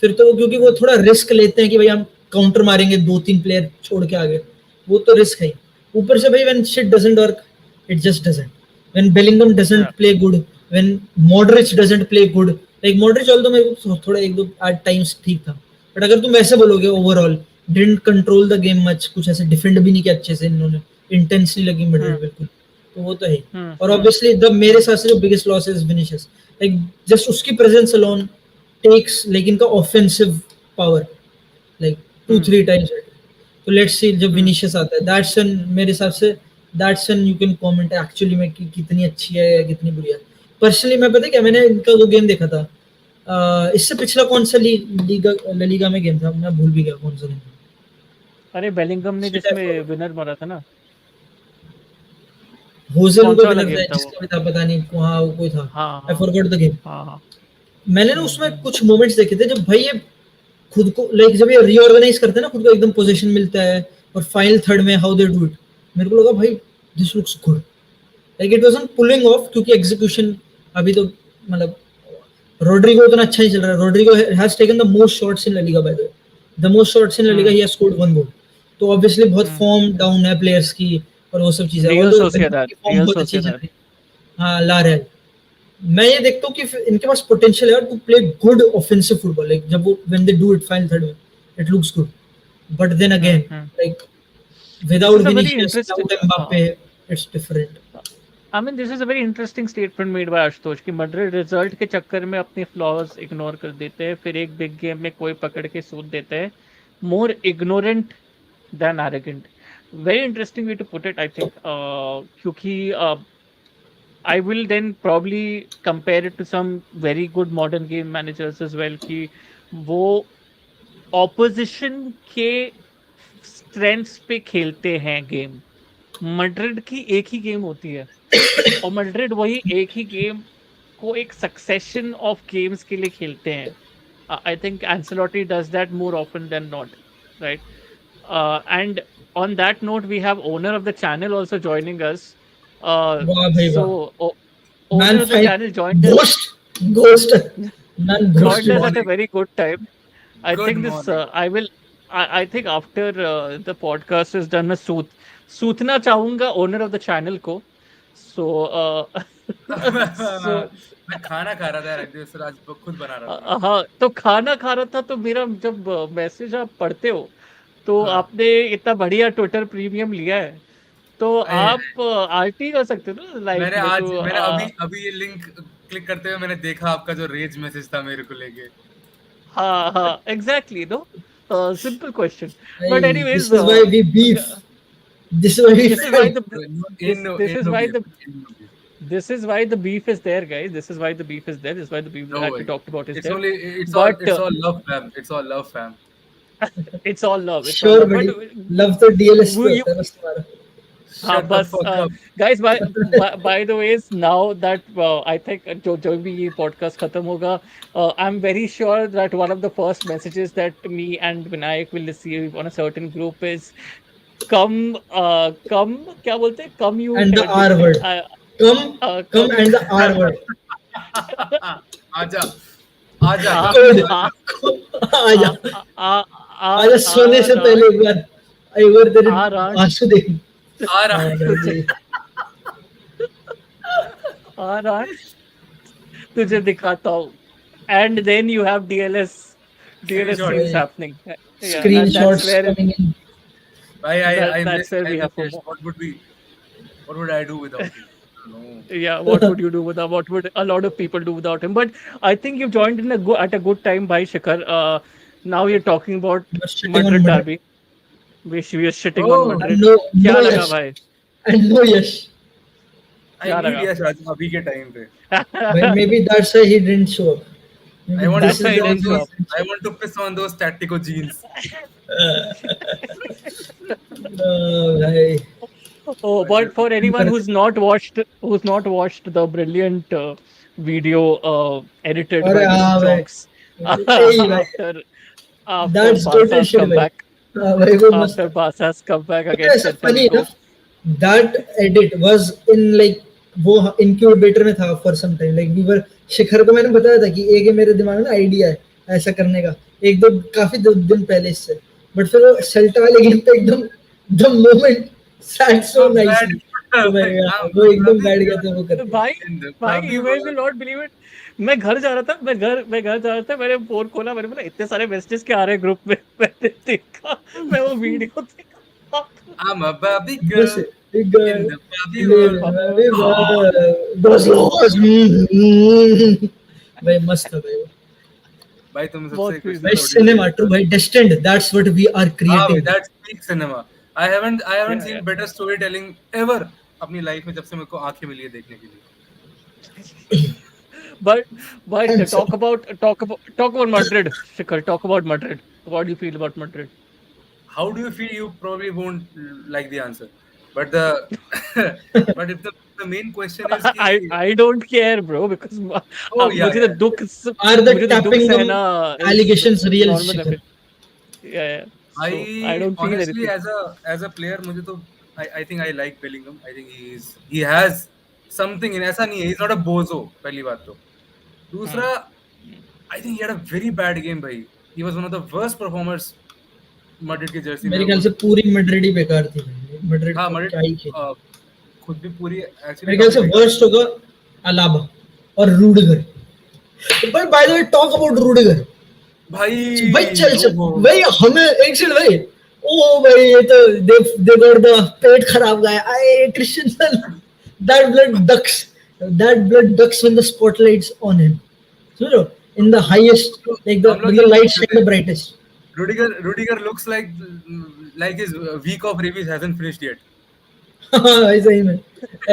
फिर तो क्योंकि वो थोड़ा रिस्क लेते हैं कि भाई हम काउंटर मारेंगे 2-3 प्लेयर छोड़ के आगे, वो तो रिस्क है. ऊपर से भाई when shit doesn't work, it just doesn't. When Bellingham yeah. Doesn't play good, when Modric doesn't play good, like Modric although मेरे को थोड़ा एक दो एट टाइम्स ठीक था, बट अगर तुम वैसे बोलोगे overall didn't control the game much, कुछ ऐसे डिफेंड भी नहीं किया अच्छे से इन्होंने, इंटेंसली लगी मैड्रिड बिल्कुल, तो वो तो है. और ऑब्वियसली द मेरे हिसाब से जो biggest loss is Vinicius, like just उसकी प्रेजेंस अलोन टेक्स लाइक इनका ऑफेंसिव पावर लाइक 2-3 टाइम्स. तो लेट्स सी जब विनिशियस आता है, दैट्स व्हेन मेरे हिसाब से that's when you can comment actually में कि कितनी अच्छी है या कितनी बुरी है. पर्सनली मैं पता है क्या, मैंने इनका वो गेम देखा था, इससे पिछला कौन सा लीगा लीगा में गेम था, मैं भूल भी गया कौन सा गेम. अरे बेलिंगम ने जिसमें विनर मारा था ना, होजेल कौन को सा वाला विनर गेम था, था वो? जिसका भी था पता नहीं वहाँ वो कोई था, हाँ आई हाँ फॉरगॉट द गेम. हाँ हाँ. मैंने ना उसमें कुछ मोमेंट्स देखे थे जब भाई ये खुद को लाइक जब ये रीऑर्गेनाइज करते हैं ना, खुद को एकदम पोजीशन मिलता है और फाइनल थर्ड में हाउ दे डू इट, मेरे को लगा भाई this looks good, like it wasn't pulling of क्योंकि एग्जीक्यूशन अभी तो मतलब रोड्रिगो उतना अच्छा नहीं चल रहा है. Rodrygo has taken the most shots in La Liga, by the most shots in La Liga, he has scored 1 goal. तो ऑब्वियसली बहुत फॉर्म डाउन है प्लेयर्स की और वो सब चीजें, रियल ऑल्दो सोसिएदाद, की फॉर्म रियल बहुत अच्छी चल सोसिएदाद. रही है. हाँ ला रहा है. मैं ये देखता हूँ कि इनके पास पोटेंशियल है to play good offensive football, like जब वो when they do it final third में it looks good, but then again like This without is a very Vinicius, interesting. Without Mbappe, it's different. I mean, this is a very interesting statement made by Ashutosh कि Madrid result के चक्कर में अपने flaws ignore कर देते हैं, फिर एक बिग गेम में कोई पकड़ के सूद देते हैं. More ignorant than arrogant. Very interesting way to put it, I think. क्योंकि I will then probably compare it to some very good modern game managers as well कि वो opposition के strengths पे खेलते हैं गेम. मैड्रिड की एक ही game होती है और मैड्रिड वही एक ही गेम को एक सक्सेशन ऑफ गेम्स के लिए खेलते हैं. I think Ancelotti does that more often than not, right? And on that note, we have owner of the channel also joining us. वाह भाई So वाह, owner man of the channel joined us ghost man ghost. joined us at a morning. very good time. I Good think this morning. I will I think after the podcast is done, मैं सूतना चाहूंगा owner of the channel को. सो सो मैं खाना खा रहा था यार, sir आज खुद बना रहा था. हाँ, तो खाना खा रहा था तो मेरा जब मैसेज आप पढ़ते हो तो हाँ. आपने इतना बढ़िया ट्विटर प्रीमियम लिया है तो अरे, आप आरटी कर सकते हो ना लाइव मैंने में. आज तो मैंने अभी अभी ये लिंक क्लिक करते हुए मैंने देखा आपका जो रेज मैसेज था मेरे को लेके. हाँ हाँ exactly no, simple question. But Hey, anyways this is why we beef. This is why we This is why fight. the In no, this in is no why beef. the In no beef. this is why the beef is there, guys. This is why the beef is there. This is why the beef No that we way. talked about is It's there. only But it's all love, fam. It's all love, fam. it's all love. It's all Sure love. But buddy, love तो DLS पे you होता है बस तुम्हारा. हाँ Shut the बस fuck up. guys by the ways now that I think जो भी ये podcast खत्म होगा I'm very sure that one of the first messages that me and Vinayak will receive on a certain group is come क्या बोलते हैं come you And the headed R thing word. Come, come come you and the R word. आजा आजा आ कम code. आ आजा. आ आजा सोने से आ पहले एक बार तेरे आ रहा आंसू देख. आ रहा हाँ, है तुझे भाई. आ रहा है तुझे दिखाता हूँ and then you have DLS screenshot scenes भाई, happening. Yeah, that's screenshots where coming in. भाई I that's miss where I we have miss Yash. FOMO. What would I do without him? No. Yeah, what would you do without? What would a lot of people do without him? But I think you've joined in at a good time, by Shikhar. Now you're talking about You're shitting on Madrid Madrid. derby. We are shitting on Oh, And Madrid. no, क्या no लगा Yash. भाई? And no Yash. I क्या need लगा? Yash आज अभी के time पे. But maybe that's why he didn't show up. I Maybe want to this That's is why piss he the on didn't reason show he those. up. didn't I show want to piss on those tactical jeans. up. Bhai. Oh, but for anyone who's not watched the brilliant video edited अरे by Mr. हाँ भाई. Chonks यही भाई. after That's total Barca's shit भाई. comeback हाँ भाई वो मस्त after था. Barca's comeback You know, against ऐसा Celta funny Vigo. enough, that edit was in like वो incubator में था for some time. Like we were शिखर को मैंने बताया था कि एक मेरे दिमाग में आइडिया है ऐसा करने का एक दो काफी दो दिन पहले इससे. बट फिर वो सेल्टा वाले गेम पे एकदम the moment sat so I'm bad. nicely. तो भाई I'm वो एकदम bloody बैठ गया good था वो करके. भाई in the भाई bloody you guys will not believe it. मैं घर जा रहा था मैं घर जा रहा था मैंने फोन खोला मैंने बोला इतने सारे मैसेजेस क्या आ रहे हैं ग्रुप में मैंने देखा मैं वो वीडियो देखा I'm a Barbie बस girl एक in the Barbie मेरे world. भाई God. बस भाई मस्त था भाई. भाई तुम सबसे बहुत कुछ crazy भाई तो सिनेमा ट्रू भाई destined. That's what we are हाँ भाई creating. that's peak cinema. I haven't yeah, seen better storytelling ever अपनी लाइफ में जब से मेरे को आंखें मिली है देखने के लिए. but And so, talk about Madrid Shikhar talk about Madrid what do you feel about Madrid How do you feel? You probably won't like the answer, but the but if the main question is कि I don't care bro because oh yeah मुझे तो yeah are the मुझे तो दुख tapping them सहना is allegations real, normal Shikhar? yeah so I I don't feel honestly anything as a player मुझे तो I think I like Bellingham. I think he has something in ऐसा नहीं है. He's not a bozo पहली बात तो. Hmm. दूसरा I think he had a very bad game भाई. He was one of the worst performers Madrid की Jersey में. मेरे ख्याल से पूरी मैड्रिड ही बेकार थी भाई. मैड्रिड हाँ को Madrid क्या ही खेली. खुद भी पूरी एक्चुअली मेरे ख्याल से वर्स्ट होगा अलाबा और Rudiger. But by the way, talk about Rudiger. भाई भाई चल ओहो भाई हमें एक सेकंड भाई. ओ भाई ये तो दे गॉट द पेट खराब गया. आई Christiansen that blood ducks when the spotlight's on him. So in the highest like हम लोग when ये the बोल light shine रहे the थे brightest. Rudiger looks like his week of rabies hasn't finished yet. हाँ भाई सही में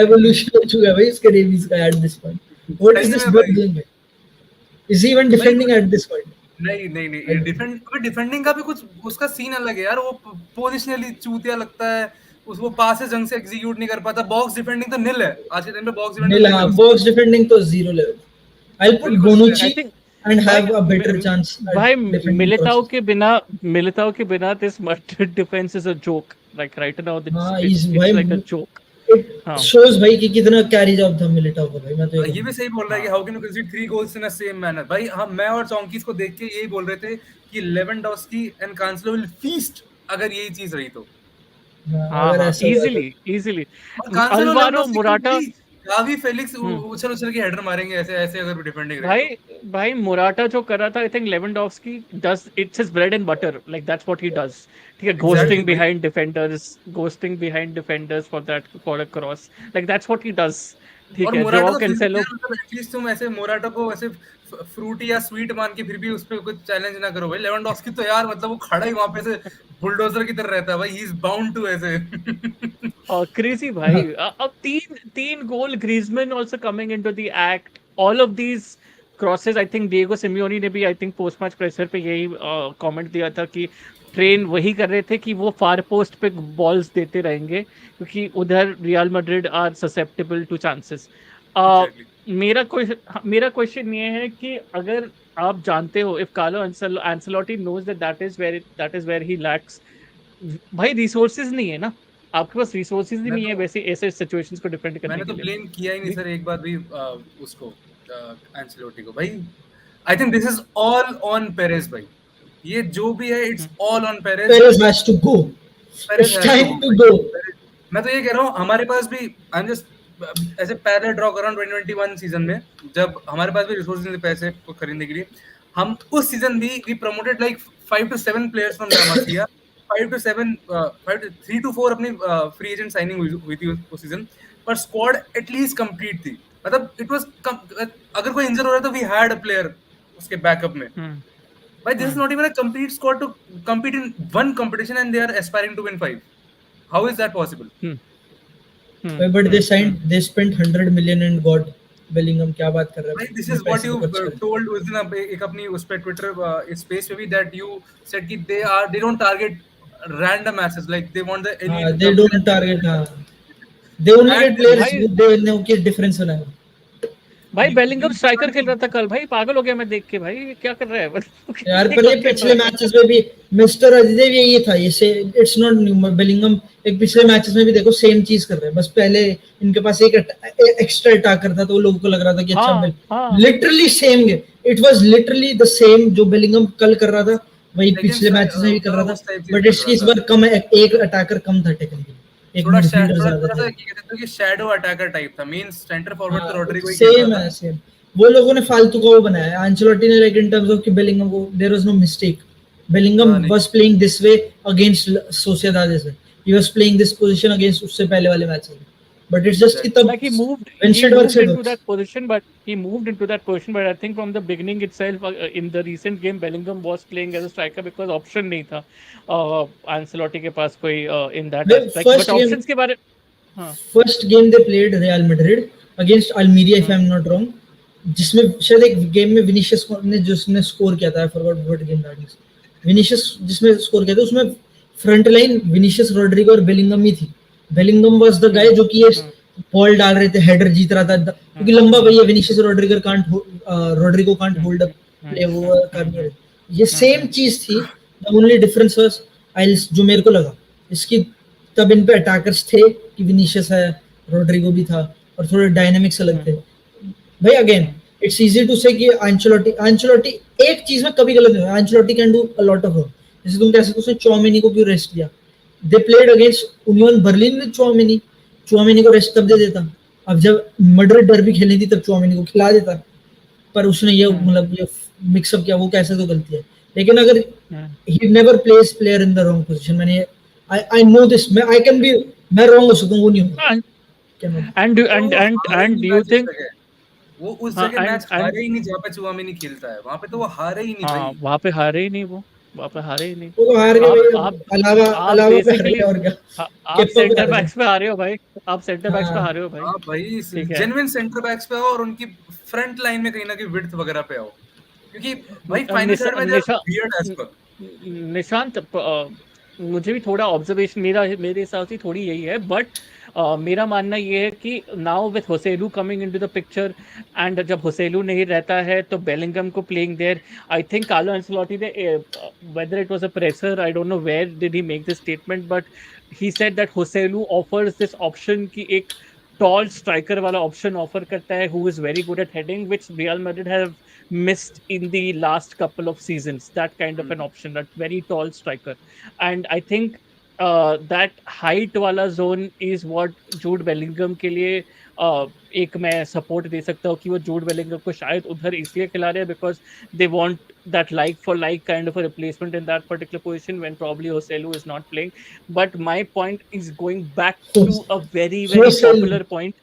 evolution हो चुका है भाई इसके रेबीज का at this point. What is सही this में blood भाई doing? Is he even भाई defending at this point? नहीं डिफेंडिंग का भी कुछ उसका सीन अलग है यार. वो पोजिशनली चूतिया लगता है. वो पासेस ढंग से एग्जीक्यूट नहीं कर पाता. बॉक्स डिफेंडिंग तो निल है आज के टाइम पे. बॉक्स डिफेंडिंग Nil, निल है उसकी. box defending to zero level. I'll put बिल्कुल Bonucci I think and have भाई a better chance at भाई defending crosses. मिलिताओ के बिना this Madrid defense is a joke like right now हाँ it's भाई like a joke it हाँ shows भाई कि कितना कैरी जॉब था मिलिटाओ का भाई. मैं तो ये भी सही बोल रहा है कि how can you consider 3 goals in a same manner. भाई हम मैं और चौंकीस को देख के यही बोल रहे थे कि लेवेंडोव्स्की एंड कांसेलो विल फीस्ट अगर यही चीज रही तो. अगर ऐसा हुआ तो easily और कांसेलो Alvaro लेवेंडोव्स्की Morata भी गावी फेलिक्स हम्म उछल के हेडर मारेंगे ऐसे ऐसे अगर डिफेंडिंग रही भाई तो। भाई मोराटा जो कर रहा था, I think Lewandowski does it's his bread and butter, like that's what he does. ठीक है, एग्जैक्टली भाई। Ghosting behind defenders for that, for a cross, like that's what he does. ठीक और है, मोराटा जोआओ तो फिर भी कैंसेलो। यार, मतलब एटलीस्ट तुम ऐसे मोराटा को ऐसे फ्रूटी या स्वीट मान के फिर भी उस पर कुछ चैलेंज ना करो भाई। लेवेंडोस्की तो यार मतलब वो खड़ा ही वहां पे से बुलडोजर की तरह रहता है भाई, ही इज बाउंड टू ऐसे। क्रेजी भाई। अब तीन तीन goal, Griezmann also coming into the act, all of these crosses. I think Diego Simeone ने भी I think post match pressure पे यही कमेंट दिया था कि ट्रेन वही कर रहे थे कि वो फार पोस्ट पे बॉल्स देते रहेंगे क्योंकि उधर Real Madrid are susceptible to chances. Exactly. मेरा क्वेश्चन ये है कि अगर आप जानते हो, if Carlo Ancelotti knows that that is where he lacks, भाई रिसोर्सेज नहीं है ना, आपके पास रिसोर्सेज ही मैं नहीं है तो वैसे ऐसे सिचुएशंस को डिफेंड करने मैंने के तो लिए। ब्लेम किया ही नहीं भी- सर एक बार भी उसको एंcelotti को भाई। I think this is all on Perez भाई। ये जो भी है it's hmm all on Perez. Perez has to go. Perez It's has to go time to भाई। go. मैं तो ये कह रहा हूँ हमारे पास भी, आई एम जस्ट ऐसे पैरेलल ड्रॉ कर रहा हूँ 2021 सीजन में, जब हमारे पास भी रिसोर्सेज थे पैसे को खरीदने के लिए। हम उस सीजन भी we promoted like 5 to 7 players from La Masia. 5 to 7 3 to 4 अपनी फ्री एजेंट साइनिंग हुई थी उस सीजन। पर स्क्वाड एटलीस्ट कंप्लीट थी, मतलब इट वाज, अगर कोई इंजर हो रहा है तो वी हैड अ प्लेयर उसके बैकअप में हम्म भाई। This is hmm not even a complete squad to compete in one competition and they are aspiring to win 5. How is that possible? Hmm But they hmm. signed, they spent 100 million and got Bellingham. क्या बात कर रहा है भाई भाई, this तुमने is what पैसे you तो खर्च कर दिए। टोल्ड उस दिन एक अपनी उस पे ट्विटर स्पेस पे भी, दैट यू सेड कि they don't target random asses, like they want the हाँ, elite, they the don't target, हाँ, they only at get their players भाई who they know कि difference बनाए। भाई you Bellingham you striker want खेल to. रहा था कल, भाई पागल हो गया मैं देख के, भाई ये क्या कर रहा है मतलब यार ये पर ये कब खेल पिछले रहा है? मैचेस में भी मिस्टर अजय यही था, ये से इट्स नॉट न्यू। बेलिंगम एक पिछले मैचेस में भी देखो सेम चीज कर रहे हैं, बस पहले इनके पास एक एक्स्ट्रा अटैकर था तो लोगों को लग रहा था कि अच्छा हाँ बेल, हाँ literally same game, it was literally the same जो बेलिंगम कल कर रहा था वही सेकंड पिछले मैचेस में भी कर रहा था। उस टाइप से बट कर इसकी रहा इस था। बार कम, एक अटैकर कम था टेक्निकली, एक मिडफील्डर ज्यादा थोड़ा सा थे। क्या कहते हैं कि शैडो अटैकर टाइप था, मेन सेंटर फॉरवर्ड तो हाँ, रोड्रिगो ही खेल रहा सेम था। है सेम। वो लोगों ने फालतू का वो बनाया है एंचेलोटी ने, लाइक इन टर्म्स ऑफ कि बेलिंगम को there was no mistake. Bellingham हाँ नहीं। Was playing this way against Sociedad as well, he was playing this position against उससे पहले वाले मैच में। बट इट्स जस्ट कि एग्जैक्टली। तब like when he shit moved into works. that position, but I think from the beginning itself, in the recent game Bellingham was playing as a striker because option नहीं था Ancelotti के पास कोई in that aspect, but first game, options के बारे। हाँ first game they played Real Madrid against Almeria if I hmm am not wrong, जिसमें शायद एक गेम में विनीशियस ने जिसने स्कोर किया था, I forgot what game that is, Vinicius जिसमें स्कोर किया था उसमें फ्रंट लाइन विनीशियस, रोड्रिगो और बेलिंगम ही थी। बेलिंगम वाज द गाय हम्म जो कि ये हम्म बॉल डाल रहे थे, हेडर जीत रहा था क्योंकि हम्म लंबा हम्म भैया Vinicius Rodrygo can't, Rodrygo can't hmm hold up hmm play, वो हम्म कर नहीं हम्म रहे। ये सेम हम्म चीज थी, द ओनली डिफरेंस वाज आइल्स, जो मेरे को लगा इसकी, तब इन पे अटैकर्स थे कि विनीशियस है, रोड्रिगो भी था और थोड़े डायनामिक्स अलग थे। भाई again hmm it's easy to say कि एंचेलोटी एक चीज में कभी गलत नहीं हुआ, Ancelotti can do a lot of work. जैसे तुम कह सकते हो उसने चौमिनी को क्यों रेस्ट दिया, they played against union Berlin में, चौमिनी को रेस्ट तब दे देता, अब जब मैड्रिड डर्बी खेलनी थी तब चौमिनी को खिला देता। पर उसने ये हम्म मतलब ये मिक्सअप किया, वो कैसे तो गलती है। लेकिन अगर hmm he never plays player in the wrong position, मैंने आई नो दिस, मैं आई कैन बी, मैं रॉन्ग हो सकता हूँ, वो नहीं होगा, and कैन and पर and वो and हारे ही and नहीं do you मैच उस think, जगह, वो उस हाँ जगह मैच and हारे ही नहीं जहाँ पे चुआमेनी खेलता है, वहां पे तो वो हारे ही नहीं हाँ भाई। वहां पे हारे ही नहीं वो, वहां पे हारे ही नहीं। वो तो हार गए आप भाई, आप अब अलावा आप अलावा पे हार बेसिकली, गए और क्या, आप केपा पे सेंटर हार गए। बैक्स पे हारे हो भाई, आप सेंटर बैक्स पे हाँ हारे हो भाई। हाँ भाई, ठीक है। जेन्युइन सेंटर बैक्स पे आओ और उनकी फ्रंट लाइन में कहीं ना कहीं विड्थ वगैरह पे आओ, क्योंकि भाई फाइनल निशा, थर्ड में they are Nisha, weird as fuck. Nishant, मुझे भी थोड़ा ऑब्जर्वेशन, मेरे हिसाब से थोड़ी यही है, बट मेरा मानना ये है कि now with Joselu coming into the picture, and जब होसेलू नहीं रहता है तो बेलिंगम को playing there, I think Carlo Ancelotti ने, whether it was a presser, I don't know where did he make this statement, but he said that Joselu offers this option कि एक toll striker वाला option offer करता है, who is very good at heading, which Real Madrid have missed in the last couple of seasons, that kind of an option, that very tall striker. And I think that height वाला zone is what Jude Bellingham के लिए एक मैं support दे सकता हूँ कि वो Jude Bellingham को शायद उधर इसलिए खिला रहे हैं because they want that like for like kind of a replacement in that particular position when probably Oselu is not playing. But my point is going back to a very very होसेल popular point.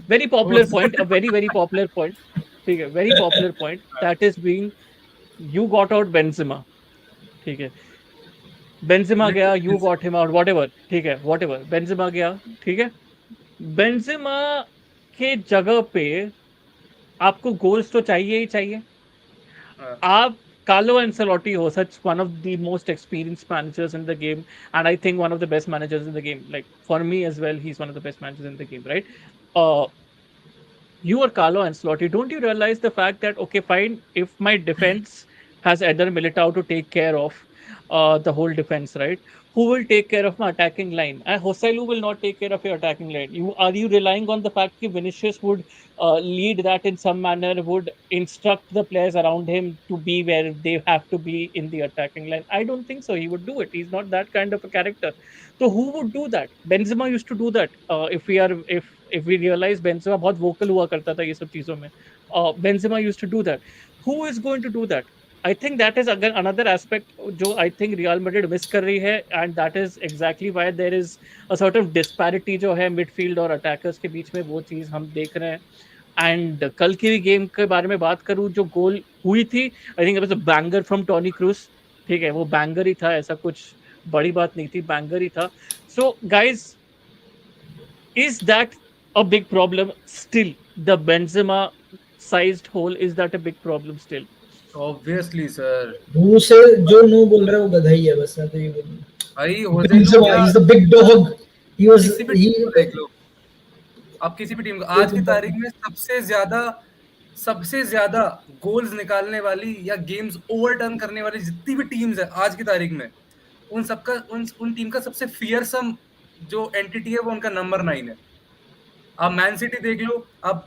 Very popular point, a very very popular point. ठीक है, very popular point that is being you got out Benzema. ठीक है, Benzema गया, you got him out, whatever, ठीक है, whatever, Benzema गया, ठीक है। बेंजेमा के जगह पे आपको गोल्स तो चाहिए ही चाहिए। आप Carlo Ancelotti हो, such one of the most experienced managers in the game, and I think one of the best managers in the game. Like for me as well, he's one of the best managers in the game, right? Uh, you are Carlo Ancelotti. Don't you realize the fact that okay, fine, if my defense has Eder Militao to take care of the whole defense, right? Who will take care of my attacking line? And Hoselu will not take care of your attacking line. You relying on the fact that Vinicius would lead that in some manner, would instruct the players around him to be where they have to be in the attacking line? I don't think so. He would do it. He's not that kind of a character. So who would do that? Benzema used to do that. If we realize Benzema बहुत vocal हुआ करता था ये सब चीजों में. Benzema used to do that. Who is going to do that? I think that is again another aspect जो I think Real Madrid miss कर रही है, and that is exactly why there is a sort of disparity जो है midfield और attackers के बीच में, वो चीज हम देख रहे हैं. एंड कल की भी गेम के बारे में बात करूं, जो गोल हुई थी, I think it was a banger from Toni Kroos. ठीक है, वो बैंगर ही था, ऐसा कुछ बड़ी बात नहीं थी, बैंगर ही था. So guys, is that a big problem still? The Benzema sized hole, is that a big problem still? Obviously sir, मुंह से जो नो बोल रहा है वो गधा ही है, बस मैं तो ये बोलूंगा. भाई होसेलू Benzema क्या, is the big dog. He was किसी भी he टीम को देख लो, आप किसी भी टीम को आज की तारीख में सबसे ज्यादा गोल्स निकालने वाली या गेम्स ओवरटर्न करने वाली जितनी भी टीम्स है आज की तारीख में, उन सबका उन टीम का सबसे फियरसम जो एंटिटी है वो उनका नंबर 9 है. आप मैन सिटी देख लो, आप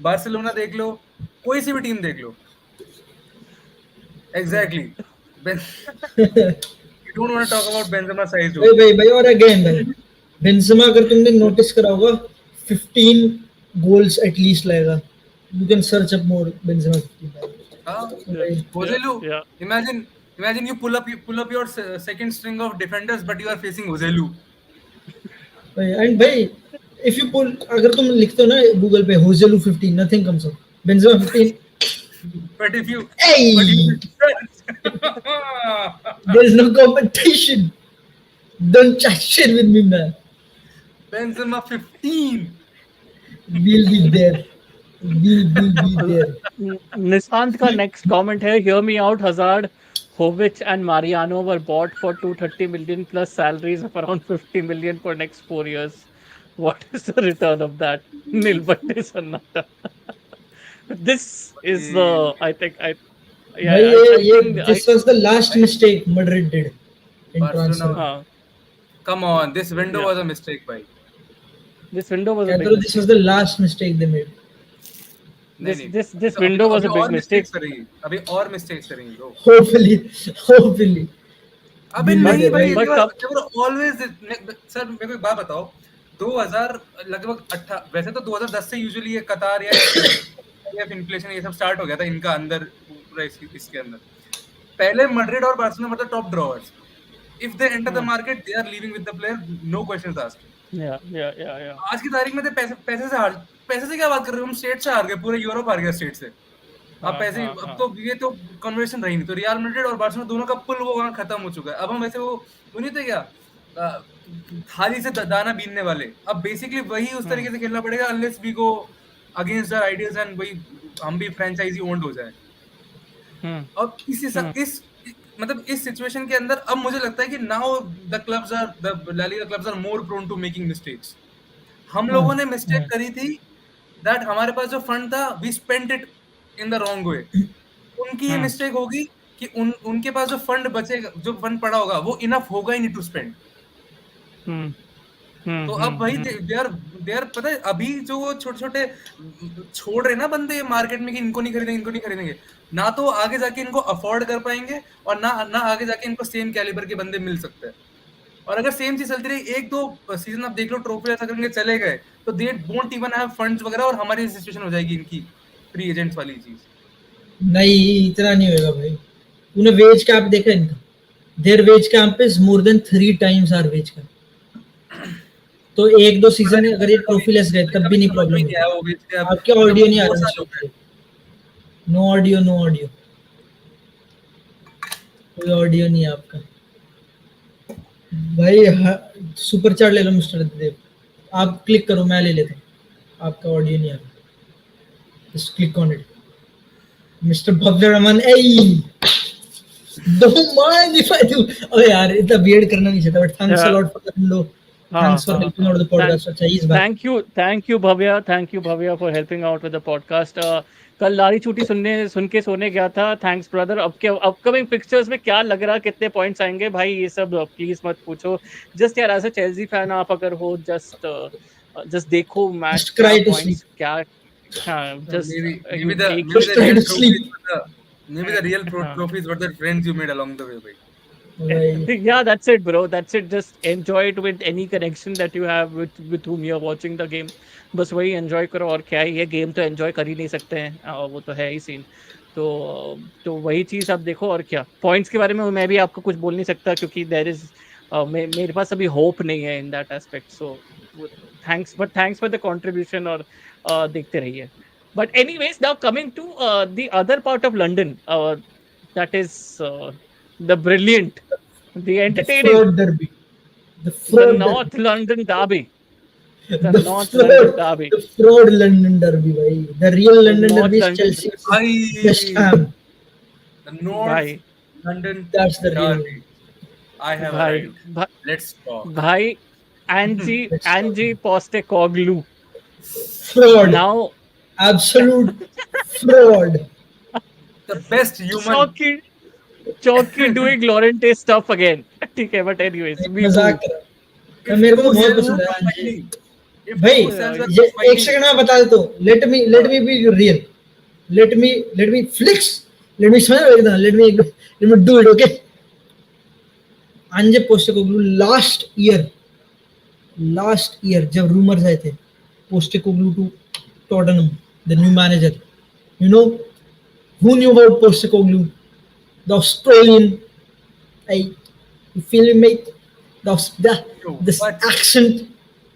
बार्सिलोना देख लो, कोई सी भी टीम देख लो. Exactly. You don't want to talk about Benzema size. भाई और अगेन भाई, बेंजेमा अगर तुमने नोटिस करा होगा 15 गोल्स एटलीस्ट लाएगा. You can search up more Benzema 15. Joselu, imagine you pull up your second string of defenders, but you are facing Joselu. And भाई if you pull, अगर तुम लिखते हो ना गूगल पे Joselu 15, nothing comes up. Benzema 15. But if you, Hey, there is no competition. Don't chat shit with me, man. Benzema 15. We'll be there. We'll be there. Nishant का next comment है, hear me out, Hazard, Jovic and Mariano were bought for 230 million plus salaries of around 50 million for next 4 years. What is the return of that? Nil, but is another. This is the, I think, This was the last mistake Madrid did in transfer. Come on, this window was a mistake, bhai. This window was a big mistake. This was the last mistake they made. This window was a big mistake. अभी और mistakes करेंगे लोग. Hopefully. अबे नहीं भाई, always sir मेरे को एक बात बताओ, 2000 लगभग 18, वैसे तो 2010 से यूजुअली ये कतार या इन्फ्लेशन ये सब स्टार्ट हो गया था इनका अंदर पूरा इसके अंदर. पहले मैड्रिड और बार्सिलोना मतलब top drawers. If they enter the market, they are leaving with the player, no questions asked. Yeah. आज की तारीख में तो पैसे से क्या बात कर रहे हो? हम स्टेट से हार गए, पूरे यूरोप हार गया स्टेट से. अब पैसे, अब तो ये तो कन्वर्सेशन रही नहीं. तो रियल मैड्रिड और बार्सिलोना दोनों का पुल वो वहां खत्म हो चुका है. अब हम वैसे वो नहीं थे क्या, थाली से दाना बीनने वाले. अब बेसिकली वही उस तरीके से खेलना पड़ेगा, unless we go against their ideas and वही हम भी फ्रेंचाइजी ओन्ड हो जाए. अब इस मतलब इस सिचुएशन के अंदर अब मुझे लगता है कि now the La Liga clubs are more prone to making mistakes. हम लोगों ने मिस्टेक करी थी दैट हमारे पास जो फंड था we spent it in the wrong way. उनकी ये मिस्टेक होगी कि उनके पास जो फंड बचेगा, जो फंड पड़ा होगा, वो इनफ होगा ही नहीं टू स्पेंड. तो अब भाई दे आर पता है, अभी जो वो छोटे छोड़ रहे ना बंदे मार्केट में कि इनको नहीं खरीदेंगे, ना तो आगे जाके इनको अफोर्ड कर पाएंगे और ना आगे जाके इनको सेम कैलिबर के बंदे मिल सकते हैं. और अगर सेम चीज चलती रही, एक दो सीजन आप देख लो, ट्रॉफी ऐसा करके चले गए, तो they won't even have funds वगैरह, और हमारी सिचुएशन हो जाएगी इनकी फ्री एजेंट्स वाली चीज। नहीं, इतना नहीं होगा भाई। तूने वेज कैप देखा इनका? Their wage cap is more than 3 times our wage cap. तो एक दो सीजन में अगर ये ट्रॉफी लेस गए तब भी नहीं समझ में प्रॉब्लम ही नहीं आया होगी। वो बीच के, अब आपके मतलब ऑडियो नहीं आ 2 रहा साल हो नीचे। गए। नो ऑडियो, नो ऑडियो, कोई ऑडियो नहीं है आपका भाई। सुपर चार्ट ले लो मिस्टर देव। आप क्लिक करो, मैं ले लेता हूँ। आपका ऑडियो नहीं आ रहा, just click on it mister Bhavya Raman. A don't mind if I do. ओए यार, इतना वियर्ड करना नहीं चाहता, but thanks a Yeah. Lot for the window. हाँ थैंक्स फॉर हाँ हेल्पिंग हाँ आउट द थैंक पॉडकास्ट। अच्छा, इस बार thank you Bhavya for helping out with the podcast. कल लारी छुट्टी सुन के सोने गया था। Thanks brother. अब के अपकमिंग पिक्चर्स में क्या लग रहा, कितने पॉइंट्स आएंगे भाई, ये सब प्लीज मत पूछो। जस्ट यार एज अ चेल्सी फैन आप अगर हो, जस्ट देखो मैच, जस्ट क्या क्राई टू स्लीप, पॉइंट्स क्या। हाँ जस्ट एक ही maybe just the try real to trophies sleep were the maybe the real हाँ trophies were the friends you made along the way, bhai. भाई। yeah, that's it, bro. That's it. Just enjoy it with any connection that you have with whom you're watching the game. बस वही enjoy करो, और क्या है, ये game तो enjoy कर ही नहीं सकते हैं, वो तो है ही सीन। तो वही चीज आप देखो, और क्या पॉइंट्स के बारे में मैं भी आपको कुछ बोल नहीं सकता, क्योंकि देयर इज मेरे पास अभी होप नहीं है in that aspect. So thanks for the contribution, और देखते रहिए। But anyways, now coming to the other part of London, that is the brilliant, the The entertaining, fraud derby, the the fraud derby, North London Derby, the the North London fraud, Derby, the fraud London derby भाई। The real the London North derby is London. Chelsea versus West Bhai, Ham. the North भाई London That's the real one. Derby. I have भाई arrived. भा, Let's talk. भाई Let's talk. Angie Postecoglou Fraud, now absolute fraud। The best human. Chalky Chalky doing Lorente stuff again. ठीक है, but anyways, एक we मजाक move. कर रहा हूँ। If मेरे को तो two बहुत cells पसंद है were अंजी fighting, if भाई। two cells were ये एक fighting, सेकंड में बता देता हूँ। Let me be real. Let me flex. Let me समझ एकदम। Let me do it, okay. Ange Postecoglou last year जब रूमर्स आए थे Postecoglou to Tottenham, the new manager, you know who knew about Postecoglou? The Australian. I, you feel me, mate? The yo, this what? accent,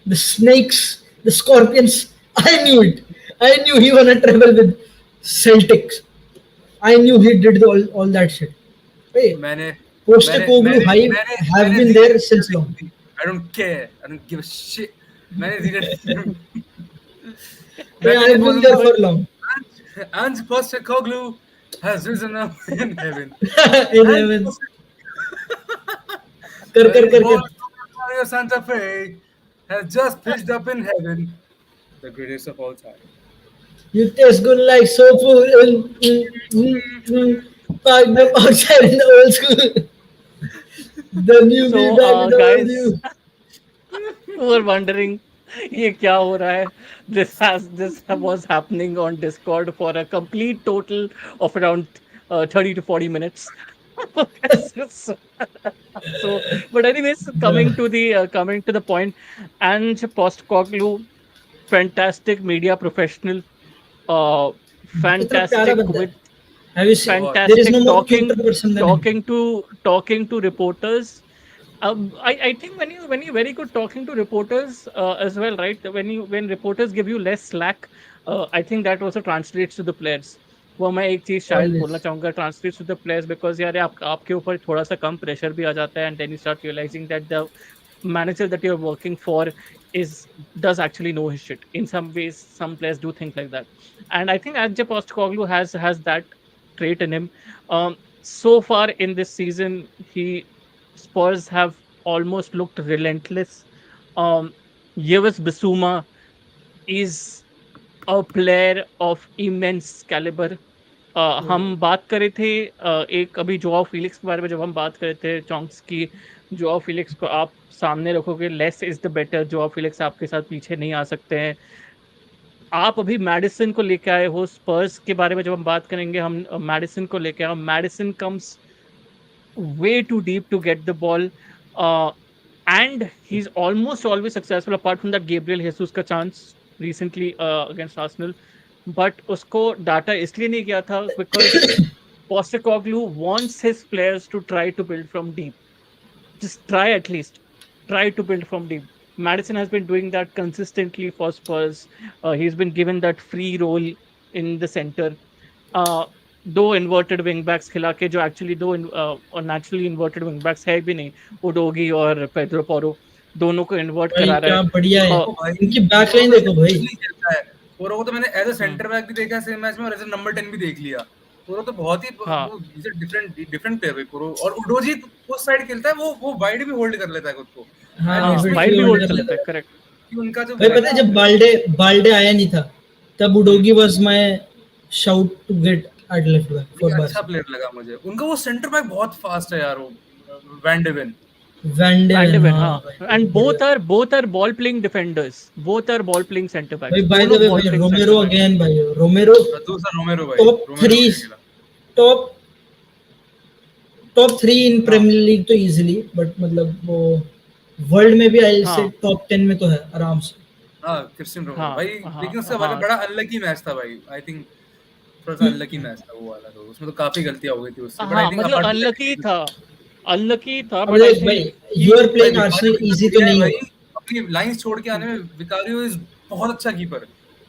the snakes, the scorpions. I knew it. I knew he won a treble with Celtics. I knew he did all that shit. Hey, मैंने Postecoglou hype have मैंने been Zenit there season since long. देखी थी. I don't care. I don't give a shit. मैंने Zenit Hey, मैंने I've Zenit been बोला there था, for long. Ange Postecoglou has risen up in heaven. In Ange heaven. Postecoglou, कर born from Rosario Santa Fe, has just pitched up in heaven. The greatest of all time. You taste good like soap food. Parked up outside in the old school. The new me So, back with the old guys, you. who are wondering ये क्या हो रहा है, this was happening on Discord for a complete total of around 30 to 40 minutes. so, so, but anyways, coming to the point, and Postcoglou, fantastic media professional, uh, कितना प्यारा fantastic बंदा है। with Have you seen? बहुत. There is fantastic no more cuter person than him. talking to reporters. I think when you very good talking to reporters as well, right? When reporters give you less slack, I think that also translates to the players. वो मैं एक चीज शायद बोलना Always. चाहूंगा, translates to the players, because यार आपके ऊपर थोड़ा सा कम प्रेशर भी आ जाता है, and then you start realising that the manager that you're working for is does actually know his shit. In some ways, some players do think like that, and I think Adje Postecoglou has that trait in him. So far in this season, he Spurs have almost looked relentless. Yves Bissouma is a player of immense caliber. हम बात कर रहे थे एक अभी Joao Felix के बारे में, जब हम बात कर रहे थे चॉन्क्स की, जोआओ फिलिक्स को आप सामने रखोगे, less is the better. Joao Felix आपके साथ पीछे नहीं आ सकते हैं। आप अभी मैडिसन को लेके आए हो, स्पर्स के बारे में जब हम बात करेंगे, हम मैडिसन को लेके आए। Maddison comes way too deep to get the ball. Uh, and he's almost always successful apart from that Gabriel Jesus का chance recently against Arsenal. But उसको डाटा इसलिए नहीं किया था because Postecoglou wants his players to try to build from deep. Just try at least. Try to build from deep. Madison has been doing that consistently for Spurs. He's been given that free role in the center. Uh, दो inverted wing backs खिला के जो actually और naturally inverted wing backs है भी नहीं, उडोगी और Pedro Porro, दोनों को इन्वर्ट भाई करा रहा क्या है। बढ़िया है, भाई इनकी बैकलाइन देखो भाई। नहीं खेलता है पोरो को, तो मैंने एज अ सेंटर बैक भी देखा सेम मैच में और एज अ नंबर 10 भी देख लिया। पोरो तो बहुत ही हाँ। डिफरेंट प्लेयर है पोरो। और उडोजी उस साइड खेलता है, वो वाइड भी होल्ड कर लेता है खुद को। हाँ, हाँ, इसमें वाइड भी hold होल्ड कर कर लेता लेता है, करेक्ट। कि उनका जो भाई पता है जब बाल्डे आया नहीं था तब Udogie was my shout to get at left back for अच्छा बार्सा। प्लेयर लगा मुझे उनका। वो सेंटर बैक बहुत फास्ट है यार, वो Van de Ven. Van de Van de Ven, हाँ हाँ, भाई and both are ball playing defenders. Both are ball playing center भाई backs. बाय द दोनों वे ball भाई playing रोमेरो center backs. अगेन भाई, रोमेरो दूसरा रोमेरो भाई, टॉप रोमेरो 3 बढ़िया खेला। टॉप 3 इन प्रीमियर लीग तो इजीली, बट मतलब वो वर्ल्ड में भी आई से हाँ, टॉप 10 में तो है आराम से। हाँ क्रिस्टियन रोमेरो हाँ, भाई। हाँ, लेकिन उसका हाँ, बड़ा अनलकी मैच था भाई, आई थिंक थोड़ा सा अनलकी मैच था वो वाला। तो उसमें तो काफी गलतियां हो गई थी उससे, बट आई हाँ, थिंक मतलब अपार्ट अनलकी था, अब बट आई देख भाई, थिंक यू आर भाई प्लेइंग विकारियो आर्सेनल कितना इजी तो बढ़िया है नहीं भाई। होगा। अपनी लाइंस छोड़ के आने में विकारियो इज बहुत अच्छा कीपर।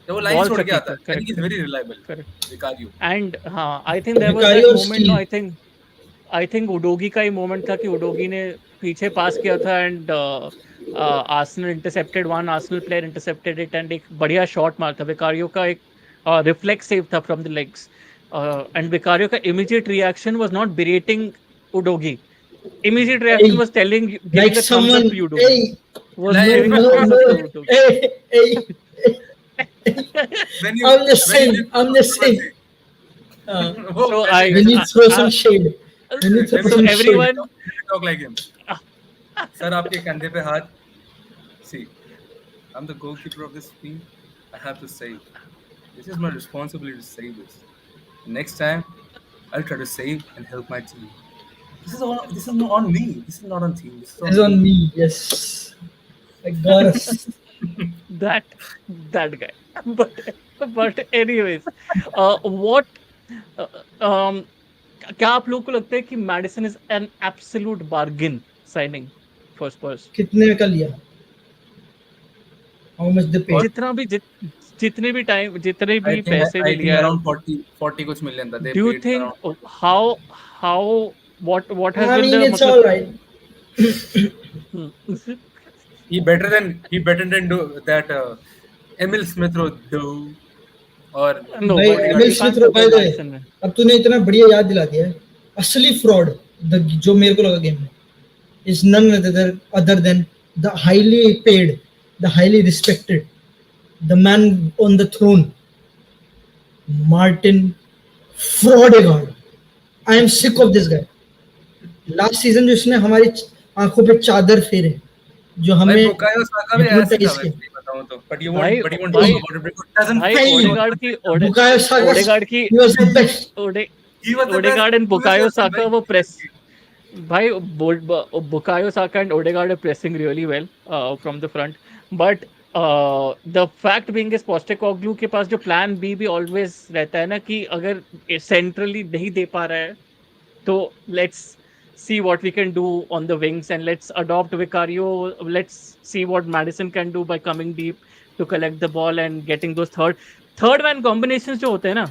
जब वो लाइंस बॉल छोड़ सा के आता कीपर, है, I think is correct, very reliable correct. Vicario. And हाँ, I think there was Vicario that और moment, no, still I think Udogie का ही मोमेंट था कि उडोगी ने पीछे पास किया था and Arsenal intercepted one, Arsenal player intercepted it and एक बढ़िया शॉट मारा था विकारियो का, एक रिफ्लेक्स सेव था from the legs. And Vicario का immediate reaction was not berating Udogie, immediate reaction was telling, like giving a thumbs up someone, to Udogi, hey, was no, giving a no, thumbs no, up to Udogi. hey. when you I'm just when you saying, live I'm just saying. वो So वैसे When you throw I some shade, when you throw let me so some shade. everyone, talk like him. Sir आपके कंधे पे हाथ। See, I'm the goalkeeper of this team. I have to save. This is my responsibility to save this. Next time, I'll try to save and help my team. This is not on me. This is not on team. This is It's on on me. me. Yes, I got us. that that guy. But anyways, what uh, um क्या आप लोग को लगता है कि Maddison is an absolute bargain signing for Spurs? कितने का लिया? How much they paid? जितना भी जितने भी टाइम, जितने I भी think पैसे भी I think लिया है, around 40 कुछ million था. They do you paid think around 40. How what has I been mean, the it's मतलब all right. He better than do that Emil Smith Rowe do or no, भाई but Emile you Smith can't Rowe compare by the way, Madison में. अब तूने इतना बढ़िया याद दिला दिया है। असली फ्रॉड जो मेरे को लगा गेम में is none other than the highly paid, the highly respected, the man on the throne, Martin Fraudegaard. I am sick of this guy. Last season जो इसने हमारी आंखों पे चादर फेरे, जो भाई हमें बुकायो साका भी ऐसे था hypnotize वैसे किया। ही बताऊं तो, but you भाई won't भाई talk about it because it doesn't भाई fit you. ओडेगार्ड की बुकायो साका, ओडेगार्ड की he was the best. ओडे He was the best. Odegaard and He was Bukayo the Saka, best. वो press, भाई Bukayo Saka and Odegaard are pressing really well from the front, but the fact being is Postecoglou के पास जो plan B भी always रहता है ना, कि अगर सेंट्रली नहीं दे पा रहा है तो let's see what we can do on the wings and let's adopt Vicario. Let's see what Madison can do by coming deep to collect the ball and getting those third man combinations जो होते हैं ना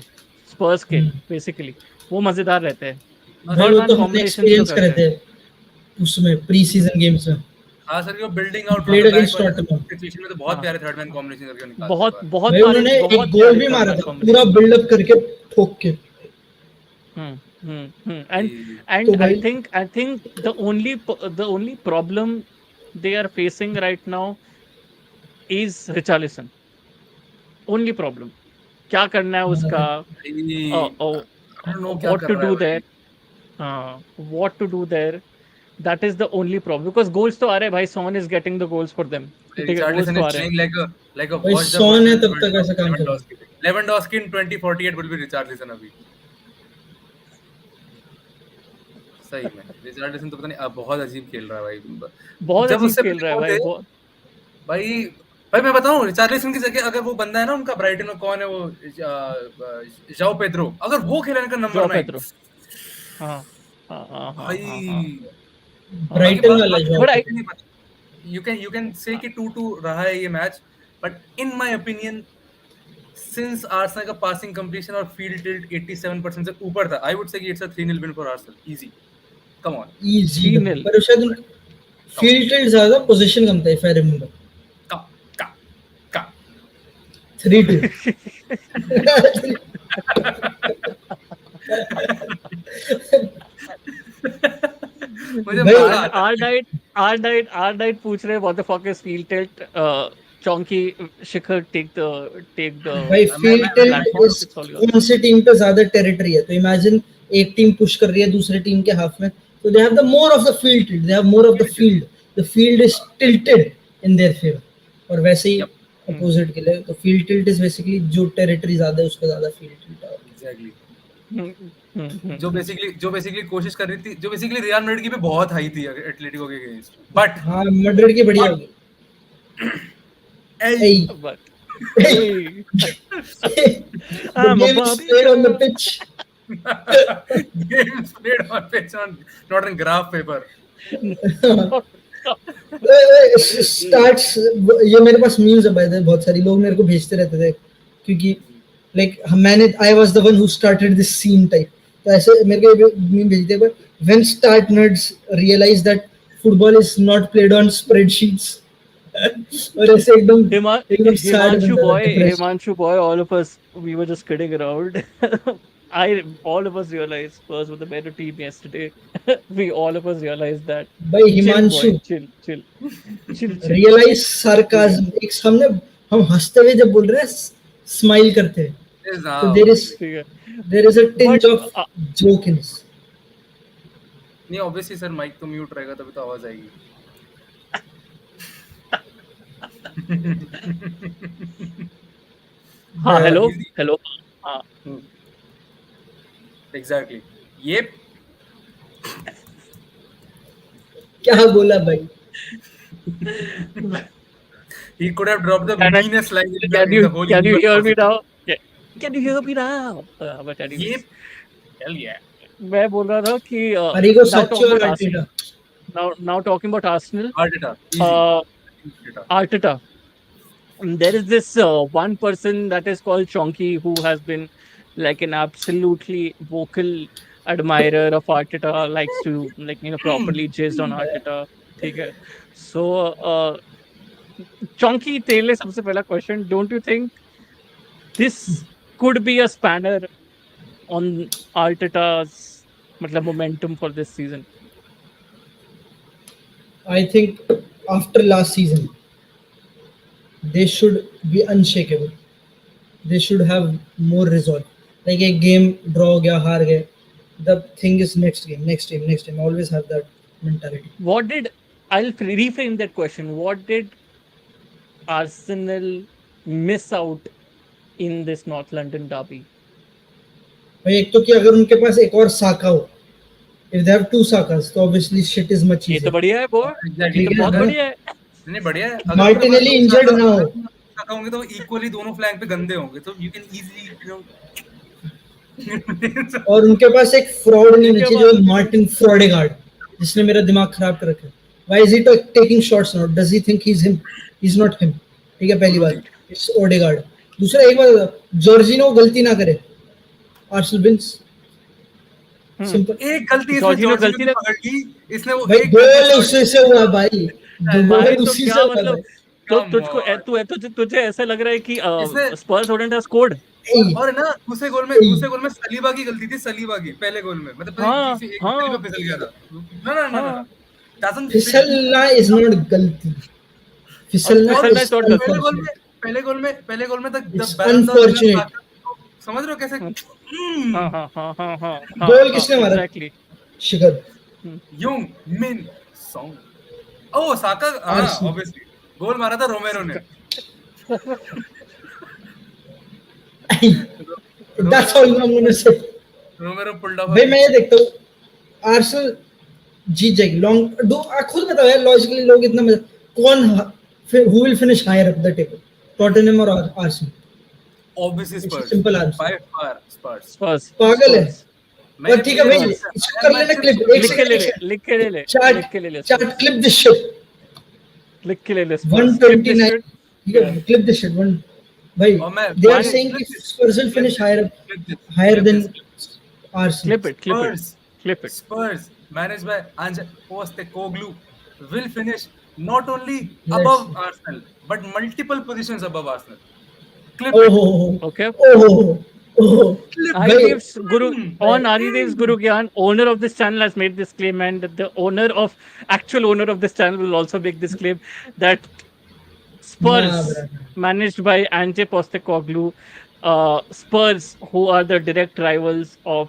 स्पर्स के, basically वो मजेदार रहते हैं। भाई थर्ड वो मैन तो हमने कॉम्बिनेशन जो एक्सपीरियंस करे करते हैं, थे उसमें प्री सीजन गेम्स में। हाँ sir, you're building He out from played the back against वाले Tottenham. situation में तो बहुत हाँ, प्यारे थर्ड मैन कॉम्बिनेशन करके निकालते हैं बहुत बाहर। बहुत भाई उन्होंने एक बहुत गोल प्यारे भी थर्ड मारा मैन था पूरा कॉम्बिनेशन। बिल्डअप करके ठोक के। And तो I भाई think the only problem they are facing right now is Richarlison. Only problem, क्या करना है उसका, भाई I don't know क्या what कर to रहा है do भाई। there, what to do there. That is the only problem because goals तो आ रहे हैं भाई, Son is getting the goals for them. ठीक है, goals Richarlison तो is आ रहे हैं। playing like a भाई washed up सोन है version तब तक of ऐसा काम कर रहा है। Lewandowski. Lewandowski in 2048 will be Richarlison अभी। सही में रिचार्लिसन तो पता नहीं बहुत अजीब खेल रहा है भाई। बहुत जब अजीब उससे खेल पहले रहा है कौन भाई, थे बहुत। भाई? भाई मैं बताऊं, रिचार्लिसन की जगह अगर वो बंदा है ना उनका ब्राइटन में, कौन है वो, जाओ पेड्रो, अगर वो खेला इनका नंबर जॉ 9, पेड्रो। हाँ हाँ हाँ हाँ भाई हाँ हाँ हाँ। बाकी ब्राइटन वाला बाकी जॉब। बट आई, मुझे नहीं पता। यू कैन से कि 2-2 रहा है ये match, but in my opinion since Arsenal का पासिंग कंप्लीशन और फील्ड टिल्ट 87% से ऊपर था, आई वुड से कि it's a 3-0 win for Arsenal, easy. Come on, easy था, 3-0। पर शायद कम ऑन, फील्ड ज्यादा, पोजीशन कम था, इफ आई रिमेंबर। कम, कम, कम। 3-2। मुझे भाई मजा आर आता आर है। नाइट आर नाइट पूछ रहे what the fuck is field tilt. चौंकी, शिखर टेक द भाई field tilt platform, is it's all yours. कौन सी टीम पे ज्यादा टेरिटरी है, तो इमेजिन एक टीम पुश कर रही है दूसरे टीम के हाफ में, तो they have the more of the field tilt, they have more of the field is tilted in their favour. और वैसे ही यप, अपोजिट के लिए तो फील्ड टिल्ट इज बेसिकली जो टेरिटरी ज्यादा है उसका ज्यादा फील्ड टिल्ट है। एग्जैक्टली। जो हम्म। बेसिकली कोशिश कर रही थी, जो बेसिकली रियल मैड्रिड की भी बहुत हाई थी एटलेटिको के अगेंस्ट, बट हाँ मैड्रिड की बढ़िया होगी। Hey, Hey, But hey, hey, the I'm a game is Barbie played on the girl. pitch. games played on pitch, on not on graph paper. Starts, ये मेरे पास memes है, भाई बहुत सारी लोग मेरे को भेजते रहते थे, क्योंकि लाइक मैंने I was the one who started this scene type, तो ऐसे मेरे को मीम भेजते हैं, when start nerds realise that football is not played on spreadsheets. और ऐसे एकदम एकदम सैड बंदा था, depressed. Himanshu boy, all of us, we were just kidding around. All of us realized Spurs were the better team yesterday. We all of us realized that. भाई Chill, Himanshu, boy, chill, chill, chill, chill. Realise Chill, yeah. Sarcasm, एक हमने हम हंसते हुए जब बोल रहे हैं, स्माइल करते हैं, Is तो obviously. ठीक है। There is a But tinge of joke in this. नहीं ऑब्वियसली सर, माइक तो म्यूट रहेगा तभी तो आवाज आएगी। हाँ, हेलो, Easy. हेलो। हाँ, Exactly. ये क्या बोला भाई? he could have dropped the can I, meanest line can in the you whole can you universe hear me possible. now? Can you hear me now? But ये anyways, hell yeah. मैं बोल रहा था कि अरिगो now सच्चो talking और about अल्टीटा। Arsenal, now talking about Arsenal, Arteta, easy. uh, Arteta. Arteta. There is this one person that is called Chonky who has been like an absolutely vocal admirer of Arteta, likes to properly jizzed on Arteta. Okay, so Chonky, तेरे लिए सबसे पहला question, don't you think this could be a spanner on Arteta's momentum for this season? I think after last season, they should be unshakable. They should have more resolve. Like a game draw गया हार गए, the thing is next game, next game, next game. Always have that mentality. What did I'll reframe that question. What did Arsenal miss out in this North London derby? भाई एक तो कि अगर उनके पास एक और साका हो, if they have two sakas, तो obviously shit is much ये तो easier. बढ़िया है वो, ये Exactly. तो ठीक है बहुत ना? बढ़िया है। नहीं बढ़िया है। अगर उनके पास मार्टिनेली दो इंजर्ड ना हो, साका होंगे तो इक्वली दोनों फ्लैंक पे गंदे होंगे, तो you can easily, you know. और उनके पास एक फ्रॉड नहीं होना इनके चाहिए, पास जो मार्टिन फ्रॉडेगार्ड, जिसने मेरा दिमाग खराब कर रखा है। Why is he taking shots now? Does he think he is him? He is not him. ठीक है, पहली बात, इट्स ओडेगार्ड। दूसरा, एक बात, जॉर्जिनो गलती ना करे, आर्सेनल विंस, सिंपल। एक गलती इसमें जॉर्जिनो जॉर्जिनो गलती की ने पकड़ ली, इसने वो भाई एक गलती गोल उसी से हुआ भाई, भाई, गोल तो उसी से क्या हुआ भाई। तो कम तुझको ऑन। तुझे ऐसा लग रहा है कि इसने स्पर्स वुडंट हैव स्कोर्ड? ए, और ना दूसरे गोल में सलीबा की गलती थी, सलीबा की पहले गोल में, मतलब हाँ एक सलीबा हाँ फिसल गया था। ना हाँ। doesn't fit the फिसलना इज नॉट गलती, और फिसलना और फिसलना इज इज नॉट गलती। अनफॉर्चुनेट, पहले गोल में तक द इट्स बैलन डॉर विनर अनफॉर्चुनेट। साका, समझ रहे हो कैसे? हाँ हाँ हाँ हाँ हाँ हाँ गोल हाँ, किसने मारा? एग्जैक्टली। शिखर, युंग मिन सॉन्ग। ओ साका, हाँ आर्सेनल। ऑब्वियसली गोल मारा था रोमेरो ने। That's all रोमेरो I'm gonna say. रोमेरो pulled of a भाई मैं ये किक। देखता हूँ, आर्सेनल जीत जाएगी लॉन्ग दो खुद बताओ यार लॉजिकली लोग इतना मजा कौन who will finish higher up the table Tottenham और Arsenal obviously it's Spurs, simple answer by far Spurs. Spurs पागल है स्पर्स मैंने और ठीक है प्लेयर भाई चेक स्पर्स। किया, इसको आया कर लेना मैचेस क्लिप एक लिख के ले सेकंड ले, लिख के ले ले, चार्ट लिख के ले ले chart Spurs, clip this shit लिख के ले ले स्पर्स, क्लिप दिस 129 शिट। ठीक है क्लिप दिस शिट वन भाई और मैं they are one saying clip कि this, Spurs will clip finish this, clip this, higher clip than this, Arsenal clip it, clip it, Spurs, clip it. Spurs, managed by Ange Postecoglou, will finish not only let's above Arsenal but multiple positions above Arsenal. Clip it. ओहो Okay. ओहो ओहो Clip भाई it. Aridev's Guru on Aridev's Guru Gyan, owner of this channel, has made this claim, and the actual owner of this channel will also make this claim that ना Spurs, brother managed by Ange Postecoglou, Spurs, who are the direct rivals of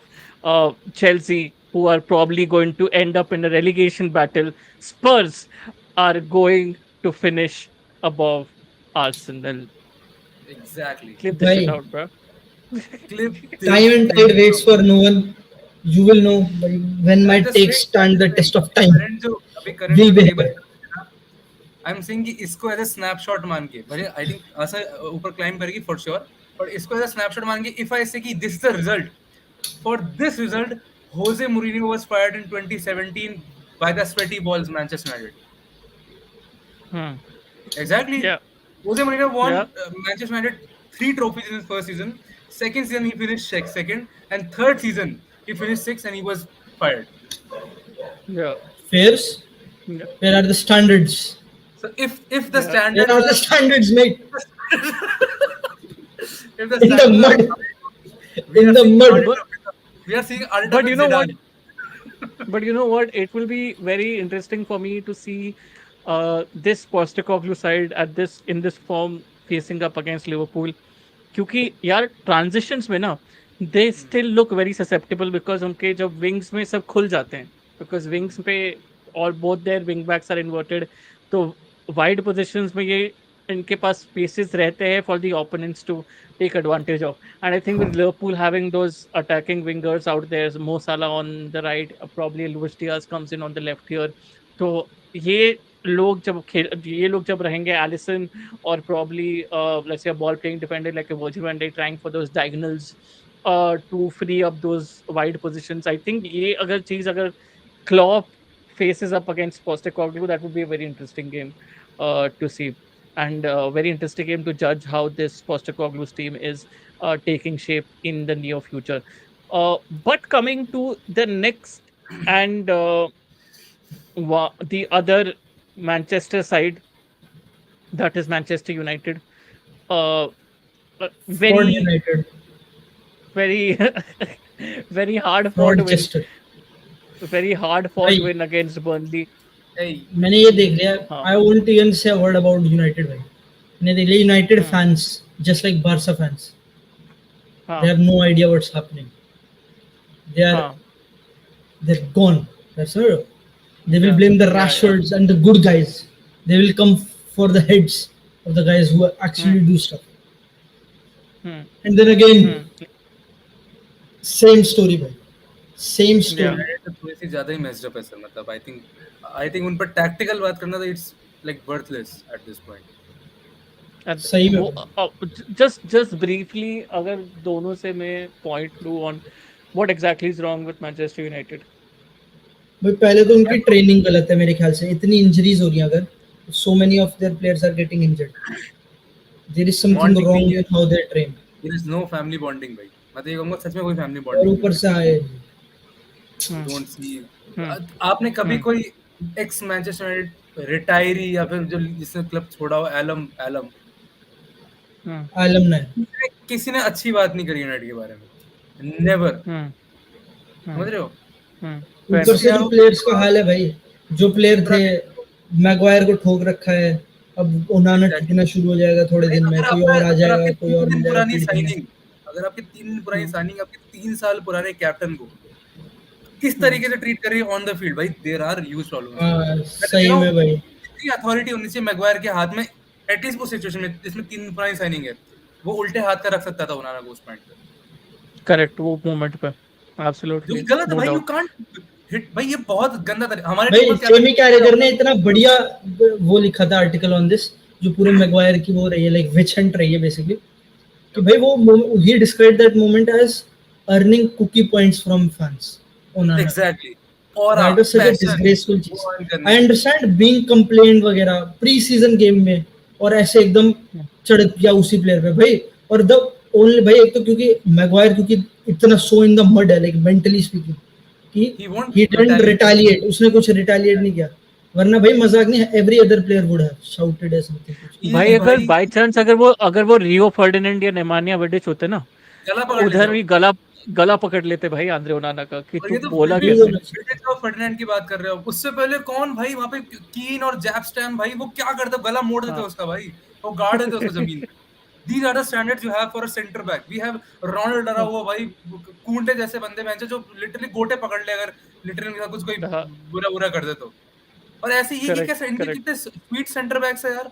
Chelsea, who are probably going to end up in a relegation battle, Spurs are going to finish above Arsenal. Exactly. Clip this shit भाई out, bro. Clip this time and thing tide waits out. for no one you will know when my That's the takes thing. That's stand the the thing. test of अभी time current जो अभी current will जो be table here I am saying कि इसको as a snapshot मान के भले I think ऐसा ऊपर क्लाइम करेगी फॉर श्योर, बट इसको एज अ स्नैपशॉट मान के इफ आई से कि this is the result, for this result Jose Mourinho was fired in 2017 by the sweaty balls Manchester United. Hmm. Exactly. Yeah, Jose Mourinho yeah, won Manchester United 3 trophies in his first season. Second season he finished second, and third season he finished sixth and he was fired. yeah, fairs yeah, where are the standards So if the yeah. where standards are the are standards mate if the in the standards are mud we in are the seeing mud But Arteta, we are seeing Arteta but with you know what? Zidane. But you know what? It will be very interesting for me to see this Postecoglou side at this in this form facing up against Liverpool. क्योंकि यार transitions में ना they still look very susceptible because उनके जब wings में सब खुल जाते हैं बिकॉज विंग्स पे और both their wing backs are inverted तो वाइड पोजीशंस में ये इनके पास स्पेसेस रहते हैं for the opponents to take advantage of. And I think with Liverpool having those attacking wingers out there, Mo Salah on the right, probably Luis Diaz comes in on the left here. तो ये लोग जब रहेंगे Allison or probably let's say a ball playing defender like a Virgil van Dijk trying for those diagonals to free up those wide positions. I think ये अगर Klopp faces up against Postecoglou, that would be a very interesting game to see, and very interesting game to judge how this Postecoglou's team is taking shape in the near future. But coming to the next and the other Manchester side, that is Manchester United. Uh, fraud very, United very, very hard fought fraud win. Chester Very hard fought भाई win against Burnley. Hey, मैंने ये देख लिया हाँ, I won't even say a word about United भाई मैंने देख लिया United हाँ, fans just like Barca fans they हाँ, have no idea what's happening they are हाँ, they're gone that's all they will yeah, blame the yeah. Rashards and the good guys they will come for the heads of the guys who Hmm, actually do stuff hmm, and then again hmm, same story भाई same yeah. story United तो थोड़ी सी ज्यादा ही messed up है सर, मतलब I think उन पर टैक्टिकल बात करना तो it's like worthless at this point. And सही में वो भाई just briefly अगर दोनों से मैं point लूँ on what exactly is wrong with Manchester United. भाई पहले तो उनकी ट्रेनिंग गलत है मेरे ख्याल से इतनी इंजरीज हो रही हैं अगर so many of their players are getting injured there is something bonding wrong नहीं है, with how they train there is no family bonding भाई. मैं तो ये कहूंगा सच में कोई फैमिली और बॉन्डिंग नहीं ऊपर है. से आए Hmm, डोंट सी. hmm, आपने कभी hmm, कोई एक्स मैनचेस्टर यूनाइटेड रिटायरी या फिर जो जिसने क्लब छोड़ा हो, एलम एलम, hmm, आलम ने किसी ने अच्छी बात नहीं करी यूनाइटेड के बारे में, नेवर. hmm, hmm, समझ रहे हो? hmm. Fair ऊपर enough. से जो क्रिस्टियानो प्लेयर्स का हाल है भाई जो प्लेयर थे एग्जैक्टली. मैगवायर को ठोक रखा है अब ओनाना ठुकना शुरू हो जाएगा थोड़े दिन में कोई और आ अगर जाएगा आपके कोई और 3 दिन मिल जाएगा पुरानी फील्ड करने साइनिंग, अगर आपकी 3 दिन पुरानी Hmm, साइनिंग आपके 3 साल पुराने कैप्टन को किस hmm, तरीके से ट्रीट कर रही है ऑन द फील्ड, भाई देयर आर ह्यूज प्रॉब्लम्स. हाँ मैं तो कह सही रहा हूँ में भाई इतनी अथॉरिटी होनी चाहिए मैगवायर के हाथ में, एटलीस्ट वो सिचुएशन में जिसमें 3 दिन पुरानी साइनिंग है, वो उल्टे हाथ का रख सकता था ओनाना को उस पॉइंट पे. correct वो moment पे जो absolutely कि गलत है no भाई. You doubt. कांट हिट भाई ये बहुत गंदा तरीका हमारे भाई टीम पर क्या सेमी कैरेगर ने इतना बढ़िया वो लिखा था आर्टिकल ऑन दिस, जो पूरे मैगवायर की वो रही है, लाइक विच हंट रही है बेसिकली, कि भाई वो he describe that moment as earning cookie points from fans Onana. Exactly और that was such a passion disgraceful चीज। वो earn करने आई की अंडरस्टैंड बीइंग कंप्लेन वगैरह प्री सीजन गेम में, और ऐसे एकदम चढ़ गया उसी प्लेयर पे भाई। और द ओनली भाई, एक तो क्योंकि मैगवायर क्योंकि इतना सो इन द मड है, लाइक मेंटली स्पीकिंग, कि he won't he didn't retaliate retaliate, उसने कुछ रिटेलिएट नहीं किया। वरना भाई मजाक नहीं, every other player would have shouted at something कुछ। भाई easily अगर भाई बाय चांस अगर वो रियो फर्डिनेंड या नेमानिया विडिच होते ना, गला पकड़ लेते उधर हो भी गला गला पकड़ लेते भाई आंद्रे ओनाना का, कि और तू ये तो बोला ये कैसे। होना चाहिए। विकेट और फर्डिनेंड की बात कर रहे हो उससे पहले कौन भाई वहां पे कीन और जैप स्टैम भाई वो क्या करते गला मोड़ देते हाँ उसका भाई वो गार्ड देते उसको जमीन पे These are the standards you have for a center back. We have Ronald डरा हुआ भाई कूंटे जैसे बंदे हैं जो लिटरली गोटे पकड़ ले अगर लिटरली के साथ कुछ कोई हाँ, बुरा बुरा कर दे तो। और ऐसे ये करेक्ट कैसे इनके करेक्ट। कितने स्वीट सेंटर बैक्स है यार।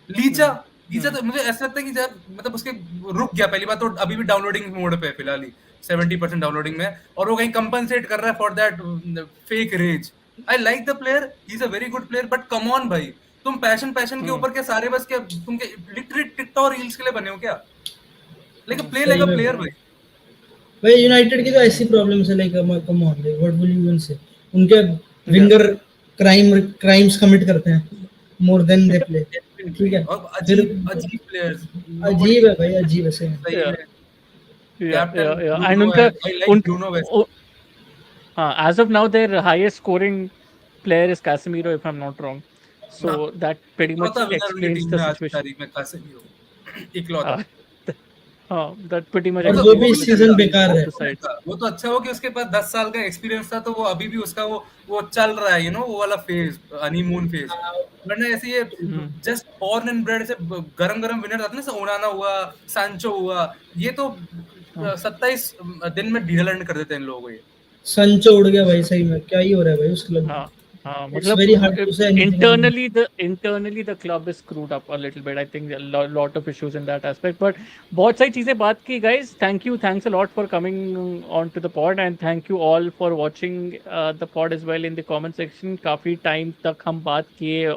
लीचा हम्म लीचा हम्म तो मुझे ऐसा लगता है कि यार मतलब उसके रुक गया पहली बात तो अभी भी डाउनलोडिंग मोड पे है फिलहाल ही 70% डाउनलोडिंग में और वो कहीं कंपनसेट कर रहा है for that fake rage. I like the player he is a very good player but come on भाई तुम पैशन पैशन के हम्म ऊपर क्या सारे बस क्या तुम लिटरली टिकटॉक रील्स के लिए बने हो क्या लाइक प्ले लाइक सही अ में प्लेयर भाई, भाई। भाई यूनाइटेड की तो ऐसी प्रॉब्लम्स है, like come on, like what will you even से। उनके या विंगर क्राइम्स कमिट करते हैं मोर देन दे प्ले। ठीक डेफिनेटली है, और फिर अजीब अजीब प्लेयर्स नोबडी अजीब है भाई, अजीब है सही में। सही या में कैप्टन या एंड ब्रूनो है उनका आई लाइक उन ब्रूनो वैसे हाँ, as of now their highest scoring player is Casemiro if I'm not wrong, ना so that pretty much इकलौता विनर उनकी explains टीम the में आज की situation. तारीख में कासेमिरो इकलौता uh, हाँ, that pretty much और मतलब वो explains भी the वो इस भी अच्छा सीजन situation बेकार both है। the वो भी sides. अच्छा वो तो अच्छा हो कि उसके पास 10 साल का एक्सपीरियंस था तो वो अभी भी उसका वो चल रहा है वो वाला फेज हनीमून फेज वरना ऐसे ये हम्म जस्ट बॉर्न एंड ब्रेड से गरम गरम विनर आते ना जैसे ओनाना हुआ सांचो हुआ ये तो हाँ 27 दिन में ढीला लैंड कर देते हैं इन लोगों को ये संचो उड़ गया भाई, सही में क्या ही हो रहा है भाई उस क्लब में। हाँ हाँ, इट्स वेरी मतलब hard to say anything about. internally the club is screwed up a little bit. I think there are lot of issues in that aspect. But बहुत सारी चीजें बात की guys. Thanks a lot for coming on to the pod and thank you all for watching the pod as well in the comment section. काफी time तक हम बात किए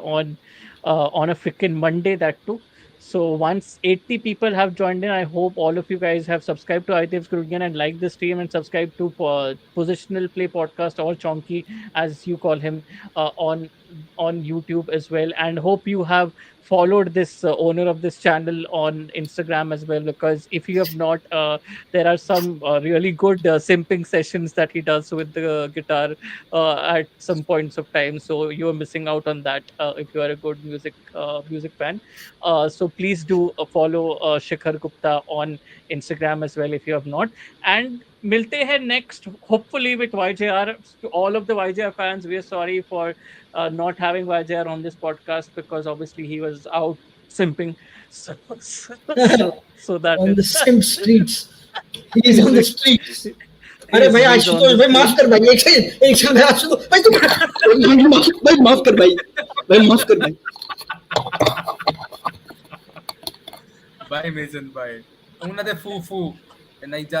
on a freaking Monday that too. So once 80 people have joined in, I hope all of you guys have subscribed to ITF's Gurudyan and like the stream and subscribe to Positional Play Podcast or Chonky as you call him on YouTube as well. And hope you have followed this owner of this channel on Instagram as well, because if you have not, there are some really good simping sessions that he does with the guitar at some points of time. So you are missing out on that if you are a good music fan. So please do follow Shikhar Gupta on Instagram as well if you have not. And milte hai next, hopefully with YJR. To all of the YJR fans, we are sorry for not having YJR on this podcast because obviously he was out simping. So that on the is SIM streets, he is on the he's, streets. अरे भाई he's on Ashutosh the भाई माफ street. कर भाई, एक second भाई आशुतोष भाई तू भाई माफ कर भाई, भाई माफ कर भाई। बाय मेजन बाय उन्हें फू फू नहीं